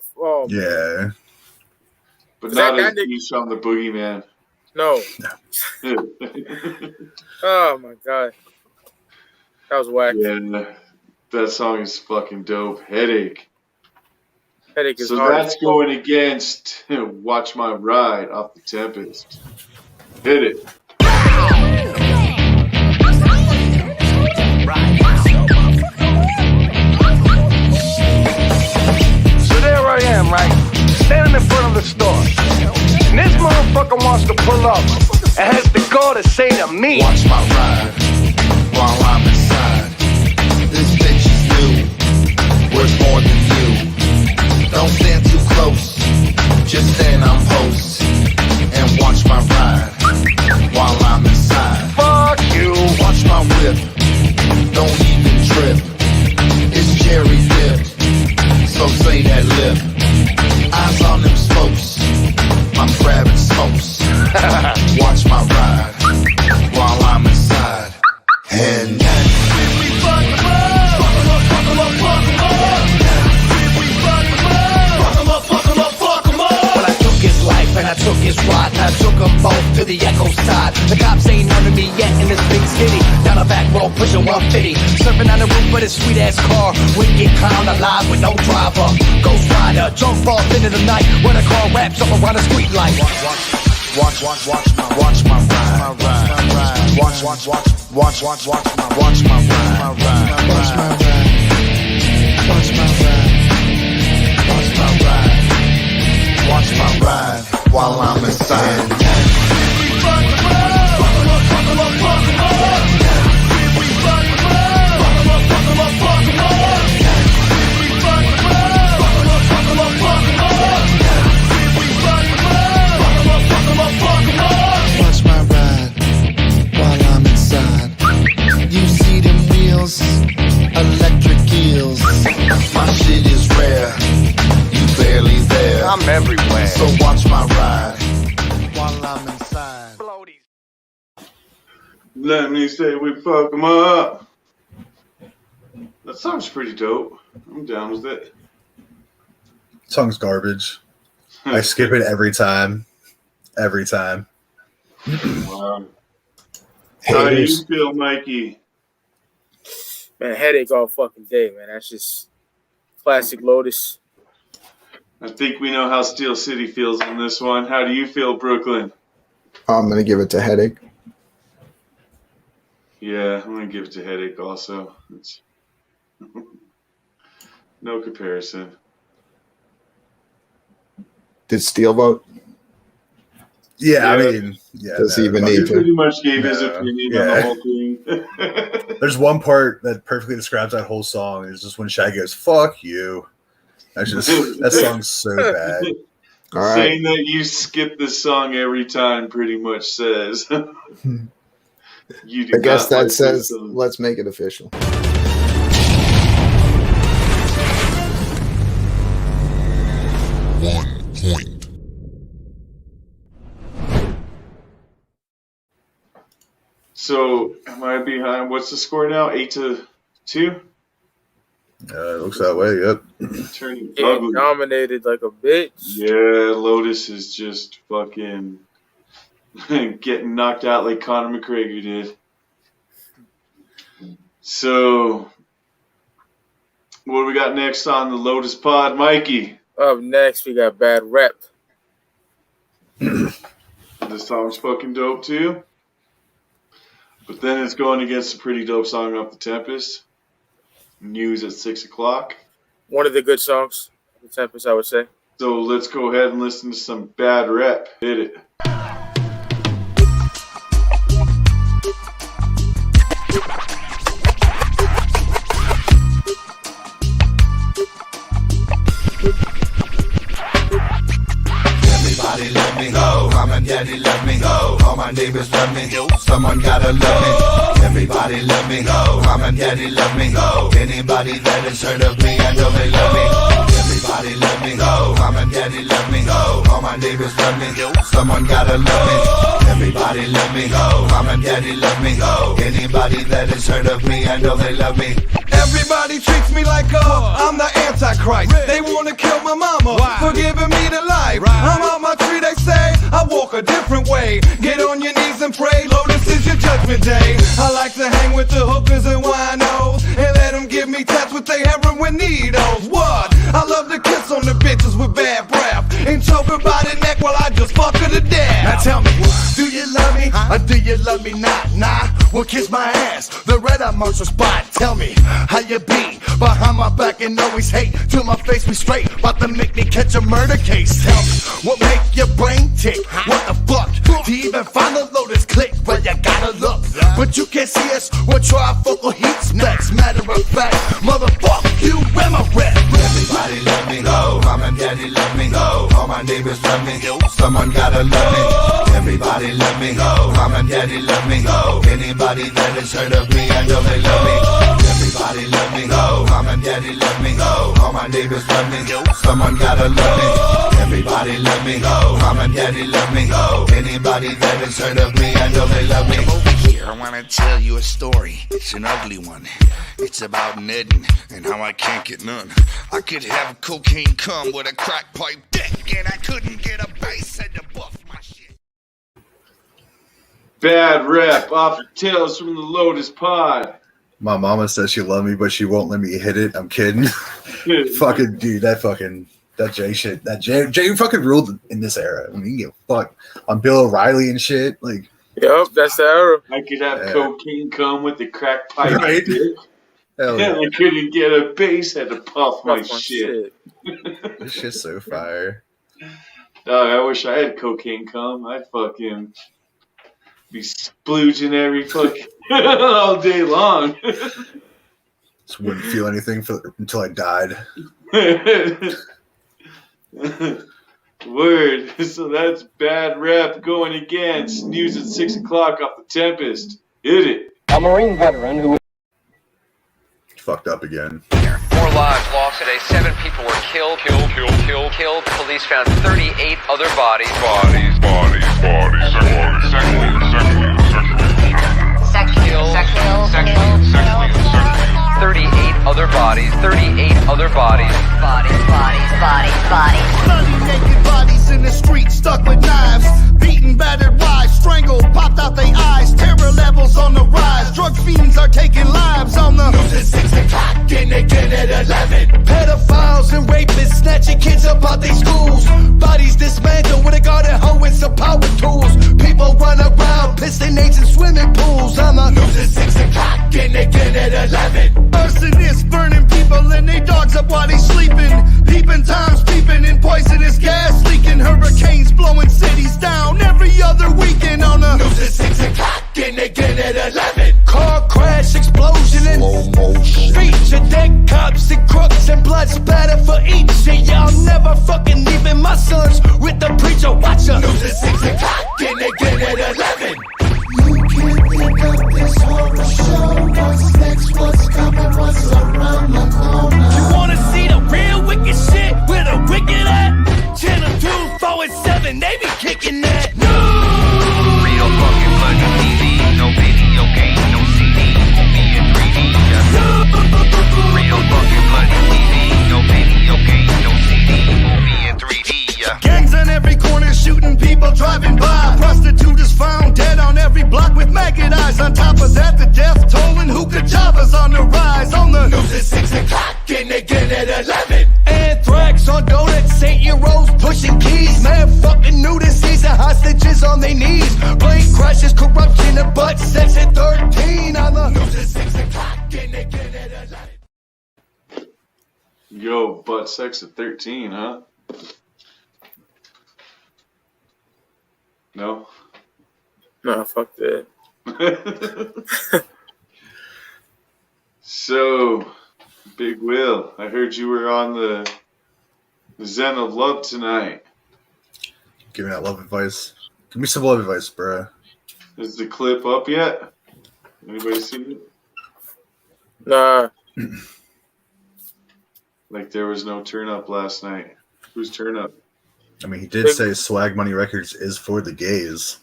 yeah. But not as Ishan the Boogeyman. No. Oh my god. That was whack. Yeah, that song is fucking dope. Headache. Headache is so hard. That's going against Watch My Ride off the Tempest. Hit it. So there I am, right? Standing in front of the store. And this motherfucker wants to pull up and has the gall to say to me, watch my ride while I'm inside. This bitch is new, worth more than you. Don't stand too close, just stand on post and watch my ride while I'm inside. Fuck you. Watch my whip, don't even trip. It's cherry dipped, so say that lip. Eyes on them spokes, I'm grabbing smokes. Watch my ride while I'm inside. And when I took his life and I took his ride, and I took them both to the Echo Side. The cops ain't under me yet in this big city. Down the back road pushing 150, surfing on the roof of this sweet ass car. Wicked clown alive with no driver. Ghost rider, jump off into the night when the car wraps up around the street light. watch my ride. Watch my ride. Watch my ride. Watch my ride. Watch my ride. Watch my ride. Watch my ride while I'm inside. Watch my ride while I'm inside. You see them wheels, electric eels. My shit is rare, you barely there. I'm everywhere. So watch my ride while I'm inside. Let me say we fuck 'em up. That song's pretty dope. I'm down with it. Song's garbage. I skip it every time. Every time. Wow. How do you feel, Mikey? Man, headache all fucking day, man. That's just classic Lotus. I think we know how Steel City feels on this one. How do you feel, Brooklyn? I'm going to give it to Headache. Yeah, I'm going to give it to Headache also. It's no comparison. Did Steel vote? Yeah, I mean, yeah. Does he even He need to? pretty much gave his opinion on the whole thing. There's one part that perfectly describes that whole song. It's just when Shaggy goes, "Fuck you." That song's so bad. All right. Saying that you skip this song every time pretty much says. You do I guess not that like this says, song. let's make it official. 1 point. So, am I behind? What's the score now? 8-2? It looks that way, yep. Turning Getting ugly. dominated like a bitch. Yeah, Lotus is just fucking getting knocked out like Conor McGregor did. So, what do we got next on the Lotus pod, Mikey? Up next, we got Bad Rep. This song's fucking dope too. But then it's going against a pretty dope song off the Tempest. News at 6 o'clock. One of the good songs, the Tempest, I would say. So let's go ahead and listen to some Bad Rep. Hit it. Everybody let me go. Mom and daddy let me go. All my neighbors love me. Someone gotta love me. Everybody let me go. Mom and daddy let me go. Anybody that has heard of me, I know they love me. Everybody let me go. Mom and daddy let me go. All my neighbors love me. Someone gotta love me. Everybody let me go. Mom and daddy let me go. Anybody that has heard of me, I know they love me. Everybody treats me like I'm the Antichrist. They wanna kill my mama for giving me the life. I'm out my tree, they say I walk a different way. Get on your knees and pray, Lotus is your judgment day. I like to hang with the hookers and winos and let them give me tats with their heroin needles. What? I love to kiss on the bitches with bad breath and choke her by the neck while I just fuck her to death. Now tell me, do you love me or do you love me not? Nah, well kiss my ass, the red eye monster spot. Tell me, how you be? Behind my back and always hate. To my face be straight, about to make me catch a murder case. Tell me, what make your brain tick? What the fuck? To even find the Lotus click, well you gotta look. But you can't see us, we're trifocal heat specs. Matter of fact, motherfucker, you and my rep. Everybody let me go. Mom and daddy let me go. All my neighbors love me. Someone gotta love me. Everybody let me go. Mom and daddy let me go. Anybody that has heard of me, I know they love me. Everybody let me go. Mom and daddy let me go. All my neighbors love me. Someone gotta love me. Everybody let me go. Mom and daddy let me go. Anybody that has heard of me, I know they love me. Come over here, I wanna tell you a story. It's an ugly one. It's about Nedden and how I can't get none. I could have cocaine come with a crack pipe dick, and I couldn't get a bass head to buff my shit. Bad Rep off the Tales from the Lotus pod. My mama says she love me, but she won't let me hit it. I'm kidding. Fucking dude, that Jay shit. That Jay fucking ruled in this era. I mean, you give a fuck on Bill O'Reilly and shit. Like, yep, that's the era. I could have cocaine come with the crack pipe. Right? Hell yeah. I couldn't get a bass, had to puff my shit. This shit's so fire. Dog, I wish I had cocaine cum. I'd fucking be splooging every fucking all day long. Just wouldn't feel anything until I died. Word. So that's Bad Rep going against News at 6 o'clock off the Tempest. Hit it. A Marine veteran who Fucked up again. 4 lives lost today. 7 people were killed. Police found 38 other bodies. 38 other bodies. 38 other bodies. Bodies. 30 naked bodies in the street, stuck with knives. Beaten, battered, wives, strangled, popped out their eyes. Terror levels on the rise. Drug fiends are taking lives on the news at 6 o'clock and again at 11. Pedophiles and rapists snatching kids up out their schools. Bodies dismantled with a garden hoe and some power tools. People run around, pissing nades in swimming pools. On the news at 6 o'clock and again at 11. Arsonists burning people and they dogs up while they sleeping. Peeping times peeping and poisonous gas leaking. Hurricanes blowing cities down every other weekend on the news at 6 o'clock and again at 11. Car crash, explosion. and blood spatter for each. And y'all never fucking leaving my sons with the preacher. Watch her. News at 6 o'clock and again at 11. You can't think of this horror show. What's next, what's coming, what's around the corner? You wanna see the real wicked shit with a wicked at? Channel 2, 4, and 7, they be kicking that. No! Real fucking bloody TV, no video game, no CD, movie in 3D. Real fucking bloody TV, no video game, no CD, movie in 3D. Gangs on every corner shooting people driving by. Prostitute is found dead on every block with maggot eyes. On top of that, the death toll and hookah jobbers on the rise. On the news at 6 o'clock and again at 11. Anthrax on donuts, 8-year-olds pushing keys. Man, fucking nudities and hostages on their knees. Plane crashes, corruption, and butt sex at 13. On the news at 6 o'clock and again at 11. Yo, butt sex at 13, huh? No? Nah, fuck that. So, Big Will, I heard you were on the Zen of Love tonight. Give me that love advice. Give me some love advice, bro. Is the clip up yet? Anybody seen it? Nah. Like there was no turn up last night. Who's turn up? I mean, he did say Swag Money Records is for the gays.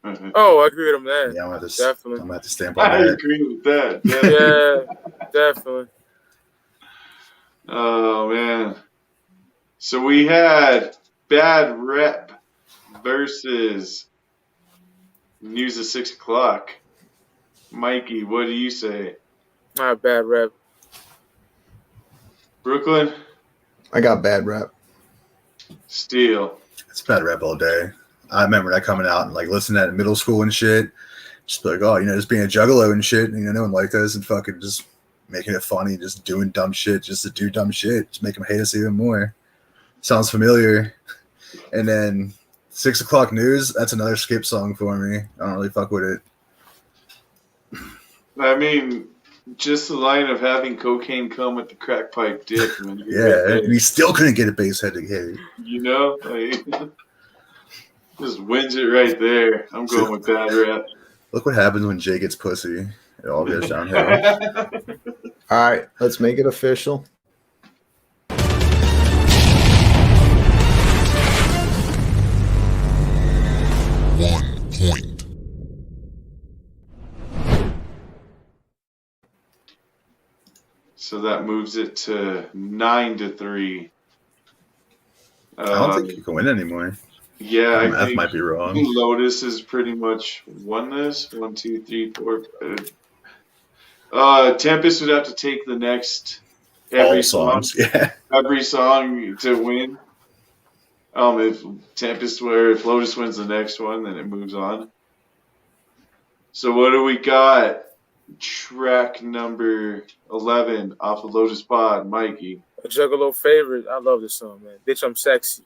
Oh, I agree with him there. Yeah, I'm gonna Definitely. have to stamp on I that. agree with that. Yeah, definitely. Oh man. So we had Bad Rep versus News at 6 o'clock. Mikey, what do you say? Not Bad Rep. Brooklyn? I got Bad Rep. Steel. It's Bad Rep all day. I remember that coming out and like listening to that in middle school and shit. Just like, oh, you know, just being a juggalo and shit. And, you know, no one liked us and fucking just making it funny, just doing dumb shit, just to do dumb shit, just make them hate us even more. Sounds familiar. And then 6 o'clock news, that's another skip song for me. I don't really fuck with it. I mean, just the line of having cocaine come with the crack pipe dick. Yeah, and he still couldn't get a bass head to hit it. You know? Like, just wins it right there. I'm going with Bad Rep. Look what happens when Jay gets pussy. It all goes downhill. All right, let's make it official. Point. So that moves it to 9-3. I don't think you can win anymore. Yeah, I Math think might be wrong. Lotus has pretty much won this. 1, 2, 3, 4. Tempest would have to take the next every All songs, yeah. every song to win. If if Lotus wins the next one, then it moves on. So what do we got? Track number 11 off of Lotus Pod, Mikey. A Juggalo favorite. I love this song, man. Bitch, I'm sexy.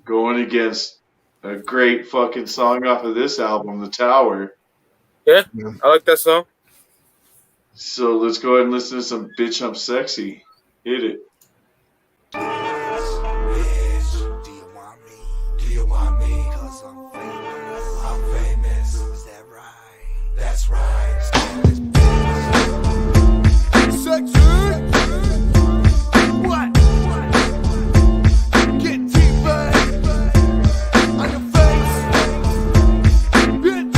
Going against a great fucking song off of this album, The Tower. Yeah, I like that song. So let's go ahead and listen to some Bitch I'm Sexy. Hit it. Do you want me? 'Cause I'm famous. I'm famous. Is that right? That's right. Sexy. What? Get deeper on your face, bitch.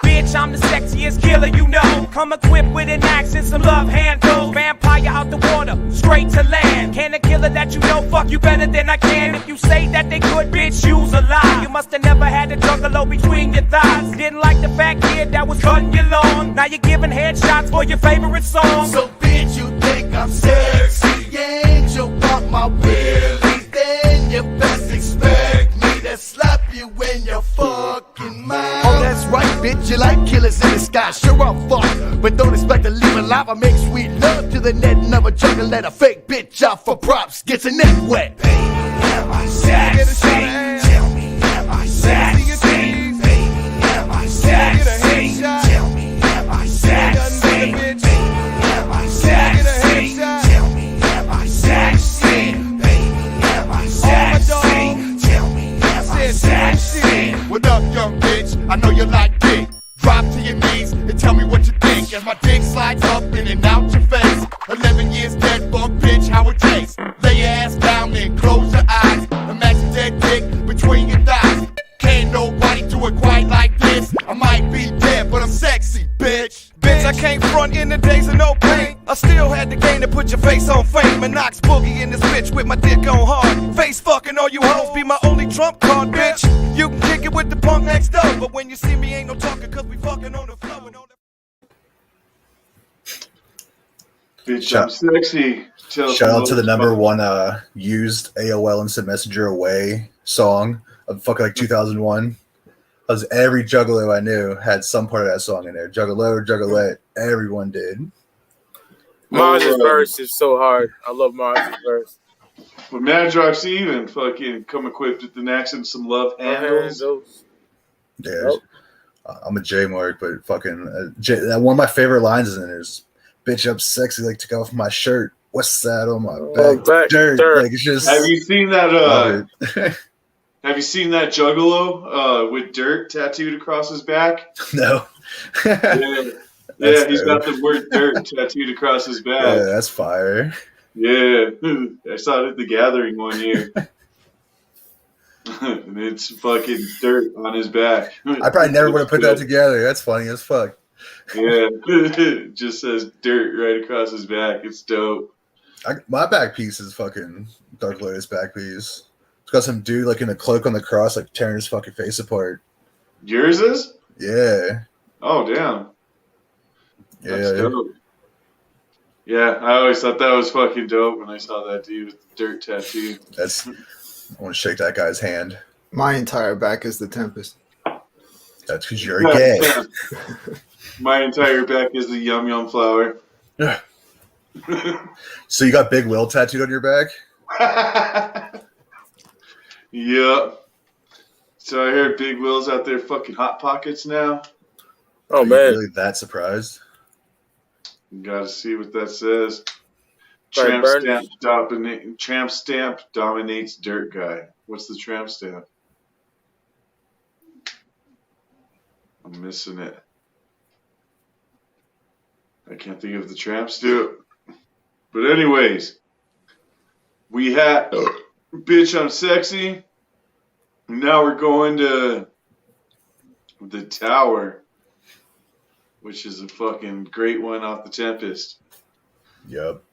Bitch, I'm the sexiest killer you know. Come equipped with an axe and some love handles. Vampire out the water, straight to land. Can a killer that you know fuck you better than I can? If you say that they could, bitch, you's a lie. You must have never had a juggalo between your thighs. Didn't like the fat kid that was cutting your lawn. Now you're giving headshots for your favorite song. So bitch, you think I'm sexy? Angel pop my willies, then you best expect me to slap you in your fucking mouth. Oh, that's right, bitch, you like killers in the sky. Sure, I'll fuck, but don't expect to leave alive. I make sweet love to the net and never chuck and let a fake bitch out for props. Gets a neck wet. Baby, am I sexy? Tell me, am I sexy? Baby, am I I can't front in the days of no pain. I still had the game to put your face on fame. And Knox boogie in this bitch with my dick on hard. Face fucking all you hoes be my only trump card, bitch. You can kick it with the punk next door, but when you see me ain't no talking cause we fucking on the floor. Bitch, I'm sexy. Shout out to the number one used AOL Instant Messenger away song of fucking like 2001. Because every Juggalo I knew had some part of that song in there. Juggalo, Juggalette, everyone did. Mars's verse is so hard. I love Mars's verse. But Madrox even fucking come equipped with the next and some love handles. Yeah, I'm a J Mark, but fucking one of my favorite lines is in there is, "Bitch, I'm sexy, like took off my shirt. What's that on my back? Dirt." Like it's just. Have you seen that? Have you seen that Juggalo with dirt tattooed across his back? No. Yeah, he's got the word dirt tattooed across his back. Yeah, that's fire. Yeah, I saw it at the Gathering one year. And it's fucking dirt on his back. I probably never would have put that together. That's funny as fuck. Yeah, it just says dirt right across his back. It's dope. My back piece is fucking Dark Lotus back piece. It's got some dude like in a cloak on the cross, like tearing his fucking face apart. Yours is? Yeah. Oh, damn. That's Yeah. dope. Yeah, I always thought that was fucking dope when I saw that dude with the dirt tattoo. I want to shake that guy's hand. My entire back is the Tempest. That's because you're gay. My entire back is the Yum Yum flower. So you got Big Will tattooed on your back? Yeah. So I heard Big Will's out there fucking Hot Pockets now. Oh, Are you man. really that surprised? You gotta see what that says. Right, Tramp stamp dominates dirt guy. What's the tramp stamp? I'm missing it. I can't think of the tramp stamp. But anyways, we had Bitch I'm Sexy. Now we're going to the Tower, which is a fucking great one off the Tempest. Yep.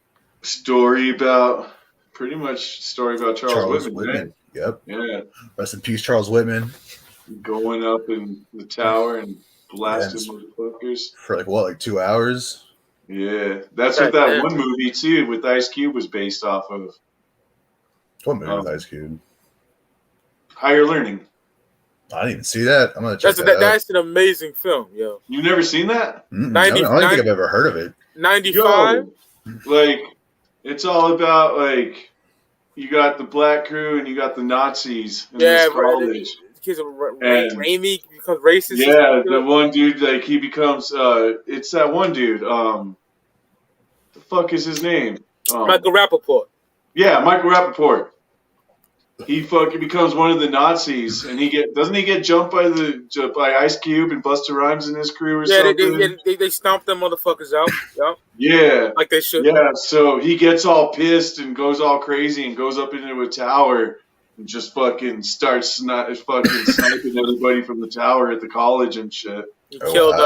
Pretty much story about Charles Whitman. Right? Yep. Yeah. Rest in peace, Charles Whitman. Going up in the tower and blasting motherfuckers. For like 2 hours? Yeah. That's what that one movie too with Ice Cube was based off of. What movie with Ice Cube? Higher Learning. I didn't even see that. I'm gonna check that out. That's an amazing film, yo. You never seen that? I don't think I've ever heard of it. 95? Like, it's all about, like, you got the black crew and you got the Nazis in this college. Kids are Raimi becomes racist. Yeah, the one dude, like, he becomes, it's that one dude, the fuck is his name? Michael Rappaport. Yeah, Michael Rappaport. He fucking becomes one of the Nazis, and doesn't he get jumped by Ice Cube and Busta Rhymes and his crew or something? They stomp them motherfuckers out. Yep. Yeah, like they should. Yeah, so he gets all pissed and goes all crazy and goes up into a tower and just fucking starts sniping everybody from the tower at the college and shit. He killed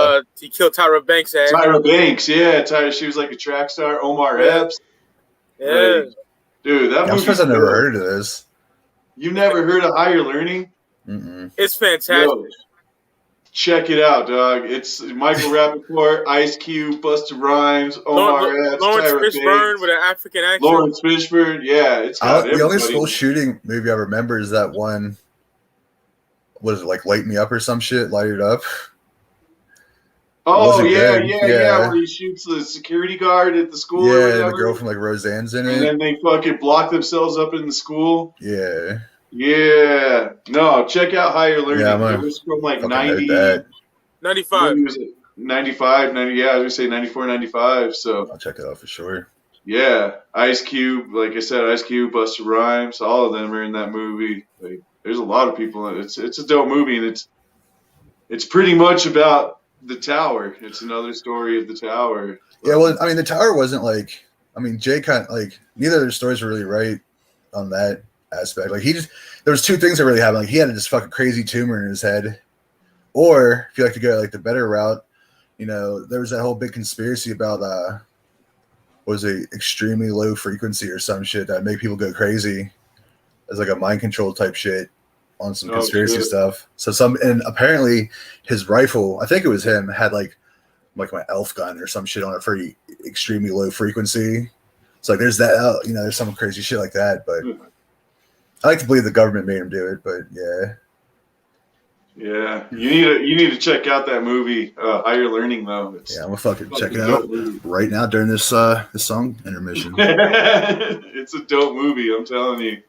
Tyra Banks' ass. Tyra Banks, yeah, she was like a track star. Omar Epps. Yeah, like, dude, that movie. I'm surprised I've never heard of this. You never heard of Higher Learning? Mm-mm. It's fantastic. Yo, check it out, dog. It's Michael Rappaport, Ice Cube, Busta Rhymes, Omar Epps, Lawrence Tyra Fishburne Banks, with an African accent. Lawrence Fishburne, yeah. It's got The only everybody. school shooting movie I remember is that one. What is it, like Light Me Up or some shit? Light It Up? Oh, yeah, where he shoots the security guard at the school or Yeah, whatever. the girl from like Roseanne's in it. And then they fucking block themselves up in the school. Yeah. Yeah. No, check out Higher Learning. Yeah, it was from like fucking 90. note that. 95. 95, 90, yeah, I was going to say 94, 95. So I'll check it out for sure. yeah, Ice Cube, like I said, Ice Cube, Busta Rhymes, all of them are in that movie. Like, there's a lot of people in it. It's a dope movie, and it's pretty much about the Tower. It's another story of the Tower. Yeah, well, I mean, the Tower wasn't like. I mean, Jay kind of like neither of their stories were really right on that aspect. Like there was two things that really happened. Like he had this fucking crazy tumor in his head, or if you like to go like the better route, you know, there was that whole big conspiracy about was it extremely low frequency or some shit that make people go crazy as like a mind control type shit on some conspiracy stuff. So and apparently his rifle, I think it was him, had like my elf gun or some shit on it for extremely low frequency. So like there's that, you know, there's some crazy shit like that. But I like to believe the government made him do it. But yeah. Yeah, you need to check out that movie, Higher Learning, though. I'm gonna fucking check it out right now during this song intermission. It's a dope movie, I'm telling you.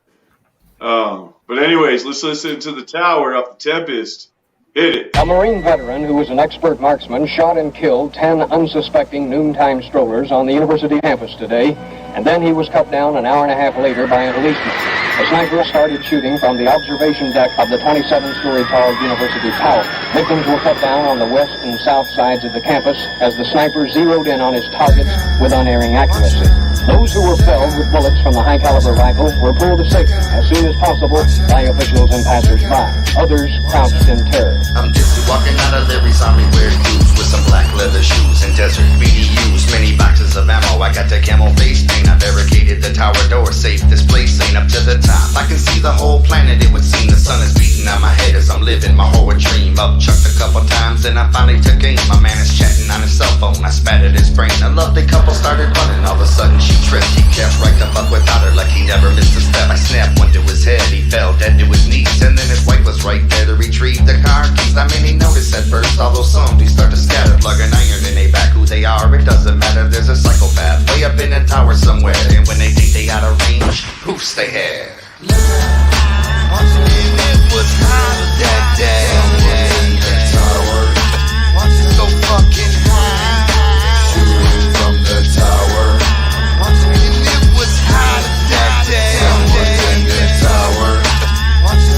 But anyways, let's listen to The Tower off the Tempest. Hit it. A Marine veteran who was an expert marksman shot and killed 10 unsuspecting noontime strollers on the university campus today, and then he was cut down an hour and a half later by a policeman. A sniper started shooting from the observation deck of the 27-story tall university tower. Victims were cut down on the west and south sides of the campus as the sniper zeroed in on his targets with unerring accuracy. Those who were felled with bullets from the high-caliber rifle were pulled to safety as soon as possible by officials and passers-by. Others crouched in terror. I'm dizzy walking out of Larry's army wear boots with some black leather shoes and desert BDUs. Many boxes of ammo. I got the camo face paint. I barricaded the tower door. Safe. This place ain't up to the top. I can see the whole planet. It would seem the sun is beating on my head as I'm living my horror dream. Up chucked a couple times and I finally took aim. My man is chatting on his cell phone. I spat at his brain. A lovely couple started running. All of a sudden she tripped. He kept right the fuck without her like he never missed a step. I snapped one to his head. He fell dead to his knees. And then his wife was right there to retrieve the car keys. I mean, he noticed at first, although some do start to scatter. Plug an iron in they back who they are. It doesn't matter. There's a psychopath way up in a tower somewhere. And when they think they out of range, hoofs they have. It was hot that day. So fucking high. Shooting from the tower. And it was hot that day. Someone's in the tower.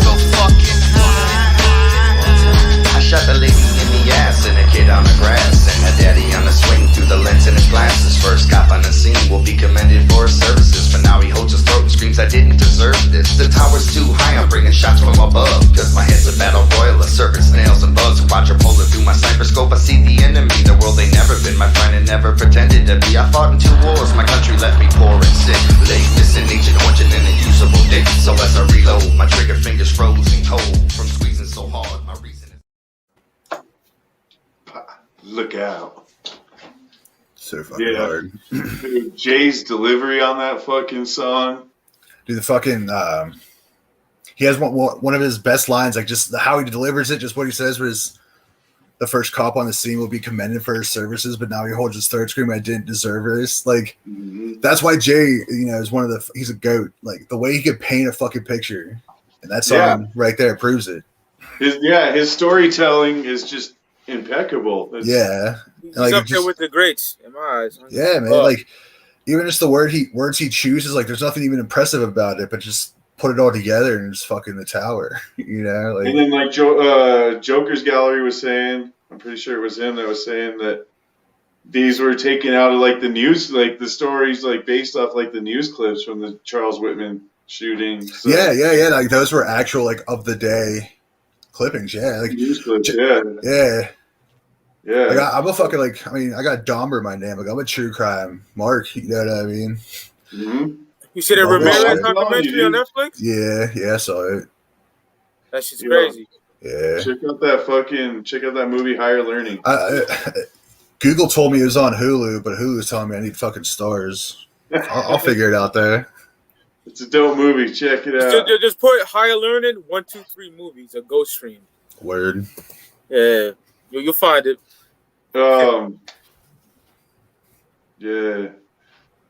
So fucking high. I shot the lady in the ass and a kid on the grass and a daddy on the swing through the lens in his glasses. First cop on the scene will be commended for his services, but now he holds his throat and screams, I didn't deserve this. The tower's too high, I'm bringing shots from above, cause my head's a battle royal of serpents, snails, and bugs. Quadrupolar through my sniper scope, I see the enemy. The world ain't never been my friend and never pretended to be. I fought in 2 wars, my country left me poor and sick. Late missing Agent Orange and an unusable dick. So as I reload, my trigger fingers froze and cold from squeezing so hard. My reason is look out. So fucking hard. Dude, Jay's delivery on that fucking song. Dude, the fucking he has one of his best lines, like just how he delivers it, just what he says was the first cop on the scene will be commended for his services, but now he holds his third scream, I didn't deserve this. Like that's why Jay, you know, is one of the he's a goat. Like the way he could paint a fucking picture. And that song right there proves it. His storytelling is just impeccable. He's up there with the greats in my eyes. Yeah, man. Like even just the words he chooses, like there's nothing even impressive about it, but just put it all together and it's fucking the tower. You know, like, and then like Joker's Gallery was saying, I'm pretty sure it was him that was saying that these were taken out of like the news, like the stories like based off like the news clips from the Charles Whitman shooting. So. Yeah. Like those were actual like of the day clippings. Yeah, like news clips. Yeah. Like, I'm a fucking like. I mean, I got Dahmer in my name. Like I'm a true crime Mark. You know what I mean? Mm-hmm. You see that Ramirez documentary on Netflix? Yeah, I saw it. That shit's crazy. Yeah. Check out that movie Higher Learning. Google told me it was on Hulu, but Hulu's telling me I need fucking stars. I'll figure it out there. It's a dope movie. Check it out. Just put Higher Learning 1, 2, 3 movies, a ghost stream. Word. Yeah, you'll find it. Yeah.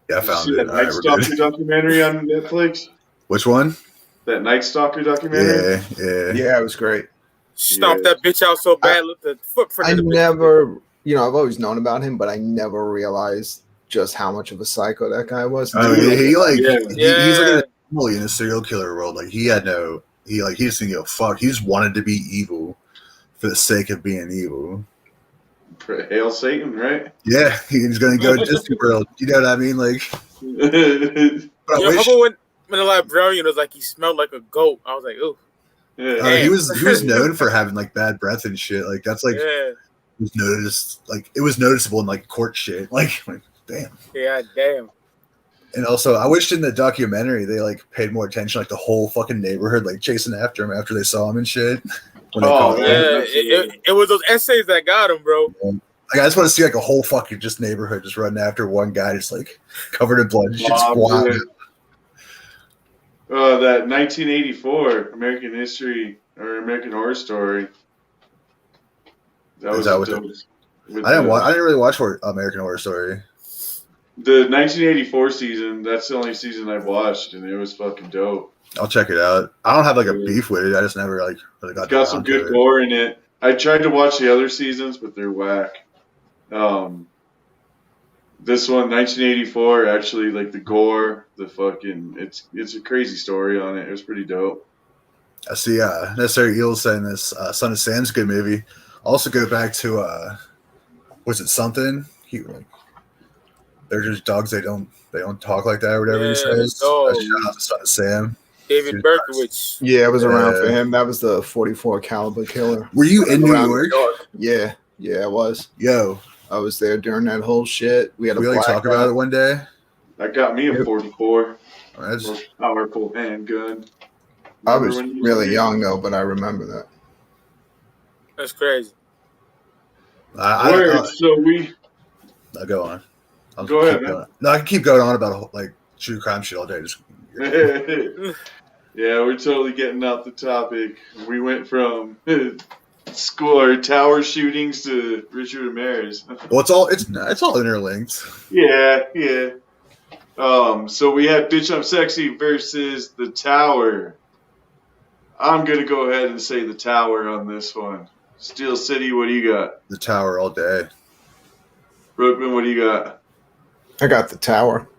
Yeah, I found it. That Night Stalker documentary on Netflix? Which one? That Night Stalker documentary? Yeah, it was great. Stomp that bitch out so bad. Look the footprint. I never, I've always known about him, but I never realized just how much of a psycho that guy was. He's like an anomaly in a serial killer world. Like he just didn't give a fuck. He just wanted to be evil for the sake of being evil. Hail Satan, right? Yeah, he's gonna go Disney World. You know what I mean? Like, remember when the librarian was like, he smelled like a goat? I was like, ooh. He was known for having like bad breath and shit. Like that's like it was noticeable in like court shit. Like damn. Yeah, damn. And also, I wished in the documentary they like paid more attention, like the whole fucking neighborhood like chasing after him after they saw him and shit. Oh yeah, it was those essays that got him, bro. Like, I just want to see like a whole fucking just neighborhood just running after one guy, just like covered in blood, just wild. That 1984 American History or American Horror Story. That was I didn't really watch American Horror Story. The 1984 season, that's the only season I've watched, and it was fucking dope. I'll check it out. I don't have like a beef with it. I just never like really got some good gore in it. I tried to watch the other seasons, but they're whack. This one, 1984, actually, like the gore, the fucking, it's a crazy story on it. It was pretty dope. I see. Necessary Eels saying this. Son of Sam's a good movie. Also go back to was it something? They're just dogs. They don't talk like that or whatever he says. Shout out to Son of Sam. David Berkowitz. Yeah, I was around for him. That was the 44 caliber killer. Were you in New York? Yeah, I was. Yo, I was there during that whole shit. We had a like talk about it one day. That got me a 44. That's powerful handgun. I was really young though, but I remember that. That's crazy. So we. Go on. Go ahead, man. No, I can keep going on about like true crime shit all day. Just yeah, we're totally getting off the topic. We went from school or tower shootings to Richard Ramirez. Well, it's all interlinked. Yeah. So we had Bitch I'm Sexy versus The Tower. I'm gonna go ahead and say The Tower on this one. Steel City, what do you got? The Tower all day. Brookman, what do you got? I got The Tower.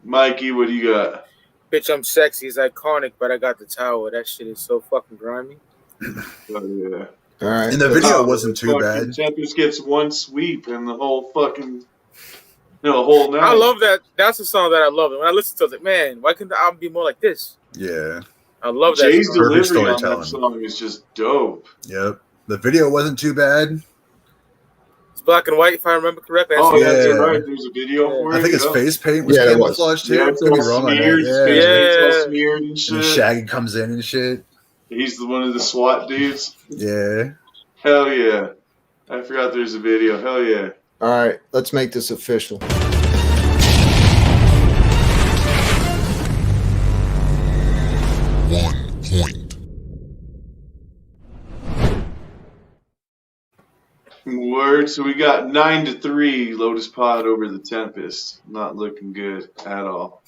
Mikey, what do you got? Bitch I'm Sexy is iconic, but I got The Tower. That shit is so fucking grimy. Oh, yeah. All right. And the video wasn't too bad. Tempest gets one sweep and the whole fucking whole night. I love that. That's a song that I love. And when I listen to it, I was like, man, why couldn't the album be more like this? Yeah. I love that. Jay's delivery on that song is just dope. Yep. The video wasn't too bad. It's black and white, if I remember correctly. Oh, yeah, you're right. There's a video for it. I think his face paint was camouflaged too. Yeah, Could be wrong on that. Yeah. Smeared and shit. And Shaggy comes in and shit. He's one of the SWAT dudes. Yeah. Hell yeah. I forgot there's a video. Hell yeah. All right, let's make this official. 1 point. Word. So we got 9-3 Lotus Pod over the Tempest. Not looking good at all.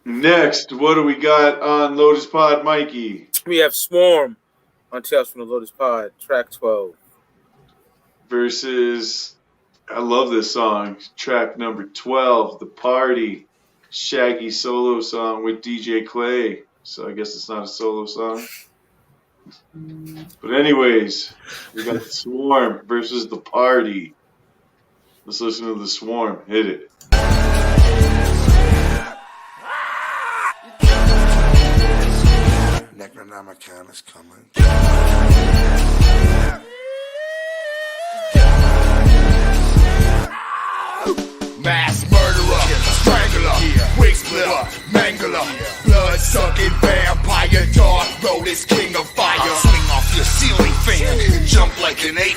Next, what do we got on Lotus Pod, Mikey? We have Swarm on Tales from the Lotus Pod, track 12. Versus, I love this song, track number 12, The Party. Shaggy solo song with DJ Clay. So I guess it's not a solo song. But anyways, we got The Swarm versus The Party. Let's listen to The Swarm. Hit it. Necronomicon is coming. Mass murderer, strangler, wig splitter, mangler, blood-sucking vampire, dark lotus, king of fire. I'll swing off your ceiling fan, jump like an ape,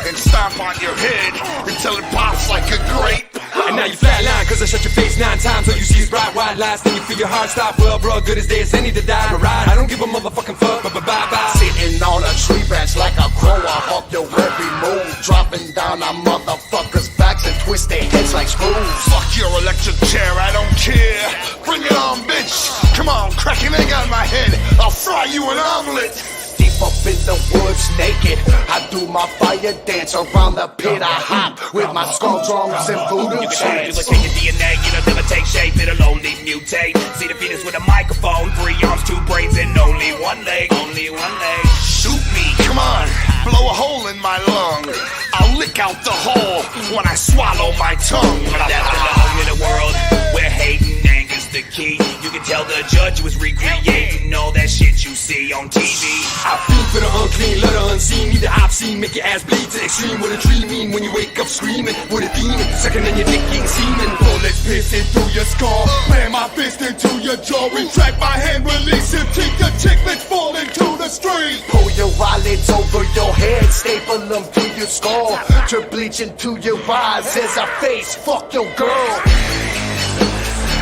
and stomp on your head until it pops like a grape. And now you flatline, cause I shut your face 9 times. All you see is bright white lights, then you feel your heart stop. Well, bro, good as day as any to die. Right? I don't give a motherfucking fuck, but bye-bye. Sitting on a tree branch like a crow, I hawk your every move. Dropping down on motherfuckers' backs and twist their heads like screws. Fuck your electric chair, I don't care. Bring it on, bitch. Come on, crack an egg on my head. I'll fry you an omelet. Deep up in the woods, naked, I do my fire dance. Around the pit I hop with my skull drums and voodoo chants. Duplicate your DNA, it'll never take shape, it'll only mutate. See the fetus with a microphone, 3 arms, 2 brains, and only 1 leg. Only 1 leg. Shoot me, come on, blow a hole in my lung. I'll lick out the hole when I swallow my tongue. Never alone in a world where hate and anger's the key. You can tell the judge was recreating all that shit you see on TV. I feel for the unclean, let the unseen. Need the obscene, make your ass bleed to the extreme. What a dream mean when you wake up screaming. With a demon, sucking in your dick, getting semen. Bullets piercing through your skull. Ram my fist into your jaw. Retract my hand, release him. Keep the chicklets fall into the street. Pull your wallets over your head, staple them to your skull. To bleach into your eyes as I face fuck your girl.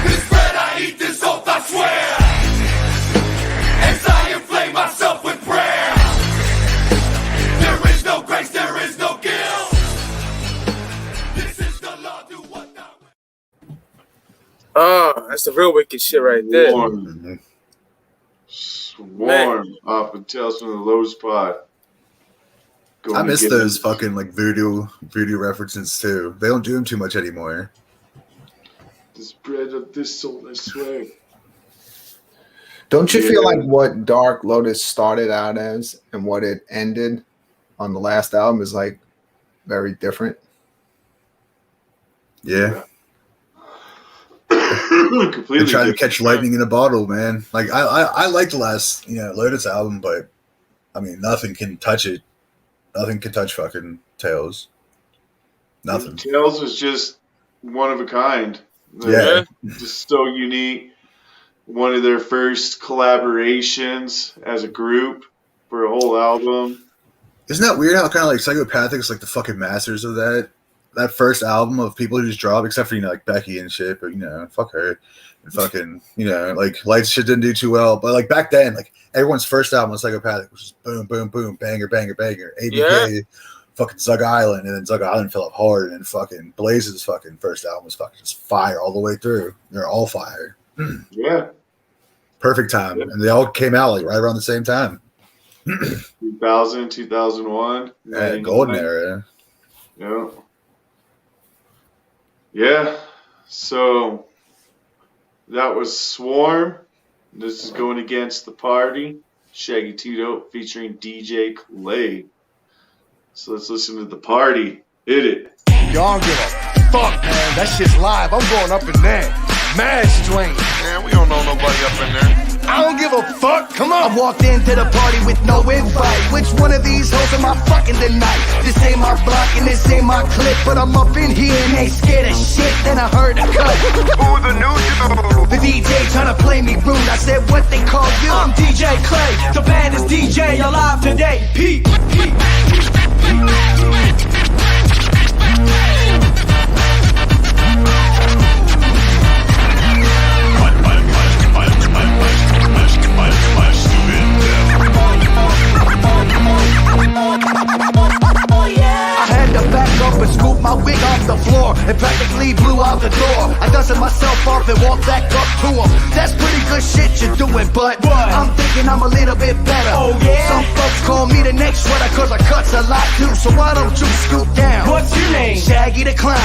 This bread I eat, this oath I swear. As I inflame myself with prayer. There is no grace, there is no guilt. This is the law, do what thou wilt. Oh, that's the real wicked shit right there. Swarm off of Tales from the Lotus Pod. I miss those fucking like voodoo references too. They don't do them too much anymore. This bread of this soul, I swear. Don't you feel like what Dark Lotus started out as and what it ended on the last album is like very different? Yeah. Completely They're trying to different. catch lightning in a bottle, man. Like I like the last Lotus album, but I mean nothing can touch it. Nothing can touch fucking Tales. Nothing. Tales was just one of a kind. Yeah. Just so unique. One of their first collaborations as a group for a whole album. Isn't that weird how kind of like Psychopathic is like the fucking masters of that first album of people who just drop, except for like Becky and shit, but fuck her. And fucking like Lights shit didn't do too well. But like back then, like everyone's first album was Psychopathic, which is boom, boom, boom, banger, banger, banger. ABK, fucking Zug Island, and then Zug Island fell off hard, and fucking Blaze's fucking first album was fucking just fire all the way through. They're all fire. Yeah. Perfect time. And they all came out like right around the same time. 2000, 2001. Yeah, golden era. Yeah. Yeah. So that was Swarm. This is going against The Party. Shaggy Tito featuring DJ Clay. So let's listen to The Party. Hit it. Y'all don't give a fuck, man. That shit's live. I'm going up in there. Mad strength. Man, we don't know nobody up in there. I don't give a fuck. Come on. I walked into the party with no invite. Which one of these hoes am I fucking tonight? This ain't my block and this ain't my clique, but I'm up in here and they scared of shit. Then I heard a cut. Who's the new dude? The DJ tryna play me rude. I said, what they call you? I'm DJ Clay, the baddest DJ alive today. Pete. I had to back up and scoop my wig off the floor and practically blew out the door. I dusted myself off and walked back up to him. That's pretty good shit you're doing, but I'm thinking I'm a little bit better. Oh yeah? Some folks call me the next sweater cause I cuts a lot too. So why don't you scoot down? What's your name? Shaggy the Clown.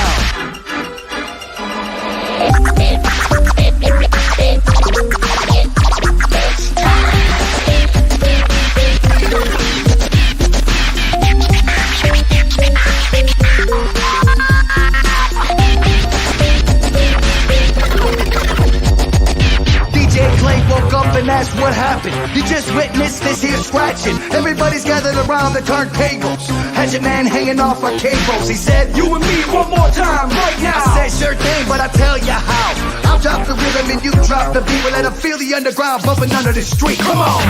DJ Clay woke up and asked what happened. You just witnessed this here scratching. Everybody's gathered around the turntables. Had your man hanging off our cables. He said, You and me one more time right now. I said, sure thing, but I'll tell you how. I'll drop the rhythm and you drop the beat. We'll let them feel the underground bumping under the street. Come on.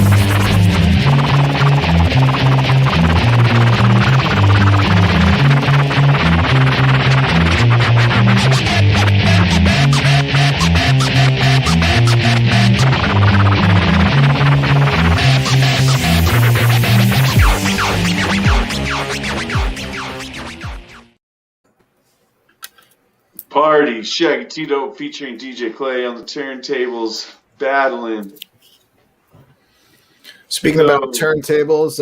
Party. Shaggy Tito featuring DJ Clay on the turntables, battling. Speaking about turntables,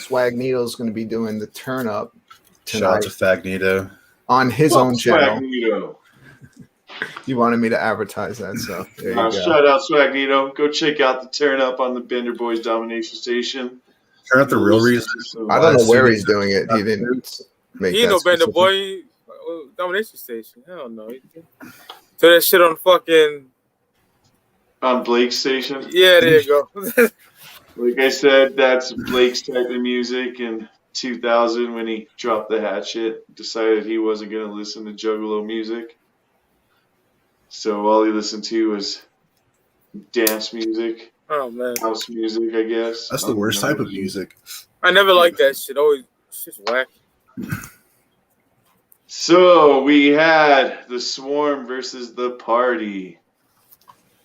Swagnito's going to be doing the turn up Shout out tonight to Fagnito on his own channel. Swagnito. You wanted me to advertise that, so there you go. Shout out Swagnito. Go check out the turn up on the Bender Boys Domination Station. Turn up the real reason. I don't know where he's doing it. He didn't make He that no Bender specific. Boy Domination Station. Hell no. So that shit on fucking On Blake's station? Yeah, there you go. Like I said, that's Blake's type of music in 2000 when he dropped the hatchet, decided he wasn't going to listen to Juggalo music. So all he listened to was dance music. Oh, man. House music, I guess. That's the worst type of music. I never liked that shit. Always, it's just whack. So we had the Swarm versus the Party.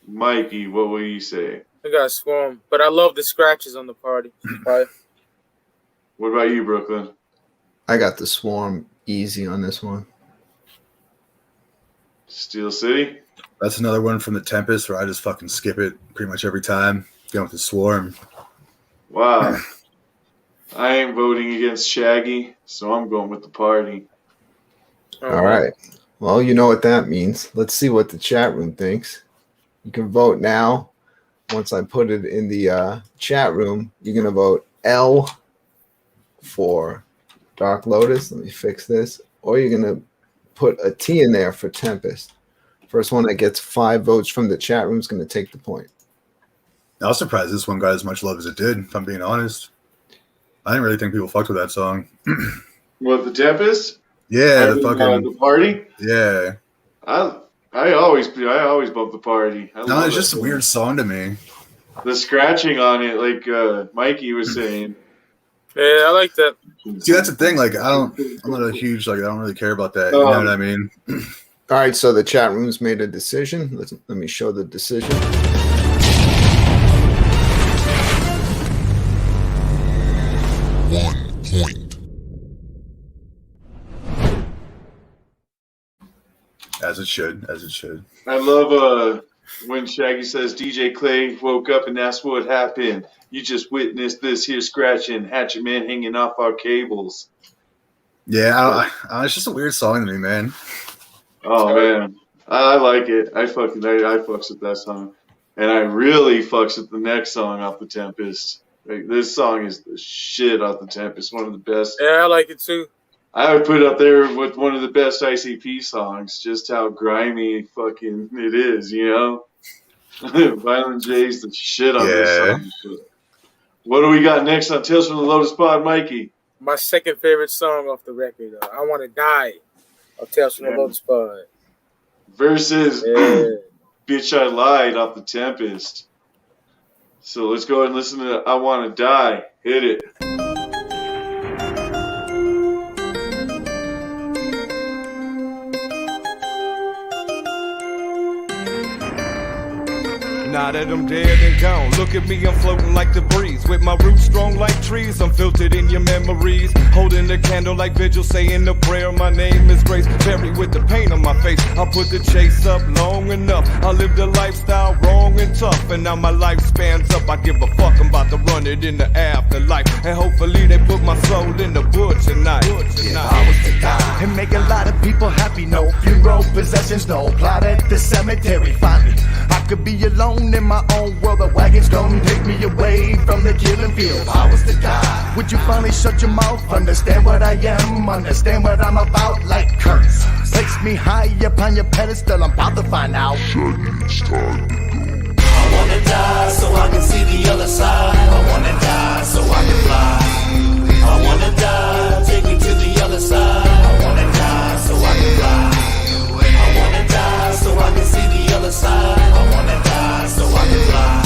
Mikey, what will you say? I got Swarm, but I love the scratches on the Party. What about you, Brooklyn? I got the Swarm easy on this one. Steel City? That's another one from the Tempest where I just fucking skip it pretty much every time. Going with the Swarm. Wow. I ain't voting against Shaggy, so I'm going with the Party. All right. Well, you know what that means. Let's see what the chat room thinks. You can vote now. Once I put it in the chat room, you're going to vote L for Dark Lotus. Let me fix this. Or you're going to put a T in there for Tempest. First one that gets 5 votes from the chat room is going to take the point. I was surprised this one got as much love as it did, if I'm being honest. I didn't really think people fucked with that song. What, the Tempest? Yeah, the Party? Yeah. I always bump the Party. No, it's just a weird song to me. The scratching on it, like Mikey was saying. Yeah, I like that. See, that's the thing. Like, I'm not a huge, like, I don't really care about that. You know what I mean? All right, so the chat room's made a decision. Let me show the decision. 1 point. As it should. I love when Shaggy says DJ Clay woke up and that's what happened. You just witnessed this here scratching, Hatchet Man hanging off our cables. Yeah, it's just a weird song to me, man. Oh man, I like it. I fucks with that song, and I really fucks with the next song off the Tempest. Like, this song is the shit off the Tempest. One of the best. Yeah, I like it too. I would put it up there with one of the best ICP songs. Just how grimy fucking it is, you know. Violent J's the shit on this song. What do we got next on Tales from the Lotus Pod, Mikey? My second favorite song off the record, I Want to Die, of Tales from the Lotus Pod. Versus Bitch I Lied off the Tempest. So let's go ahead and listen to I Want to Die. Hit it. Now that I'm dead and gone, look at me, I'm floating like the breeze. With my roots strong like trees, I'm filtered in your memories. Holding the candle like vigil, saying a prayer. My name is Grace, buried with the pain on my face. I put the chase up long enough. I lived a lifestyle wrong and tough, and now my life spans up. I give a fuck, I'm about to run it in the afterlife. And hopefully they put my soul in the wood tonight. If I was to die and make a lot of people happy, no funeral possessions, no plot at the cemetery. Finally, I could be alone in my own world. The wagon's gonna take me away from the killing field. If I was to die, would you finally shut your mouth? Understand what I am, understand what I'm about. Like curse, place me high upon your pedestal. I'm about to find out. I wanna die so I can see the other side. I wanna die so I can fly. I wanna die, take me to the other side. I wanna die so I can fly. I wanna die so I can see the other side. I wanna die so I can fly.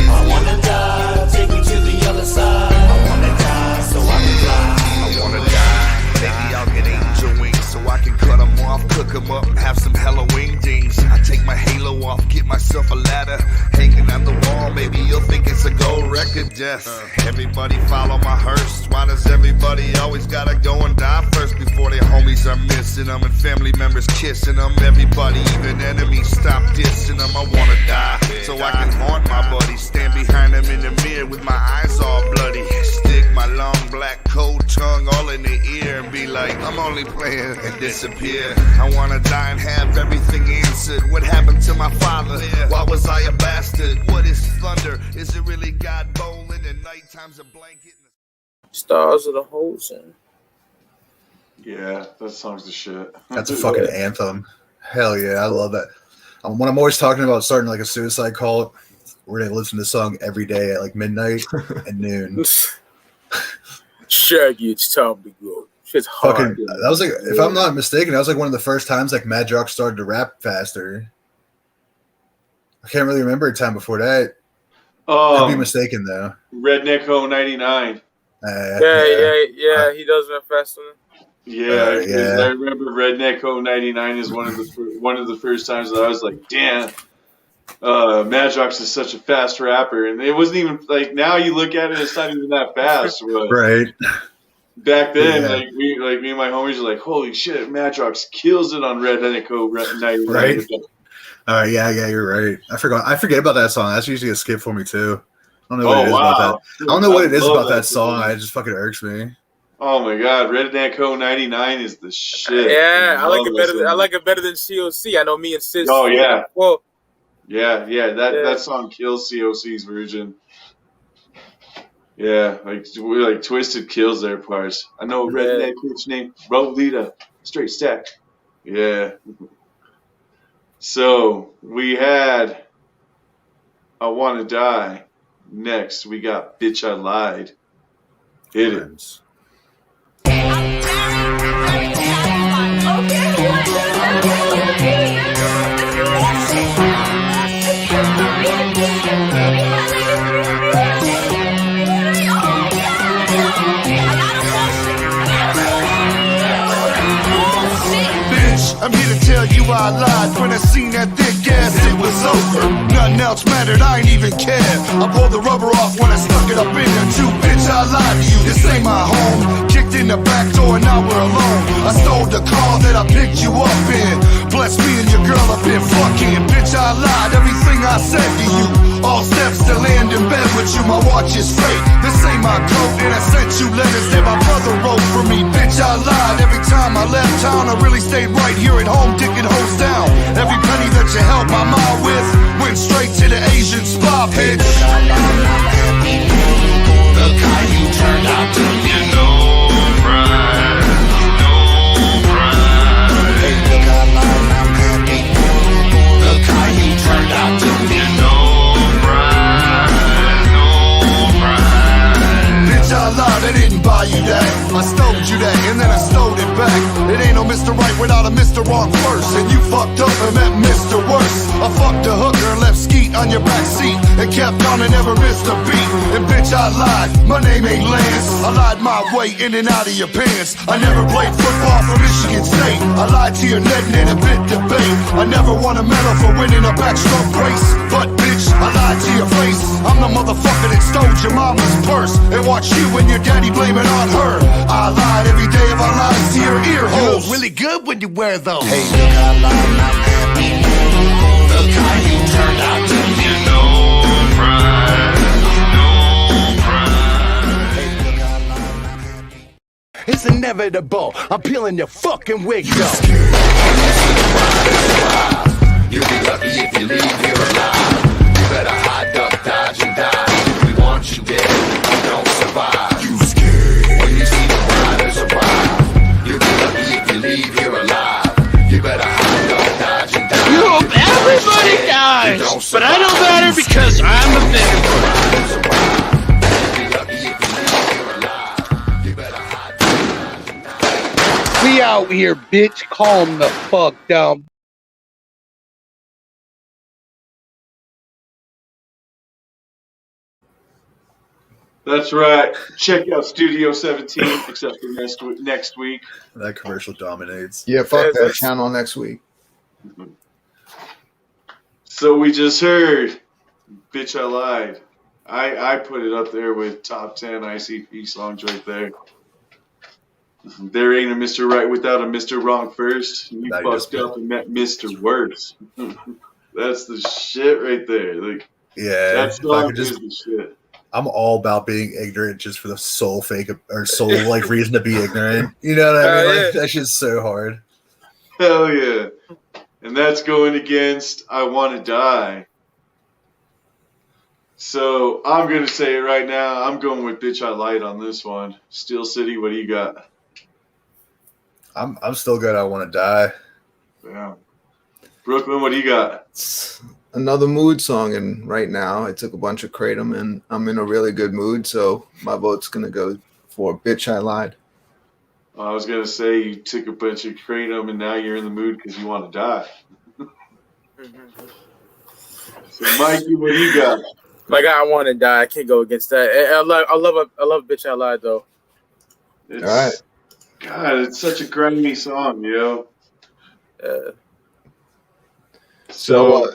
I wanna die, take me to the other side. I wanna die so I can fly. I wanna die, maybe I'll get angel wings so I can cut them off, cook them up, and have some Halloween dings. I take my halo off, get myself a ladder, hanging on the wall, maybe you'll think it's a gold record. Death, everybody follow my hearse. Why does everybody always gotta go and die first before their homies are missing them and family members kissing them? Everybody, even enemies, stop dissing them. I wanna die so I can haunt my buddies, stand behind them in the mirror with my eyes all bloody, stick my long black cold tongue all in the ear and be like, I'm only playing, and disappear. I wanna die and have everything answered. What happened to my father? Why was I a bastard? What is thunder? Is it really God bowling and night time's a blanket? Stars of the Hosen. Yeah, that song's the shit. That's a fucking anthem. Hell yeah, I love that. when I'm always talking about starting like a suicide cult, we're gonna listen to the song every day at like midnight and noon. Shaggy, it's time to go. Shit's hard. Fucking, that was like, if I'm not mistaken, that was like one of the first times like Mad Jock started to rap faster. I can't really remember a time before that. Could be mistaken though. Redneck Ho 99. Yeah, he does rap faster. Yeah, I remember Redneck Ho 99 is one of the first times that I was like, damn, Mad Jock's is such a fast rapper, and it wasn't even like now you look at it, it's not even that fast. But right. Back then, like me and my homies were like, holy shit, Mad Jock's kills it on Redneck Ho 99. Right. Yeah, you're right. I forget about that song. That's usually a skip for me too. I don't know what it is about that. I don't know what it is about that song. It just fucking irks me. Oh my god, Redneck Ho 99 is the shit. Yeah, I like it better than COC. I know me and Sis. Oh yeah. Well, yeah. That song kills COC's version. Yeah, like Twisted kills their parts. I know a redneck bitch named Rolita, straight stack. Yeah. So we had I Wanna Die. Next, we got Bitch I Lied. Hit it. I'm here to tell you I lied when I seen that thick ass, it was over. Nothing else mattered, I ain't even care. I pulled the rubber off when I stuck it up in there too. Bitch, I lied to you, this ain't my home. Kicked in the back door and now we're alone. I stole the car that I picked you up in. Bless me and your girl have been fucking. Bitch, I lied, everything I said to you. All steps to land in bed with you, my watch is fake. This ain't my coat, and I sent you letters that my brother wrote for me. Bitch, I lied, every time I left town, I really stayed right here at home, dicking hoes down. Every penny that you helped my mom with went straight to the Asian spa, bitch. Look how you turned out to be. No pride, no pride. Hey, look how I'm happy. Look how you turned out to be. No pride, no pride. Bitch, I lied, I didn't buy you that. I stole you that, and then I stole it back. It ain't no Mr. Right without a Mr. Wrong first. And you fucked up and met Mr. Worse. I fucked a hooker and left skeet on your back seat and kept on and never missed a beat. And bitch, I lied, my name ain't Lance. I lied my way in and out of your pants. I never played football for Michigan State. I lied to your net and a bit debate. I never won a medal for winning a backstroke race. But bitch, I lied to your face. I'm the motherfucker that stole your mama's purse and watched you and your daddy blame it on her. I lied every day of our lives to your ear holes. You look really good when you wear those. Hey, look how I'm happy. Look how you turned out to be. No pride, no pride. Hey, look how I'm happy. It's inevitable. I'm peeling your fucking wig off. You'll be lucky if you leave here alive. You better hide, duck, dodge, and die. We want you dead, you don't survive. You scared when you see the riders arrive. You'll be lucky if you leave here alive. You better hide, duck, dodge, and die. You hope everybody dies, but I don't matter because I'm a veteran. We out here, bitch. Calm the fuck down. That's right. Check out Studio 17, except for next week. That commercial dominates. Yeah, fuck that channel next week. So we just heard Bitch I Lied. I put it up there with top 10 ICP songs right there. There ain't a Mr. Right without a Mr. Wrong first. You fucked up and met Mr. Worse. That's the shit right there. Like, yeah, that song is the shit. I'm all about being ignorant just for the soul fake or soul like reason to be ignorant. You know what I mean? Like, that shit's so hard. Hell yeah. And that's going against I Wanna Die. So I'm going to say it right now. I'm going with Bitch I Lied on this one. Steel City, what do you got? I'm still good. I Want to Die. Yeah. Brooklyn, what do you got? It's another mood song, and right now I took a bunch of Kratom, and I'm in a really good mood, so my vote's gonna go for "Bitch I Lied." I was gonna say you took a bunch of Kratom, and now you're in the mood because you want to die. So, Mikey, what do you got? Like, I want to die. I can't go against that. I love "Bitch I Lied" though. It's, all right. God, it's such a grimy song, yo. So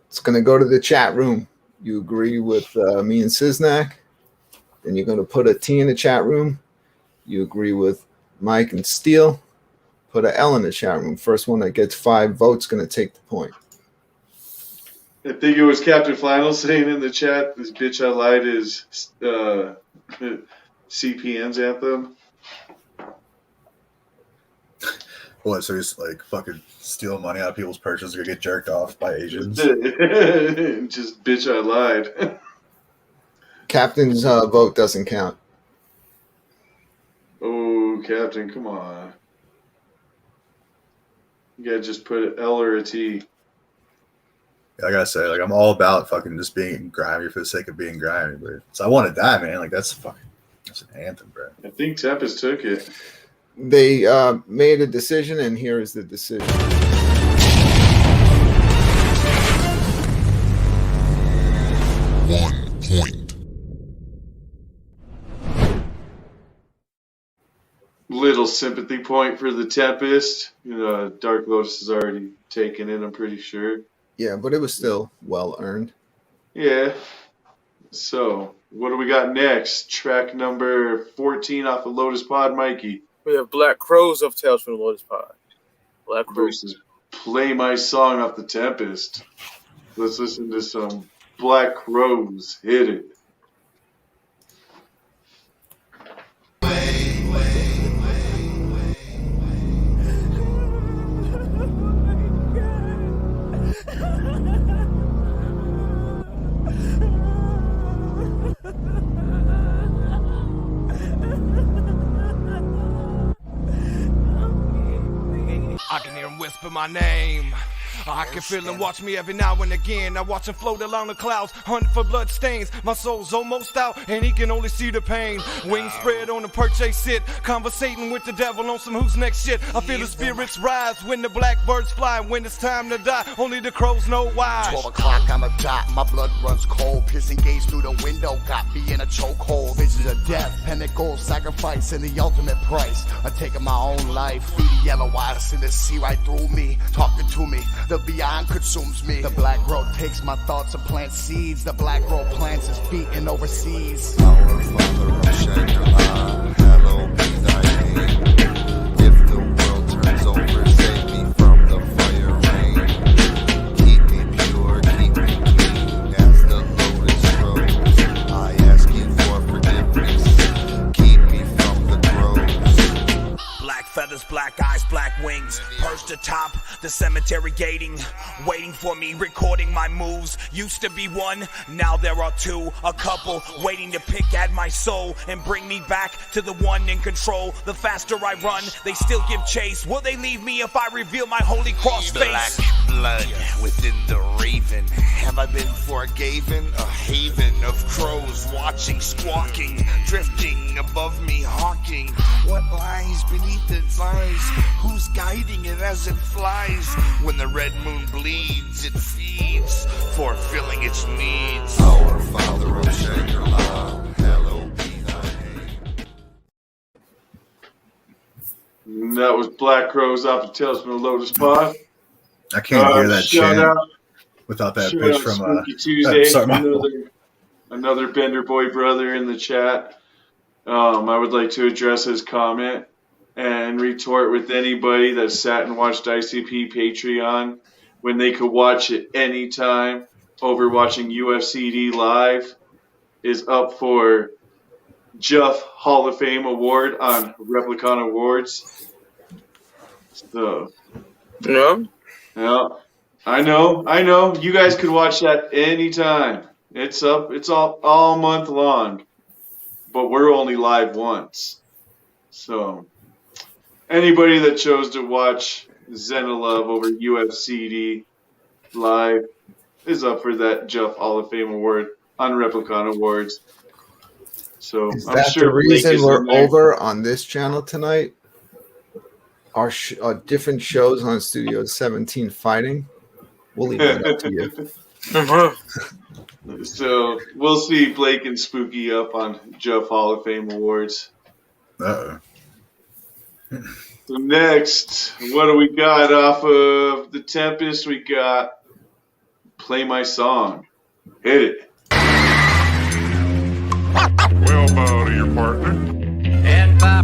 it's gonna go to the chat room. You agree with me and SiznaC? Then you're gonna put a T in the chat room. You agree with Mike and Steele? Put an L in the chat room. First one that gets 5 votes gonna take the point. I think it was Captain Flannel saying in the chat, "This Bitch I Lied" is CPN's anthem. What? So he's like fucking stealing money out of people's purses to get jerked off by Asians? Just "Bitch I Lied." Captain's vote doesn't count. Oh, Captain, come on. You gotta just put an L or a T. Yeah, I gotta say, like, I'm all about fucking just being grimy for the sake of being grimy, but so I want to die, man. Like, that's an anthem, bro. I think Tempest took it. They made a decision, and here is the decision. One point. Little sympathy point for the Tempest. Dark Lotus has already taken it, I'm pretty sure. Yeah, but it was still well earned. Yeah. So, what do we got next? Track number 14 off of Lotus Pod, Mikey. We have Black Crows of Tales from the Lotus Pod. Black Crows. Versus Play My Song off the Tempest. Let's listen to some Black Crows. Hit it. I can hear him whisper my name. I can feel him watch me every now and again. I watch him float along the clouds, hunting for blood stains. My soul's almost out, and he can only see the pain. Wings spread on the perch they sit, conversating with the devil on some who's next shit. I feel the spirits rise when the blackbirds fly. When it's time to die, only the crows know why. 12 o'clock on the dot, my blood runs cold. Piercing gaze through the window, got me in a chokehold. Visions of death, pinnacle, sacrifice, and the ultimate price. I'm taking my own life through the yellow eyes, and the see right through me, talking to me. The beyond consumes me. The black road takes my thoughts and plants seeds. The black road plants his feet in overseas. Our Father of Shangri-La, hallowed be thy name. If the world turns over, save me from the fire rain. Keep me pure, keep me clean as the lotus grows. I ask you for forgiveness. Keep me from the crows. Black feathers, black eyes, black wings. Perched atop the cemetery gating, waiting for me, recording my moves. Used to be one, now there are two. A couple waiting to pick at my soul and bring me back to the one in control. The faster I run, they still give chase. Will they leave me if I reveal my holy cross face? Black blood within the raven. Have I been forgiven? A haven of crows watching, squawking, drifting above me, hawking. What lies beneath its eyes? Who's guiding it as it flies? When the red moon bleeds, it feeds, fulfilling its needs. Our Father of Shangri-La, hallowed be thy name. And that was Black Crows off of Tales from the Lotus Pod. I can't hear that shout chant out, without that shout bitch out from Spooky Tuesday. sorry, Another Bender Boy brother in the chat. I would like to address his comment and retort with anybody that sat and watched ICP Patreon when they could watch it anytime over watching UFCD live is up for Jeff Hall of Fame award on Replicon Awards. So, yeah, I know. You guys could watch that anytime. It's up. It's all month long, but we're only live once. So, anybody that chose to watch Zenilove over UFCD, Live is up for that Jeff Hall of Fame award on Replicon Awards. So Is I'm that sure the reason Blake is we're in there. over on this channel tonight? Our different shows on Studio 17 fighting? We'll leave that up to you. So we'll see Blake and Spooky up on Jeff Hall of Fame awards. Uh-oh. So next, what do we got off of the Tempest? We got Play My Song. Hit it. Well, bow to your partner. And bow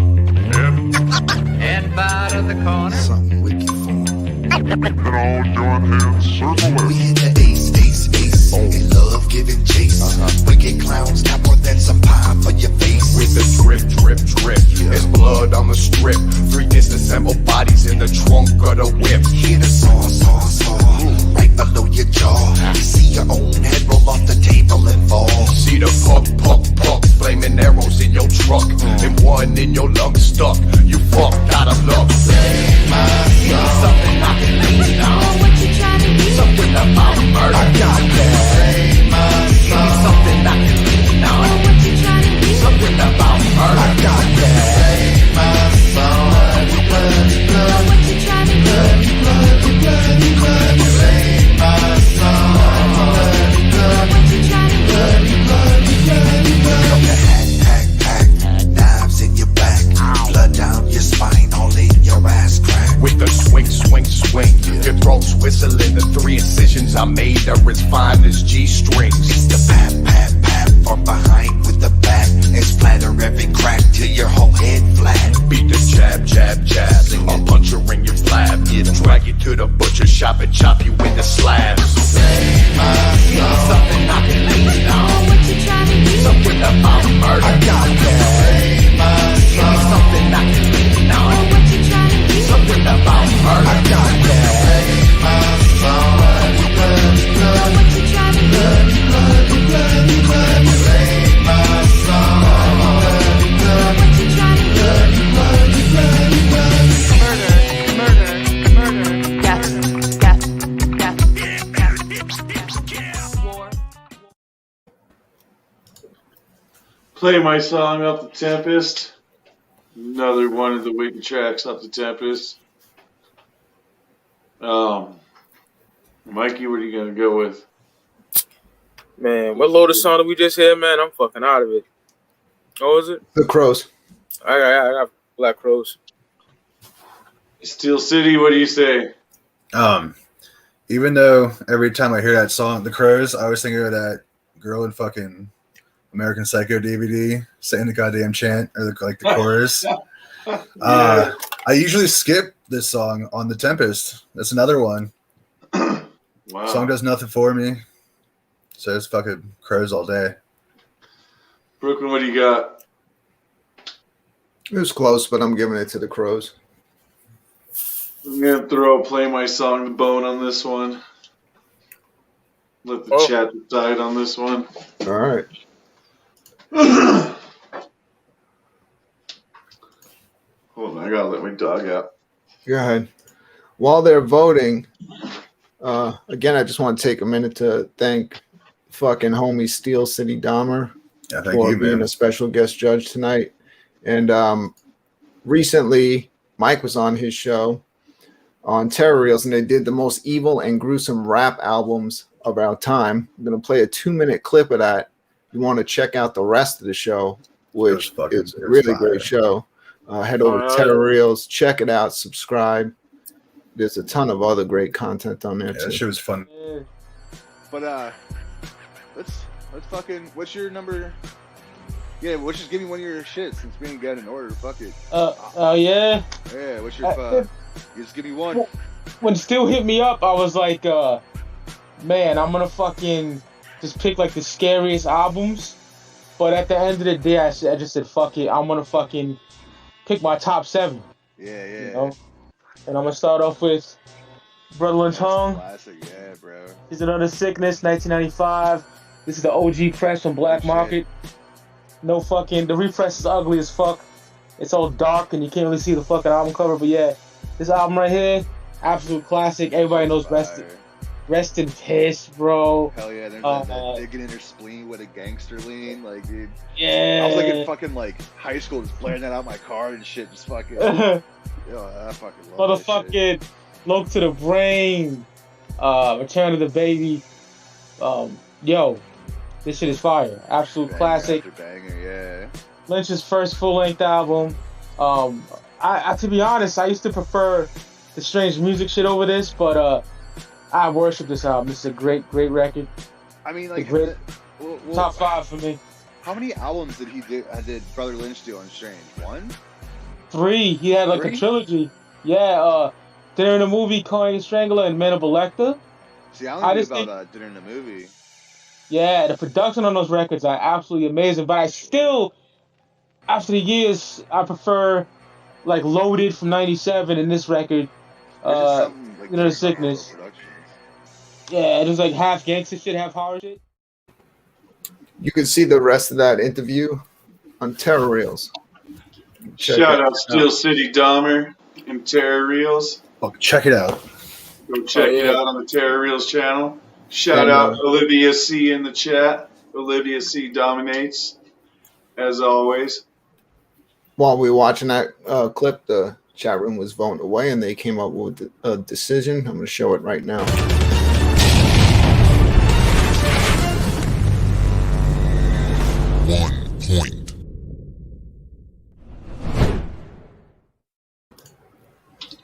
to the corner. Something wicked for Then all join hands, circle we hit the ace, in love giving chase. Wicked clowns got more than some pie for your face. With the drip, there's blood on the strip. 3 disassembled bodies in the trunk of the whip. Hear the saw, right below your jaw. You see your own head roll off the table and fall. See the puck, flaming arrows in your truck, and one in your lung stuck. You fucked out of luck. Play my song. Something I can lean on. Something about murder. I got that. Play my song. Something I can lean on. Something about murder. I got that. Play my song. Play my song. Knives in your back, blood down your spine, all in your ass crack. With the swing, your throat's whistling. The 3 incisions I made are as fine as G-strings. It's the pat from behind with the bat, and splatter every crack till your whole head flat. Beat the jab, I'll punch her in your flab. Drag you to the butcher shop and chop you into slabs. Play my song. Something I can lean on. Something about murder. I got that. Play my song. Something I can lean on. Something about murder. I got that. Play my song. Play my Murder, death. War. Play My Song off the Tempest. Another one of the wicked tracks off the Tempest. Mikey, what are you gonna go with? Man, what Lotus song did we just hear, man? I'm fucking out of it. What was it? The Crows. I got Black Crows. Steel City, what do you say? Even though every time I hear that song, The Crows, I always think of that girl in fucking American Psycho DVD saying the goddamn chant or the chorus. I usually skip this song on the Tempest. That's another one. Wow. Song does nothing for me. So it's fucking Crows all day. Brooklyn, what do you got? It was close, but I'm giving it to the Crows. I'm gonna throw Play My Song the bone on this one. Let the chat decide on this one. All right. Hold on, I gotta let my dog out. Go ahead. While they're voting, again, I just want to take a minute to thank fucking homie Steel City Dahmer for being a special guest judge tonight. And recently, Mike was on his show on Terror Reels, and they did the most evil and gruesome rap albums of our time. I'm going to play a 2-minute clip of that. You want to check out the rest of the show, which is a really great show. Head over to Terror Reels, check it out, subscribe. There's a ton of other great content on there too. That shit was fun. But let's fucking. What's your number? Yeah, let's just give me one of your shits since we ain't got an order. Fuck it. Yeah. Yeah, what's your? You just give me one. When Steel hit me up, I was like, man, I'm gonna fucking just pick like the scariest albums. But at the end of the day, I just said, fuck it. I'm gonna fucking pick my top 7. Yeah. You know? And I'm gonna start off with Brotherland's Hung. Classic, yeah, bro. He's Another Sickness, 1995. This is the OG press from Black Market. No fucking, the repress is ugly as fuck. It's all dark and you can't really see the fucking album cover, but yeah, this album right here, absolute classic. Everybody knows best. Rest in Piss, bro. Hell yeah, there's that digging in her spleen with a gangster lean, like, dude. Yeah. I was like in fucking like high school, just blaring that out my car and shit, just fucking. Yo, I fucking love that shit. Motherfucking Low to the Brain, Return of the Baby. Yo, this shit is fire. Absolute Banger classic. after banger, yeah. Lynch's first full-length album. I to be honest, I used to prefer the Strange Music shit over this, but I worship this album. This is a great record. I mean, like, great, well, top 5 for me. How many albums did did Brother Lynch do on Strange? 1? 3. He had like 3? a trilogy. Yeah, Dinner in the Movie, Calling Strangler, and Men of Electa. See, I don't know about Dinner in the Movie. Yeah, the production on those records are absolutely amazing, but I still, after the years, I prefer like Loaded from '97 and this record, Like the Sickness. Yeah, it was like half gangster shit, half horror shit. You can see the rest of that interview on Terror Reels. Shout out Steel City Dahmer and Terror Reels. Oh, check it out. Go check it out on the Terror Reels channel. Shout out Olivia C in the chat. Olivia C dominates, as always. While we were watching that clip, the chat room was voting away, and they came up with a decision. I'm going to show it right now. Point.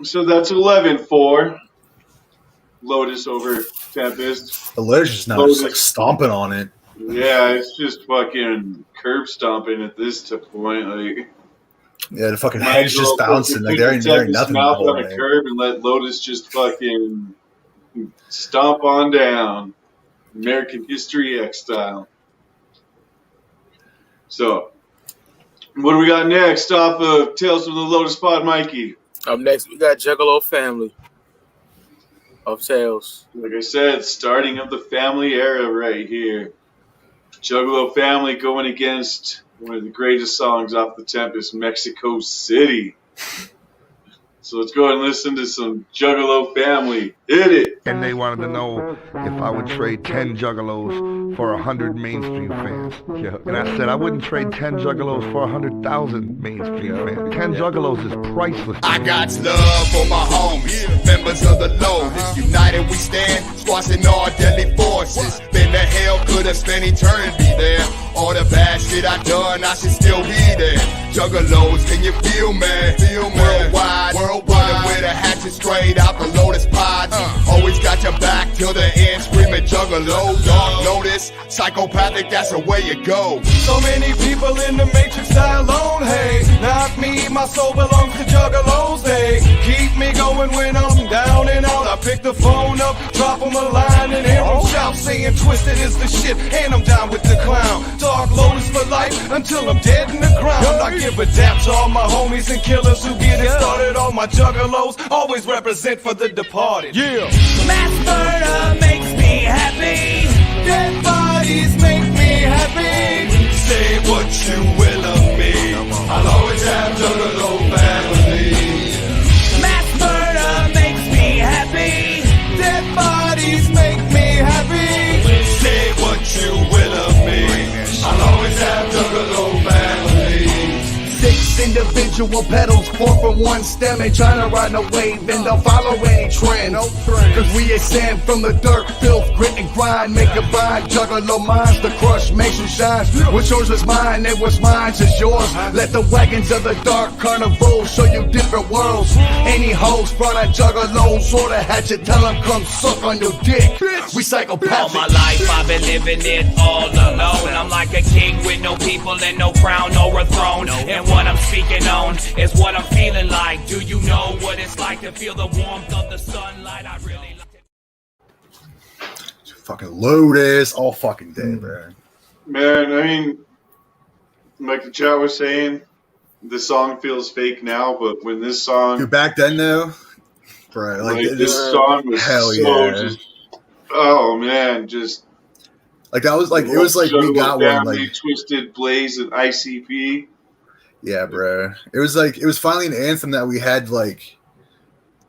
So that's 11-4. Lotus over Tempest. The Lotus is now just like stomping on it. Yeah, it's just fucking curb stomping at this point. Like, yeah, the fucking head's just bouncing. Like there ain't nothing. Mouth on a curb and let Lotus just fucking stomp on down, American History X style. So, what do we got next off of Tales from the Lotus Pod, Mikey? Up next, we got Juggalo Family of Tales. Like I said, starting of the family era right here. Juggalo Family going against one of the greatest songs off the Tempest, Mexico City. So let's go ahead and listen to some Juggalo Family. Hit it. And they wanted to know if I would trade 10 Juggalos for 100 mainstream fans. Yeah. And I said I wouldn't trade 10 Juggalos for 100,000 mainstream fans. 10 Juggalos is priceless. I got love for my homies, members of the Lotus. United we stand, squashing all deadly forces. Been to hell, could have spent eternity there. All the bad shit I done, I should still be there. Juggalos, can you feel me? Worldwide, running with a hatchet straight out the Lotus pods. Always got your back till the end, screaming Juggalo. Dark Lotus, psychopathic, that's the way you go. So many people in the matrix die alone, hey. Not me, my soul belongs to Juggalos, they keep me going when I'm down and out. I pick the phone up, drop them a line and hear them shout, saying Twisted is the shit, and I'm down with the clown. Dark Lotus for life until I'm dead in the ground. I give a dap to all my homies and killers who get it started. All my Juggalos always represent for the departed. Yeah. Mass murder makes me happy. Dead bodies make me happy. Say what you will of me. I'll always have Juggalo family. Mass murder makes me happy. Dead bodies make me happy. Say what you will of me. I'll always have Juggalo family. 6 individual petals, 4 from one stem. Ain't trying to ride no wave and don't follow any trend. Cause we ascend from the dirt, filth, grit and grind. Make a bind, Juggalo minds, the crush makes you shine. What's yours is mine, and what's mine is yours. Let the wagons of the dark carnival show you different worlds. Any hoes brought a Juggalos or the hatchet, tell them come suck on your dick. We psychopathic. All my life I've been living it all alone. I'm like a king with no people and no crown or a throne. And what I'm speaking on is what I'm feeling like. Do you know what it's like to feel the warmth of the sunlight? I really like it. Fucking Lotus all fucking day, bro. Man, I mean, like the chat was saying, the song feels fake now, but when this song... Dude, back then, though, bro, like this song was just... Oh, man, just... Like, that was like, it was like, we got one, like... Twisted, Blaze, and ICP. Yeah, bro. It was like, it was finally an anthem that we had, like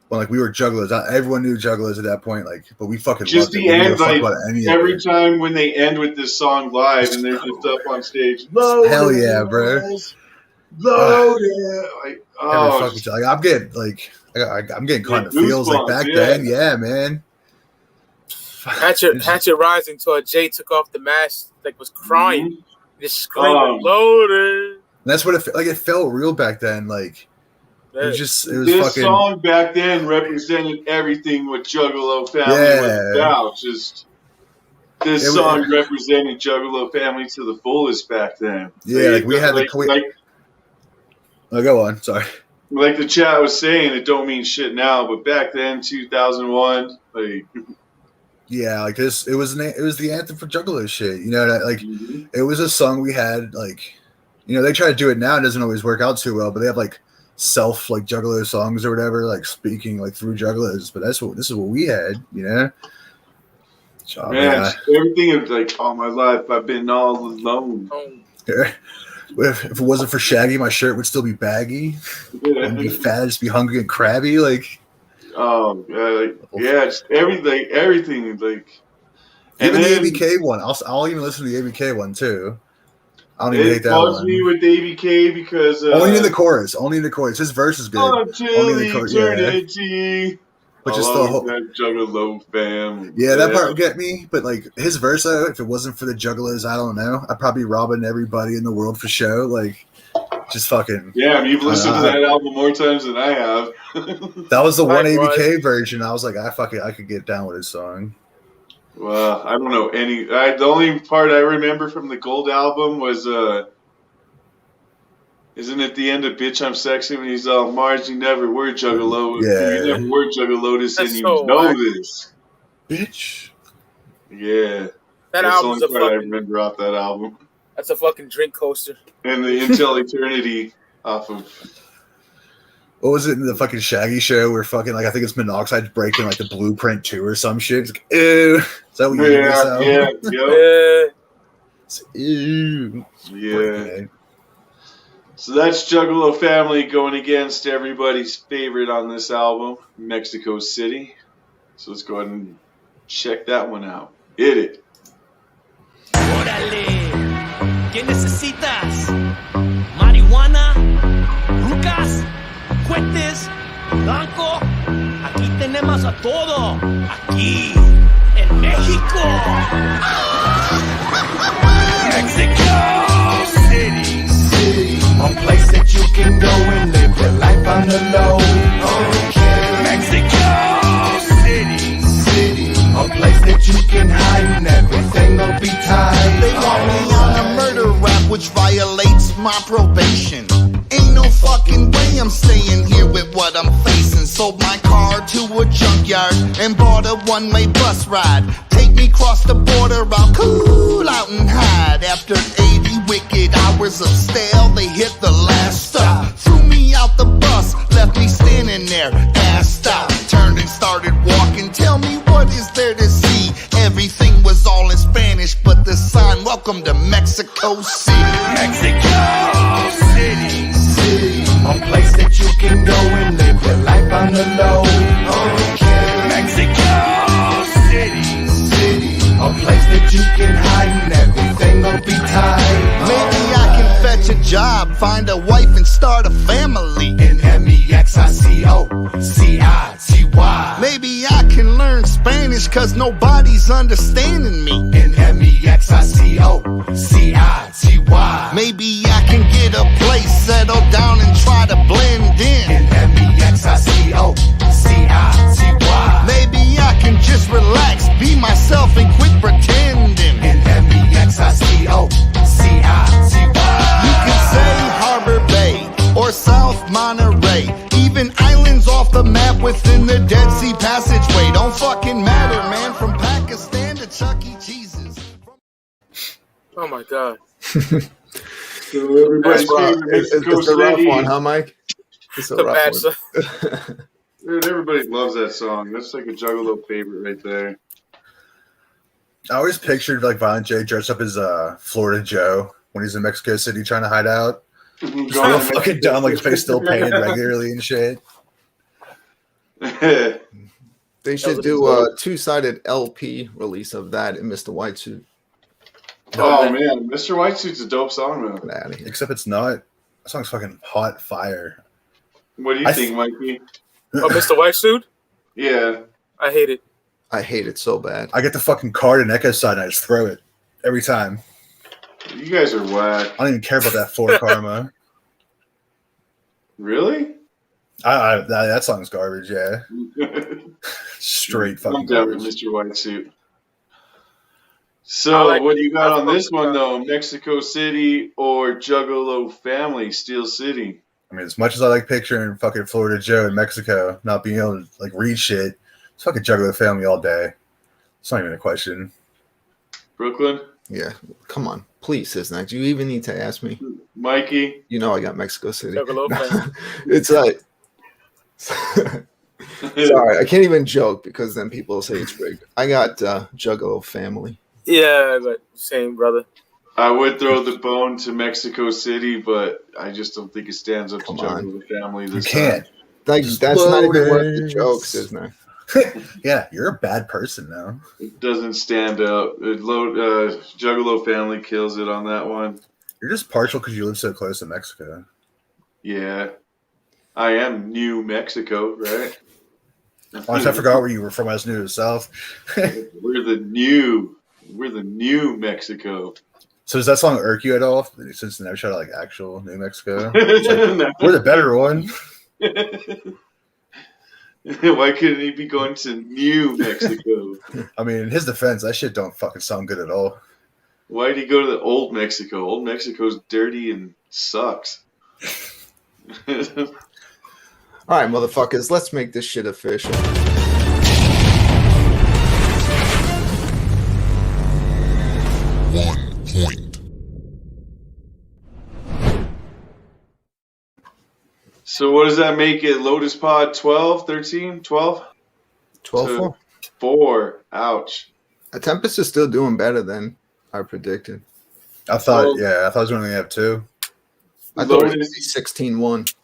when like we were juggalos. Everyone knew juggalos at that point. Like, but we fucking Just loved it. the We didn't end, give a fuck like about any of every it. time when they end with this song live and they're just up on stage. Hell yeah, bro. Loaded. Like, Every fucking time. Like, I'm getting caught in the feels like back then. Yeah, man. Hatchet Rising to Jay took off the mask, like was crying, just screaming, Oh. loaded. And that's what it felt real back then. Like it was this fucking song back then represented everything what Juggalo Family was about. Just this song represented Juggalo Family to the fullest back then. Yeah, like we had oh, go on. Sorry. Like the chat was saying, it don't mean shit now, but back then, 2001, like. Yeah, like this, it was the anthem for Juggalo shit. You know, like it was a song we had. Like, you know, they try to do it now; it doesn't always work out too well. But they have like like Juggalo songs or whatever, like speaking like through Juggalos. But this is what we had. You know, so, man, everything is like all my life I've been all alone. If it wasn't for Shaggy, my shirt would still be baggy. I'd be fat, I'd just be hungry and crabby. Like. Yeah, just everything, like. Even the ABK one, I'll even listen to the ABK one too. I don't even hate that one. It bugs me with the ABK because only in the chorus. His verse is good. Until eternity. But just the whole Juggalo fam. Yeah, that part would get me. But like his verse, though, if it wasn't for the Juggalos, I don't know. I'd probably be robbing everybody in the world for show. Like. Just fucking. Yeah, I mean, you've listened to that album more times than I have. That was the one ABK version. I was like, I could get down with his song. Well, I don't know any. The only part I remember from the Gold album was, isn't it the end of "Bitch I'm Sexy" when he's all Mars? You never were Juggalo. Yeah. You never were Juggalotus, and you so know wack. this, bitch. Yeah, That that's the album's only a part I fucking. remember off that album. That's a fucking drink coaster. And the Until Eternity off of. What was it in the fucking Shaggy show where fucking like I think it's Monoxide breaking like the Blueprint 2 or some shit? It's like, ew. Is that what you Yeah. So that's Juggalo Family going against everybody's favorite on this album, Mexico City. So let's go ahead and check that one out. Hit it. Órale, ¿qué necesitas? Marihuana, rucas, cohetes, blanco. Aquí tenemos a todo. Aquí, en México. Mexico City, a place that you can go and live your life on the low. Okay. Mexico City, a place that you can hide and everything will be tight. They want me on a murder rap which violates my probation. Ain't no fucking way I'm staying here with what I'm facing. Sold my car to a junkyard and bought a one-way bus ride. Take me cross the border, I'll cool out and hide. After 80 wicked hours of stale, they hit the last stop. Threw me out the bus, left me standing there, assed out. Turned and started walking, tell me what is there to see? Everything was all in Spanish, but the sign, welcome to Mexico City. Mexico City, a place that you can go and live your life on the low. Okay. Mexico City, a place that you can hide and everything will be tight. Maybe I can fetch a job, find a wife and start a family. In MEXICOCITY. Maybe I can learn Spanish cause nobody's understanding me. In MEXICOCITY. Maybe I can get a place, settle down and try to blend in. In MEXICOCITY. Maybe I can just relax, be myself and quit pretending. In MEXICOCITY. You can say Harbor Bay or South Monterey, even islands off the map within the Dead Sea Passageway. Don't fucking matter, man, from Pakistan to Chuck E. Cheese's. Oh my god. So everybody's favorite Mexico It's a rough City. one, huh, Mike? It's a rough one. Dude, everybody loves that song. That's like a Juggalo favorite right there. I always pictured like Violent J dressed up as Florida Joe when he's in Mexico City trying to hide out. Just real fucking dumb, like his face still painted regularly and shit. They should do a 2-sided LP release of that and Mr. White Suit. Oh man, Mr. White Suit's a dope song, man. Get out of here. Except it's not. That song's fucking hot fire. What do you think, Mikey? Oh, Mr. White Suit? Yeah. I hate it. I hate it so bad. I get the fucking card and Echo side and I just throw it every time. You guys are whack. I don't even care about that for karma. Really? That song's garbage, yeah. Straight fucking I'm down with garbage. Mr. White Suit. So, what do you got on this one, though? Mexico City or Juggalo Family, Steel City? I mean, as much as I like picturing fucking Florida Joe in Mexico not being able to like read shit, it's fucking Juggalo Family all day. It's not even a question. Brooklyn? Yeah, come on. Please, SiznaC. Do you even need to ask me? Mikey? You know I got Mexico City. Juggalo Family. It's like... Sorry, I can't even joke because then people will say it's rigged. I got Juggalo Family. Yeah, but same, brother. I would throw the bone to Mexico City, but I just don't think it stands up to Juggalo Family this time. That's not even worth the jokes, isn't it? Yeah, you're a bad person now. It doesn't stand out. Juggalo Family kills it on that one. You're just partial because you live so close to Mexico. Yeah. I am New Mexico, right? I forgot where you were from. I was new to the South. We're the new Mexico. So does that song irk you at all? Since they never shot like actual New Mexico, like, we're the better one. Why couldn't he be going to New Mexico? I mean, in his defense, that shit don't fucking sound good at all. Why did he go to the Old Mexico? Old Mexico's dirty and sucks. All right, motherfuckers, let's make this shit official. So what does that make it? Lotus Pod 12, 13, 12? 12-4. 4. Ouch. Tempest is still doing better than I predicted. I thought it was only have 2. I thought it would be 16-1.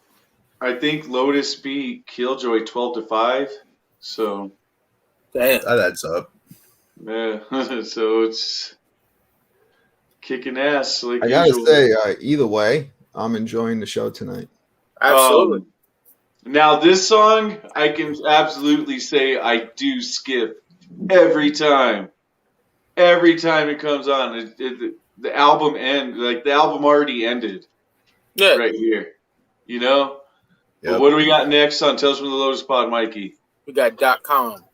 I think Lotus beat Killjoy 12-5. So damn, that adds up. Yeah, so it's kicking ass. Like I gotta usual. say, either way, I'm enjoying the show tonight. Absolutely. Now this song, I can absolutely say I do skip every time. Every time it comes on, the album the album already ended. Yeah, right here. You know. Yep. But what do we got next on Tales from the Lotus Pod, Mikey? We got .com.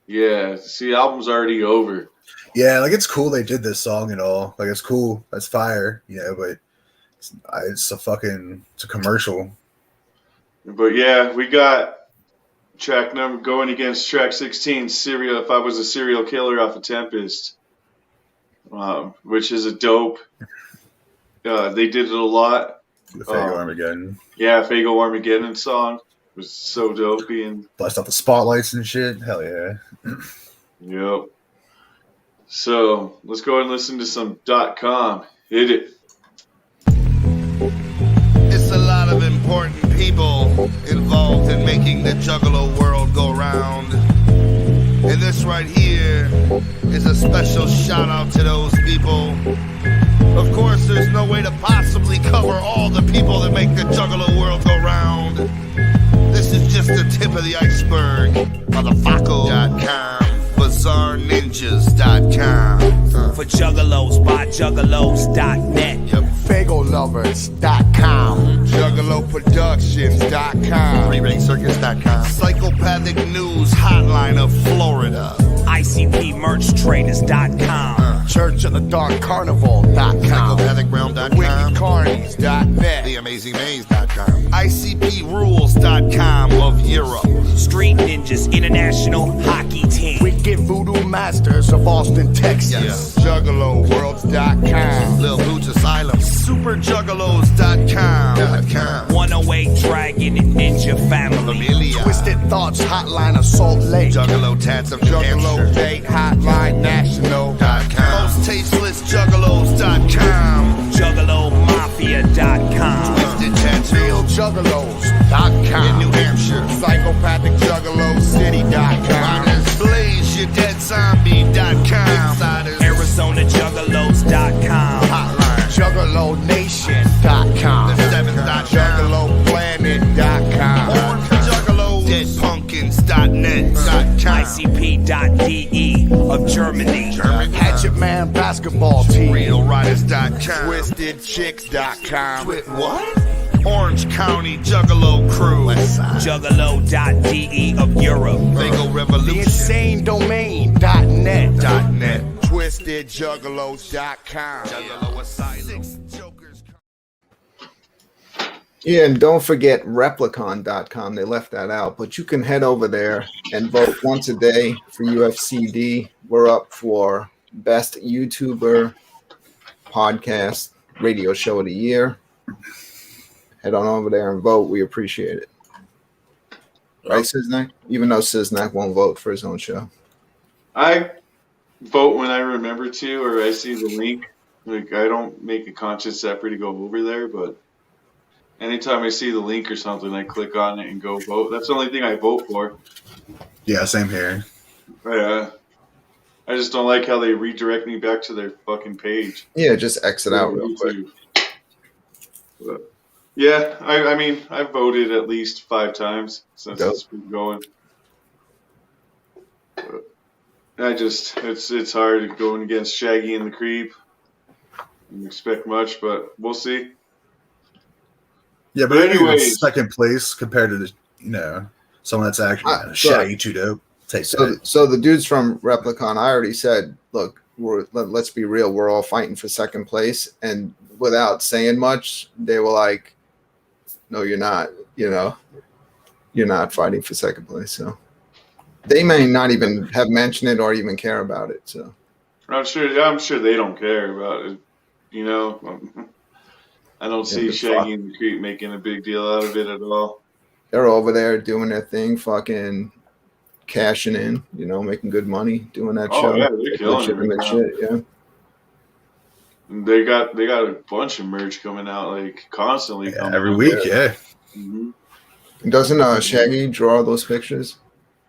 Yeah, see, the album's already over. Yeah, like it's cool they did this song and all. Like it's cool. That's fire, but it's a commercial. But yeah, we got track number going against track 16, Serial. If I Was a Serial Killer off of Tempest, which is a dope. They did it a lot. The Fago Armageddon. Yeah, Fago Armageddon song was so dope. Being blast off the spotlights and shit. Hell yeah. Yep. So let's go ahead and listen to some .com. Hit it. It's a lot of important people involved in making the Juggalo world go round. And this right here is a special shout out to those people. Of course, there's no way to possibly cover all the people that make the Juggalo world go round. This is just the tip of the iceberg. Motherfucker.com. BazarNinjas.com. For juggalos, by juggalos.net. FagoLovers.com. JuggaloProductions.com. FreeRangeCircus.com. Psychopathic News Hotline of Florida. ICPMerchTraders.com. Church of the Dark Carnival.com. PsychopathicRealm.com. WickedCarnies.net. TheAmazingMaze.com. ICPRules.com of Europe. Street Ninjas International Hockey Team. Wicked Voodoo Masters of Austin, Texas. JuggaloWorlds.com. Lil Boots Asylum. SuperJuggalos.com. 108 Dragon and Ninja Family. Twisted Thoughts Hotline of Salt Lake. Juggalo Tats of Juggalo Date Hotline National.com. Most tasteless Juggalos.com. JuggaloMafia.com. Twisted Tats RealJuggalos.com. In New Hampshire, PsychopathicJuggaloCity.com. Blaze your dead zombie.com. ArizonaJuggalos.com. Hotline. JuggaloNation.com. The 7th. JuggaloPlanet.com. Deadpumpkins.net. ICP.de of Germany. Hatchet Man Basketball Team. RealRiders.com. TwistedChicks.com. What? Orange County Juggalo Crew. Juggalo.de of Europe. Lego Revolution. TheInsaneDomain.net. .net. TwistedJuggalos.com. Juggalo Asylum. Yeah, and don't forget Replicon.com. They left that out, but you can head over there and vote once a day for UFCD. We're up for Best YouTuber Podcast Radio Show of the Year. Head on over there and vote. We appreciate it. Right, SiznaC? Even though SiznaC won't vote for his own show. I vote when I remember to, or I see the link. Like, I don't make a conscious effort to go over there, but anytime I see the link or something, I click on it and go vote. That's the only thing I vote for. Yeah, same here. I just don't like how they redirect me back to their fucking page. Yeah, just exit out real quick. But, yeah, I mean, I've voted at least 5 times since it's been going. But it's hard going against Shaggy and the Creep. I don't expect much, but we'll see. Yeah, but anyways, second place compared to the someone that's actually Shaggy too dope. So the dudes from Replicon, I already said, look, let's be real, we're all fighting for second place, and without saying much, they were like, no, you're not. You're not fighting for second place. So they may not even have mentioned it or even care about it. So I'm sure they don't care about it. I don't see Shaggy and the Creep making a big deal out of it at all. They're over there doing their thing, fucking cashing in, making good money doing that show. Yeah, they're killing it right now. Shit, yeah. They got a bunch of merch coming out like constantly. Every week, yeah. Mm-hmm. Doesn't Shaggy draw those pictures?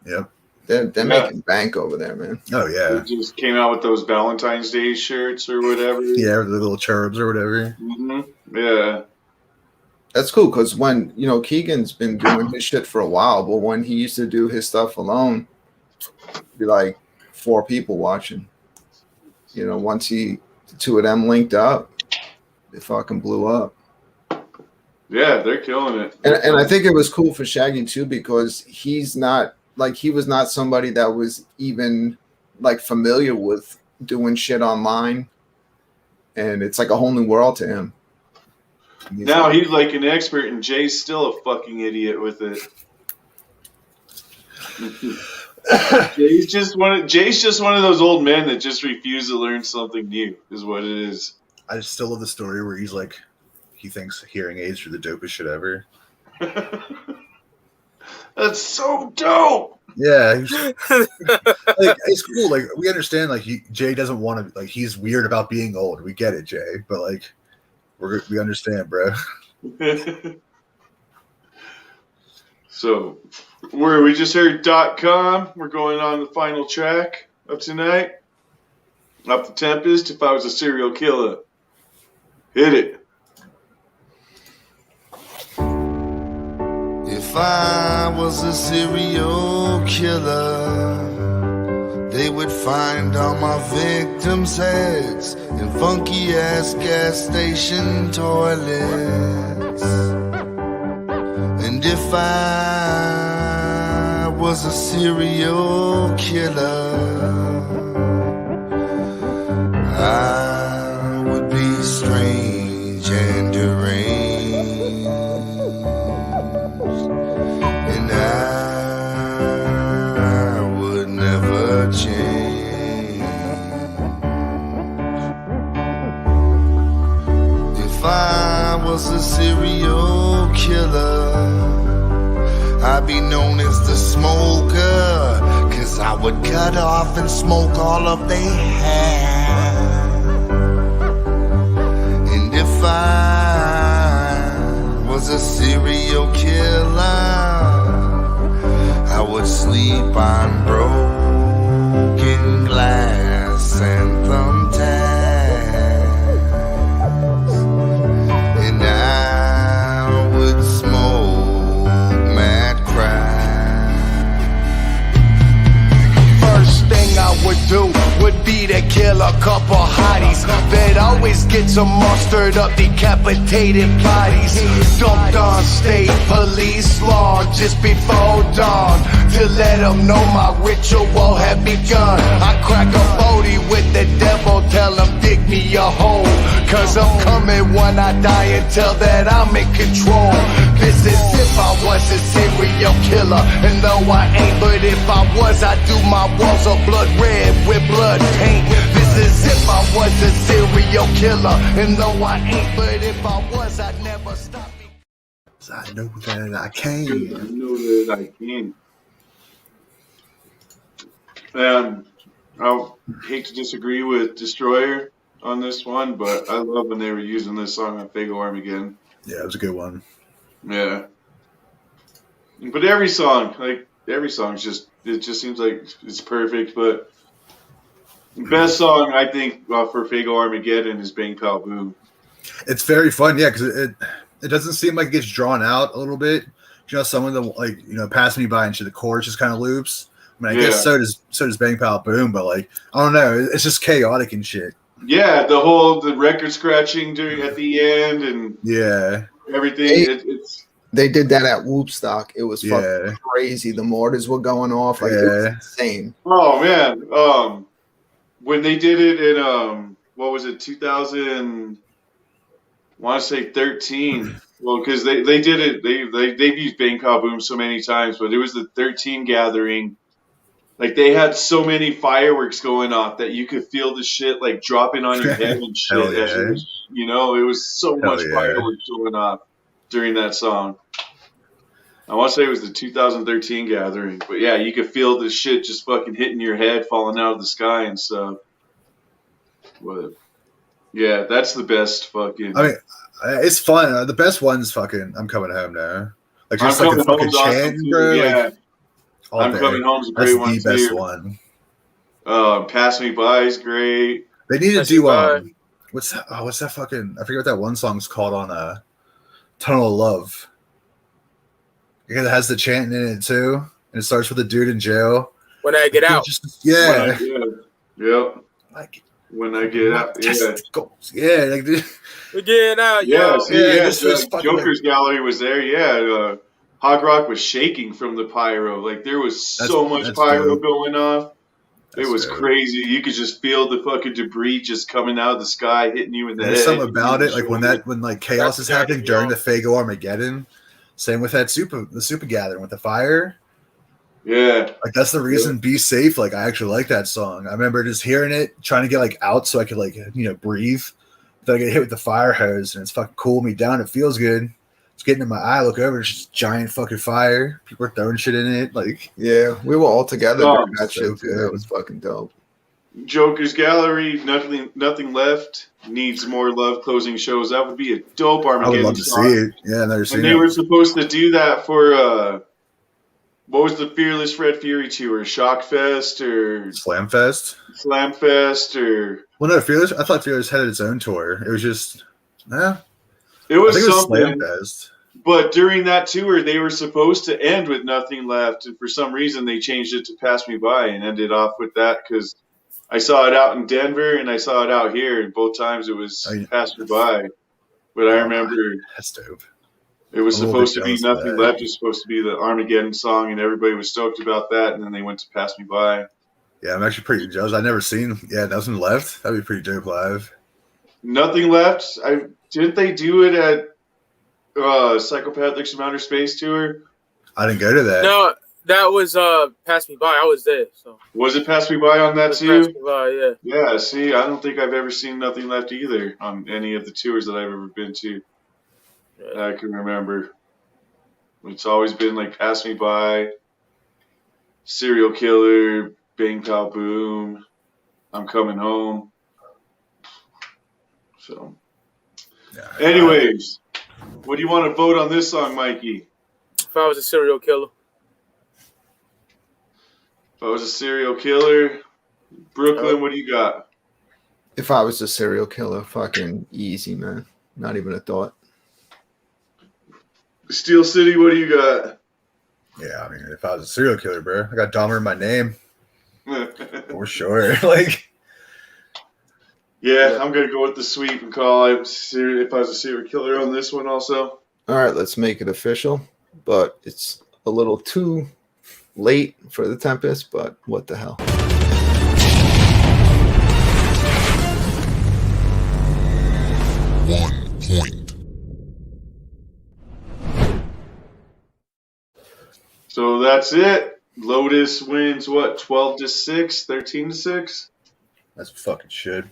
Yep. They're making bank over there, man. Oh yeah. They just came out with those Valentine's Day shirts or whatever. Yeah, the little cherubs or whatever. Mm-hmm. Yeah. That's cool because when Keegan's been doing his shit for a while, but when he used to do his stuff alone, it'd be like 4 people watching. Once the 2 of them linked up, it fucking blew up. Yeah, they're killing it. And I think it was cool for Shaggy too because he was not somebody that was even like familiar with doing shit online, and it's like a whole new world to him. Now he's like an expert, and Jay's still a fucking idiot with it. Jay's just one of those old men that just refuse to learn something new. Is what it is. I still love the story where he's like, he thinks hearing aids are the dopest shit ever. That's so dope. Yeah, it's cool. Like we understand, like Jay doesn't want to, like he's weird about being old. We get it, Jay, but like we understand, bro. So, where we just heard .com, we're going on the final track of tonight. Up the Tempest, If I Was a Serial Killer. Hit it. If I was a serial killer, they would find all my victims' heads in funky ass gas station toilets. And if I was a serial killer, I would be strange and deranged. And I would never change. If I was a serial killer, I'd be known as the smoker, 'cause I would cut off and smoke all of their hair. And if I was was a serial killer, I would sleep on broken glass and thumbtacks, and I would smoke mad crack. First thing I would do would be to kill a couple hotties that always get some all stirred up, decapitated bodies. Dumped on state police law just before dawn to let them know my ritual had begun. I crack a 40 with the devil, tell him dig me a hole, cause I'm coming when I die until that I'm in control. This is if I was a serial killer, and though I ain't, but if I was, I'd do my walls of blood red with blood paint. This is if I was a serial killer, and though I ain't, but if I was, I'd never stop. I know that I can. I know that I can. I hate to disagree with Destroyer on this one, but I love when they were using this song on Fago Armageddon. Yeah, it was a good one. Yeah. But every song just seems like it's perfect. But the best song, I think, for Fago Armageddon is Bang Pow Boom. It's very fun, yeah, because it doesn't seem like it gets drawn out a little bit. You know, some of the Pass Me By and shit, the chorus just kind of loops. I mean, I guess so does Bang Pow Boom, but I don't know, it's just chaotic and shit. Yeah, the record scratching at the end and everything. They did that at Whoopstock. It was fucking crazy. The mortars were going off. It was insane. Oh man. When they did it in what was it, 2000, I want to say 13. Well, because they did it, they've used Bang Pow Boom so many times, but it was the 13 gathering. Like, they had so many fireworks going off that you could feel the shit dropping on your head and shit. It was so much fireworks going off during that song. I want to say it was the 2013 gathering, but yeah, you could feel the shit just fucking hitting your head, falling out of the sky and stuff. But yeah, that's the best fucking. I mean, it's fun. The best one's fucking "I'm Coming Home" now. Like just like the fucking chant, bro. Yeah, I'm Coming Home's a great one too. That's the best one. Pass Me By is great. They need to do what's that fucking? I forget what that one song's called on Tunnel of Love. Because it has the chanting in it too, and it starts with a dude in jail. When I get out. Yep. When I get out. Yeah. Like, we're getting out. Yeah. Joker's Gallery was there. Yeah. Hog Rock was shaking from the pyro. Like, there was so much pyro going off. It was crazy. You could just feel the fucking debris just coming out of the sky, hitting you in the head. There's something about it, like when chaos is happening during the Fago Armageddon. Same with that the super gathering with the fire. Yeah. Like, that's the reason Be Safe. Like, I actually like that song. I remember just hearing it, trying to get out so I could breathe. Then I get hit with the fire hose and it's fucking cooled me down. It feels good. It's getting in my eye. I look over, it's just giant fucking fire. People are throwing shit in it. Yeah, we were all together during that shit too. That was fucking dope. Joker's Gallery, nothing left. Needs more love closing shows. That would be a dope Armageddon. I would love to see it. Yeah, I've never seen it. And they were supposed to do that for what was the Fearless Red Fury tour? Shockfest or Slamfest? Slamfest or no, Fearless. I thought Fearless had its own tour. It was just it was something. Slamfest. But during that tour, they were supposed to end with Nothing Left, and for some reason, they changed it to Pass Me By and ended off with that because I saw it out in Denver and I saw it out here, and both times it was Pass Me By. But I remember that's dope. It was supposed to be Nothing Left. It was supposed to be the Armageddon song, and everybody was stoked about that. And then they went to Pass Me By. Yeah, I'm actually pretty jealous. I've never seen Nothing Left. That'd be pretty dope live. Nothing Left. Didn't they do it at Psychopathic from Outer Space tour? I didn't go to that. No, that was Pass Me By. I was there. So was it Pass Me By on that too? Pass Me By, yeah. Yeah. See, I don't think I've ever seen Nothing Left either on any of the tours that I've ever been to. Yeah. I can remember. It's always been Pass Me By, Serial Killer, Bang Pow Boom, I'm Coming Home. So, anyways, What do you want to vote on this song, Mikey? If I was a serial killer. If I was a serial killer, Brooklyn, what do you got? If I was a serial killer, fucking easy, man. Not even a thought. Steel City, what do you got? Yeah, I mean, if I was a serial killer, bro, I got Dahmer in my name. For sure. Like, yeah, I'm going to go with the sweep and call it if I was a serial killer on this one also. All right, let's make it official. But it's a little too late for the Tempest, but what the hell. 1 point. So that's it. Lotus wins what? 12-6, 13-6. That's fucking shit.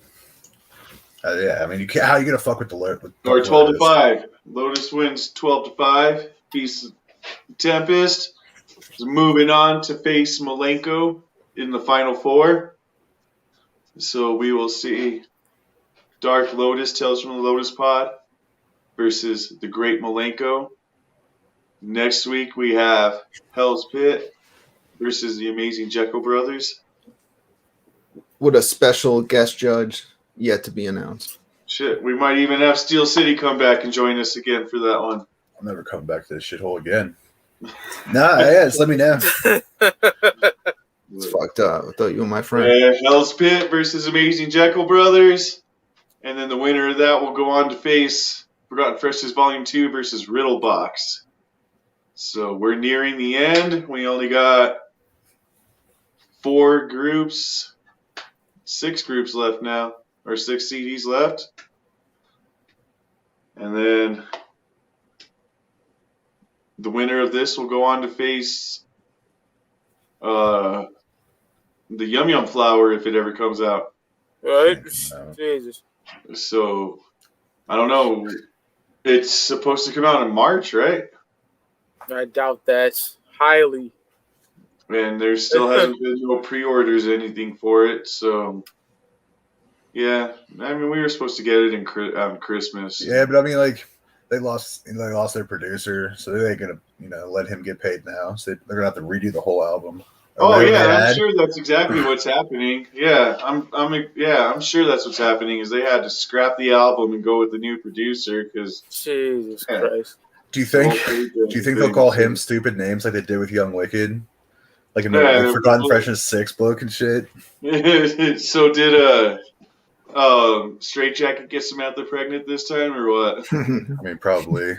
Yeah, I mean, you can't. How are you gonna fuck with the Lotus? Or 12-5. Lotus wins 12-5. Piece Tempest is moving on to face Malenko in the final four. So we will see Dark Lotus, Tales from the Lotus Pod, versus the Great Malenko. Next week we have Hell's Pit versus the Amazing Jekyll Brothers. With a special guest judge yet to be announced. Shit, we might even have Steel City come back and join us again for that one. I'm never coming back to this shithole again. Nah, yeah, just let me know. It's fucked up. I thought you were my friend. Hell's Pit versus Amazing Jekyll Brothers. And then the winner of that will go on to face Forgotten Freshness Volume 2 versus Riddle Box. So we're nearing the end. We only got 6 groups left now, or 6 CDs left. And then the winner of this will go on to face the Yum Yum Flower if it ever comes out. Right? Jesus. So, I don't know. It's supposed to come out in March, right? I doubt that highly. And there still hasn't been no pre-orders or anything for it. So, yeah. I mean, we were supposed to get it on Christmas. Yeah, but I mean, like, they lost their producer, so they're gonna, let him get paid now. So they're gonna have to redo the whole album. Oh yeah, I'm sure that's exactly what's happening. Yeah, I'm sure that's what's happening. Is they had to scrap the album and go with the new producer because Jesus Christ. Do you think they'll call him stupid names like they did with Young Wicked, like in the Forgotten Freshness 6 book and shit? So did Straight Jacket get Samantha pregnant this time or what? I mean, probably.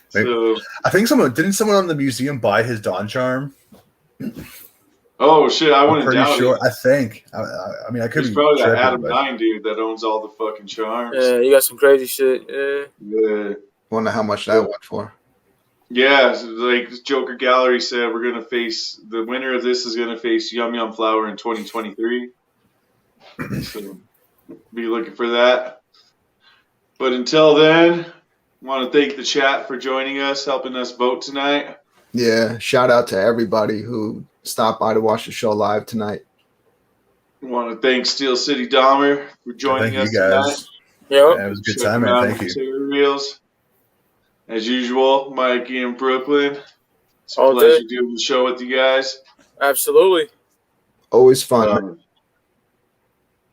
So, I think someone on the museum buy his Dawn charm? Oh shit! I wouldn't pretty doubt sure. it. I think. I mean, I could be. It's probably that tripping, Adam but... 9 dude that owns all the fucking charms. Yeah, you got some crazy shit. Yeah. Yeah. Wonder how much that went for. Yeah, like Joker Gallery said, we're gonna face the winner of this is gonna face Yum Yum Flower in 2023. So be looking for that. But until then, I want to thank the chat for joining us, helping us vote tonight. Yeah, shout out to everybody who stopped by to watch the show live tonight. I want to thank Steel City Dahmer for joining us tonight. Yep. It was a good time, man. Thank you. Materials. As usual, Mikey in Brooklyn. It's a All pleasure day. doing the show with you guys. Absolutely. Always fun.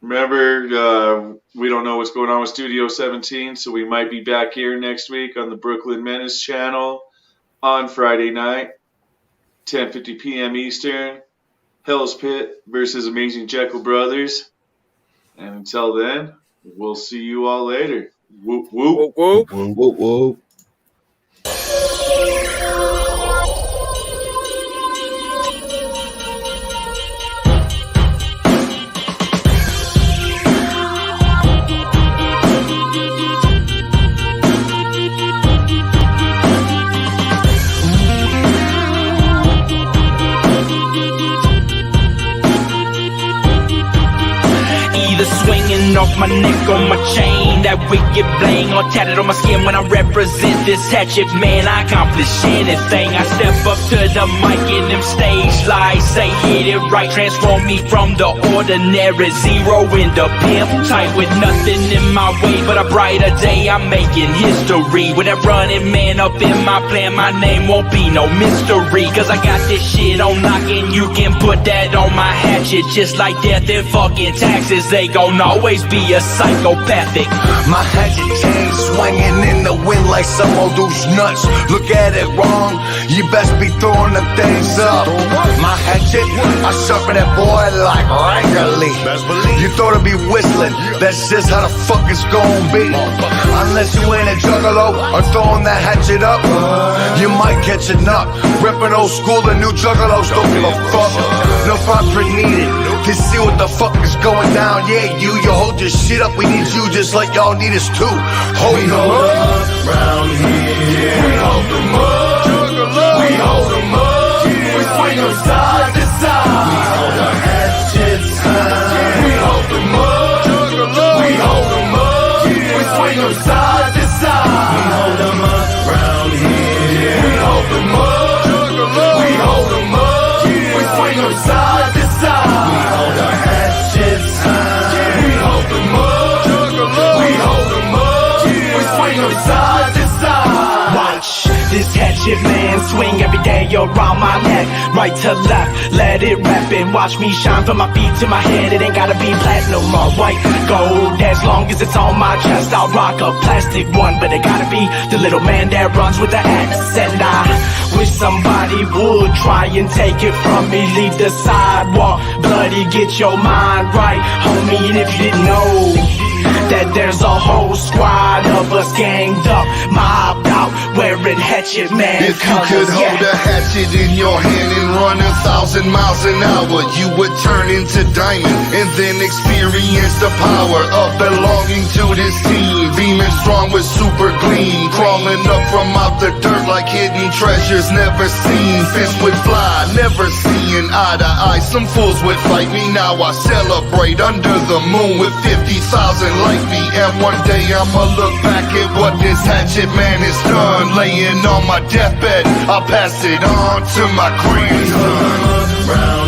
Remember, we don't know what's going on with Studio 17, so we might be back here next week on the BklynMenace channel on Friday night, 10:50 p.m. Eastern. Hell's Pit versus Amazing Jekyll Brothers. And until then, we'll see you all later. Whoop, whoop. Whoop, whoop. Whoop, whoop. Either swinging off my neck on my chain. That wicked bling all tatted on my skin when I represent this hatchet man. I accomplish anything. I step up to the mic in them stage lights. Say hit it right, transform me from the ordinary zero into pimp type with nothing in my way but a brighter day. I'm making history with that running man up in my plan. My name won't be no mystery, cause I got this shit on lock and you can put that on my hatchet. Just like death and fucking taxes, they gon' always be a psychopathic. My hatchet chain swinging in the wind like some old dude's nuts. Look at it wrong, you best be throwing the things up. My hatchet, I sharpen that boy like regularly. You thought it'd be whistling, that's just how the fuck it's gon' be. Unless you ain't a juggalo or throwing that hatchet up, you might catch a nut. Reppin' old school and new juggalos, don't give a fuck. No proper needed to see what the fuck is going down. Yeah, you hold your shit up, we need you just like y'all need us too. Hold them up round here. We hold them up. We hold them up. We swing them side to side. We hold our hatchets high. We hold them up. We hold them up. We swing them side to side. We hold them up round here. We hold them up. We hold them up. We swing them side to side. We hold our hatchets high. We hold them up. We hold them up. We swing them side to side. Watch this hatchet man swing every day around my neck, right to left, let it rap and watch me shine from my feet to my head. It ain't gotta be platinum or white gold, as long as it's on my chest. I'll rock a plastic one, but it gotta be the little man that runs with the axe. And I wish somebody would try and take it from me. Leave the sidewalk bloody, get your mind right, homie. And if you didn't know that there's a whole squad of us ganged up, mobbed out, wearing hatchet man If you could hold a hatchet in your hand and run 1,000 miles an hour, you would turn into diamond and then experience the power of belonging to this team. Beaming strong with super gleam, crawling up from out the dirt like hidden treasures never seen. Fists would fly, never seeing eye to eye. Some fools would fight me, now I celebrate under the moon with 50,000 like me. And one day I'ma look back at what this hatchet man has done. Laying on my deathbed, I'll pass it on to my grandson.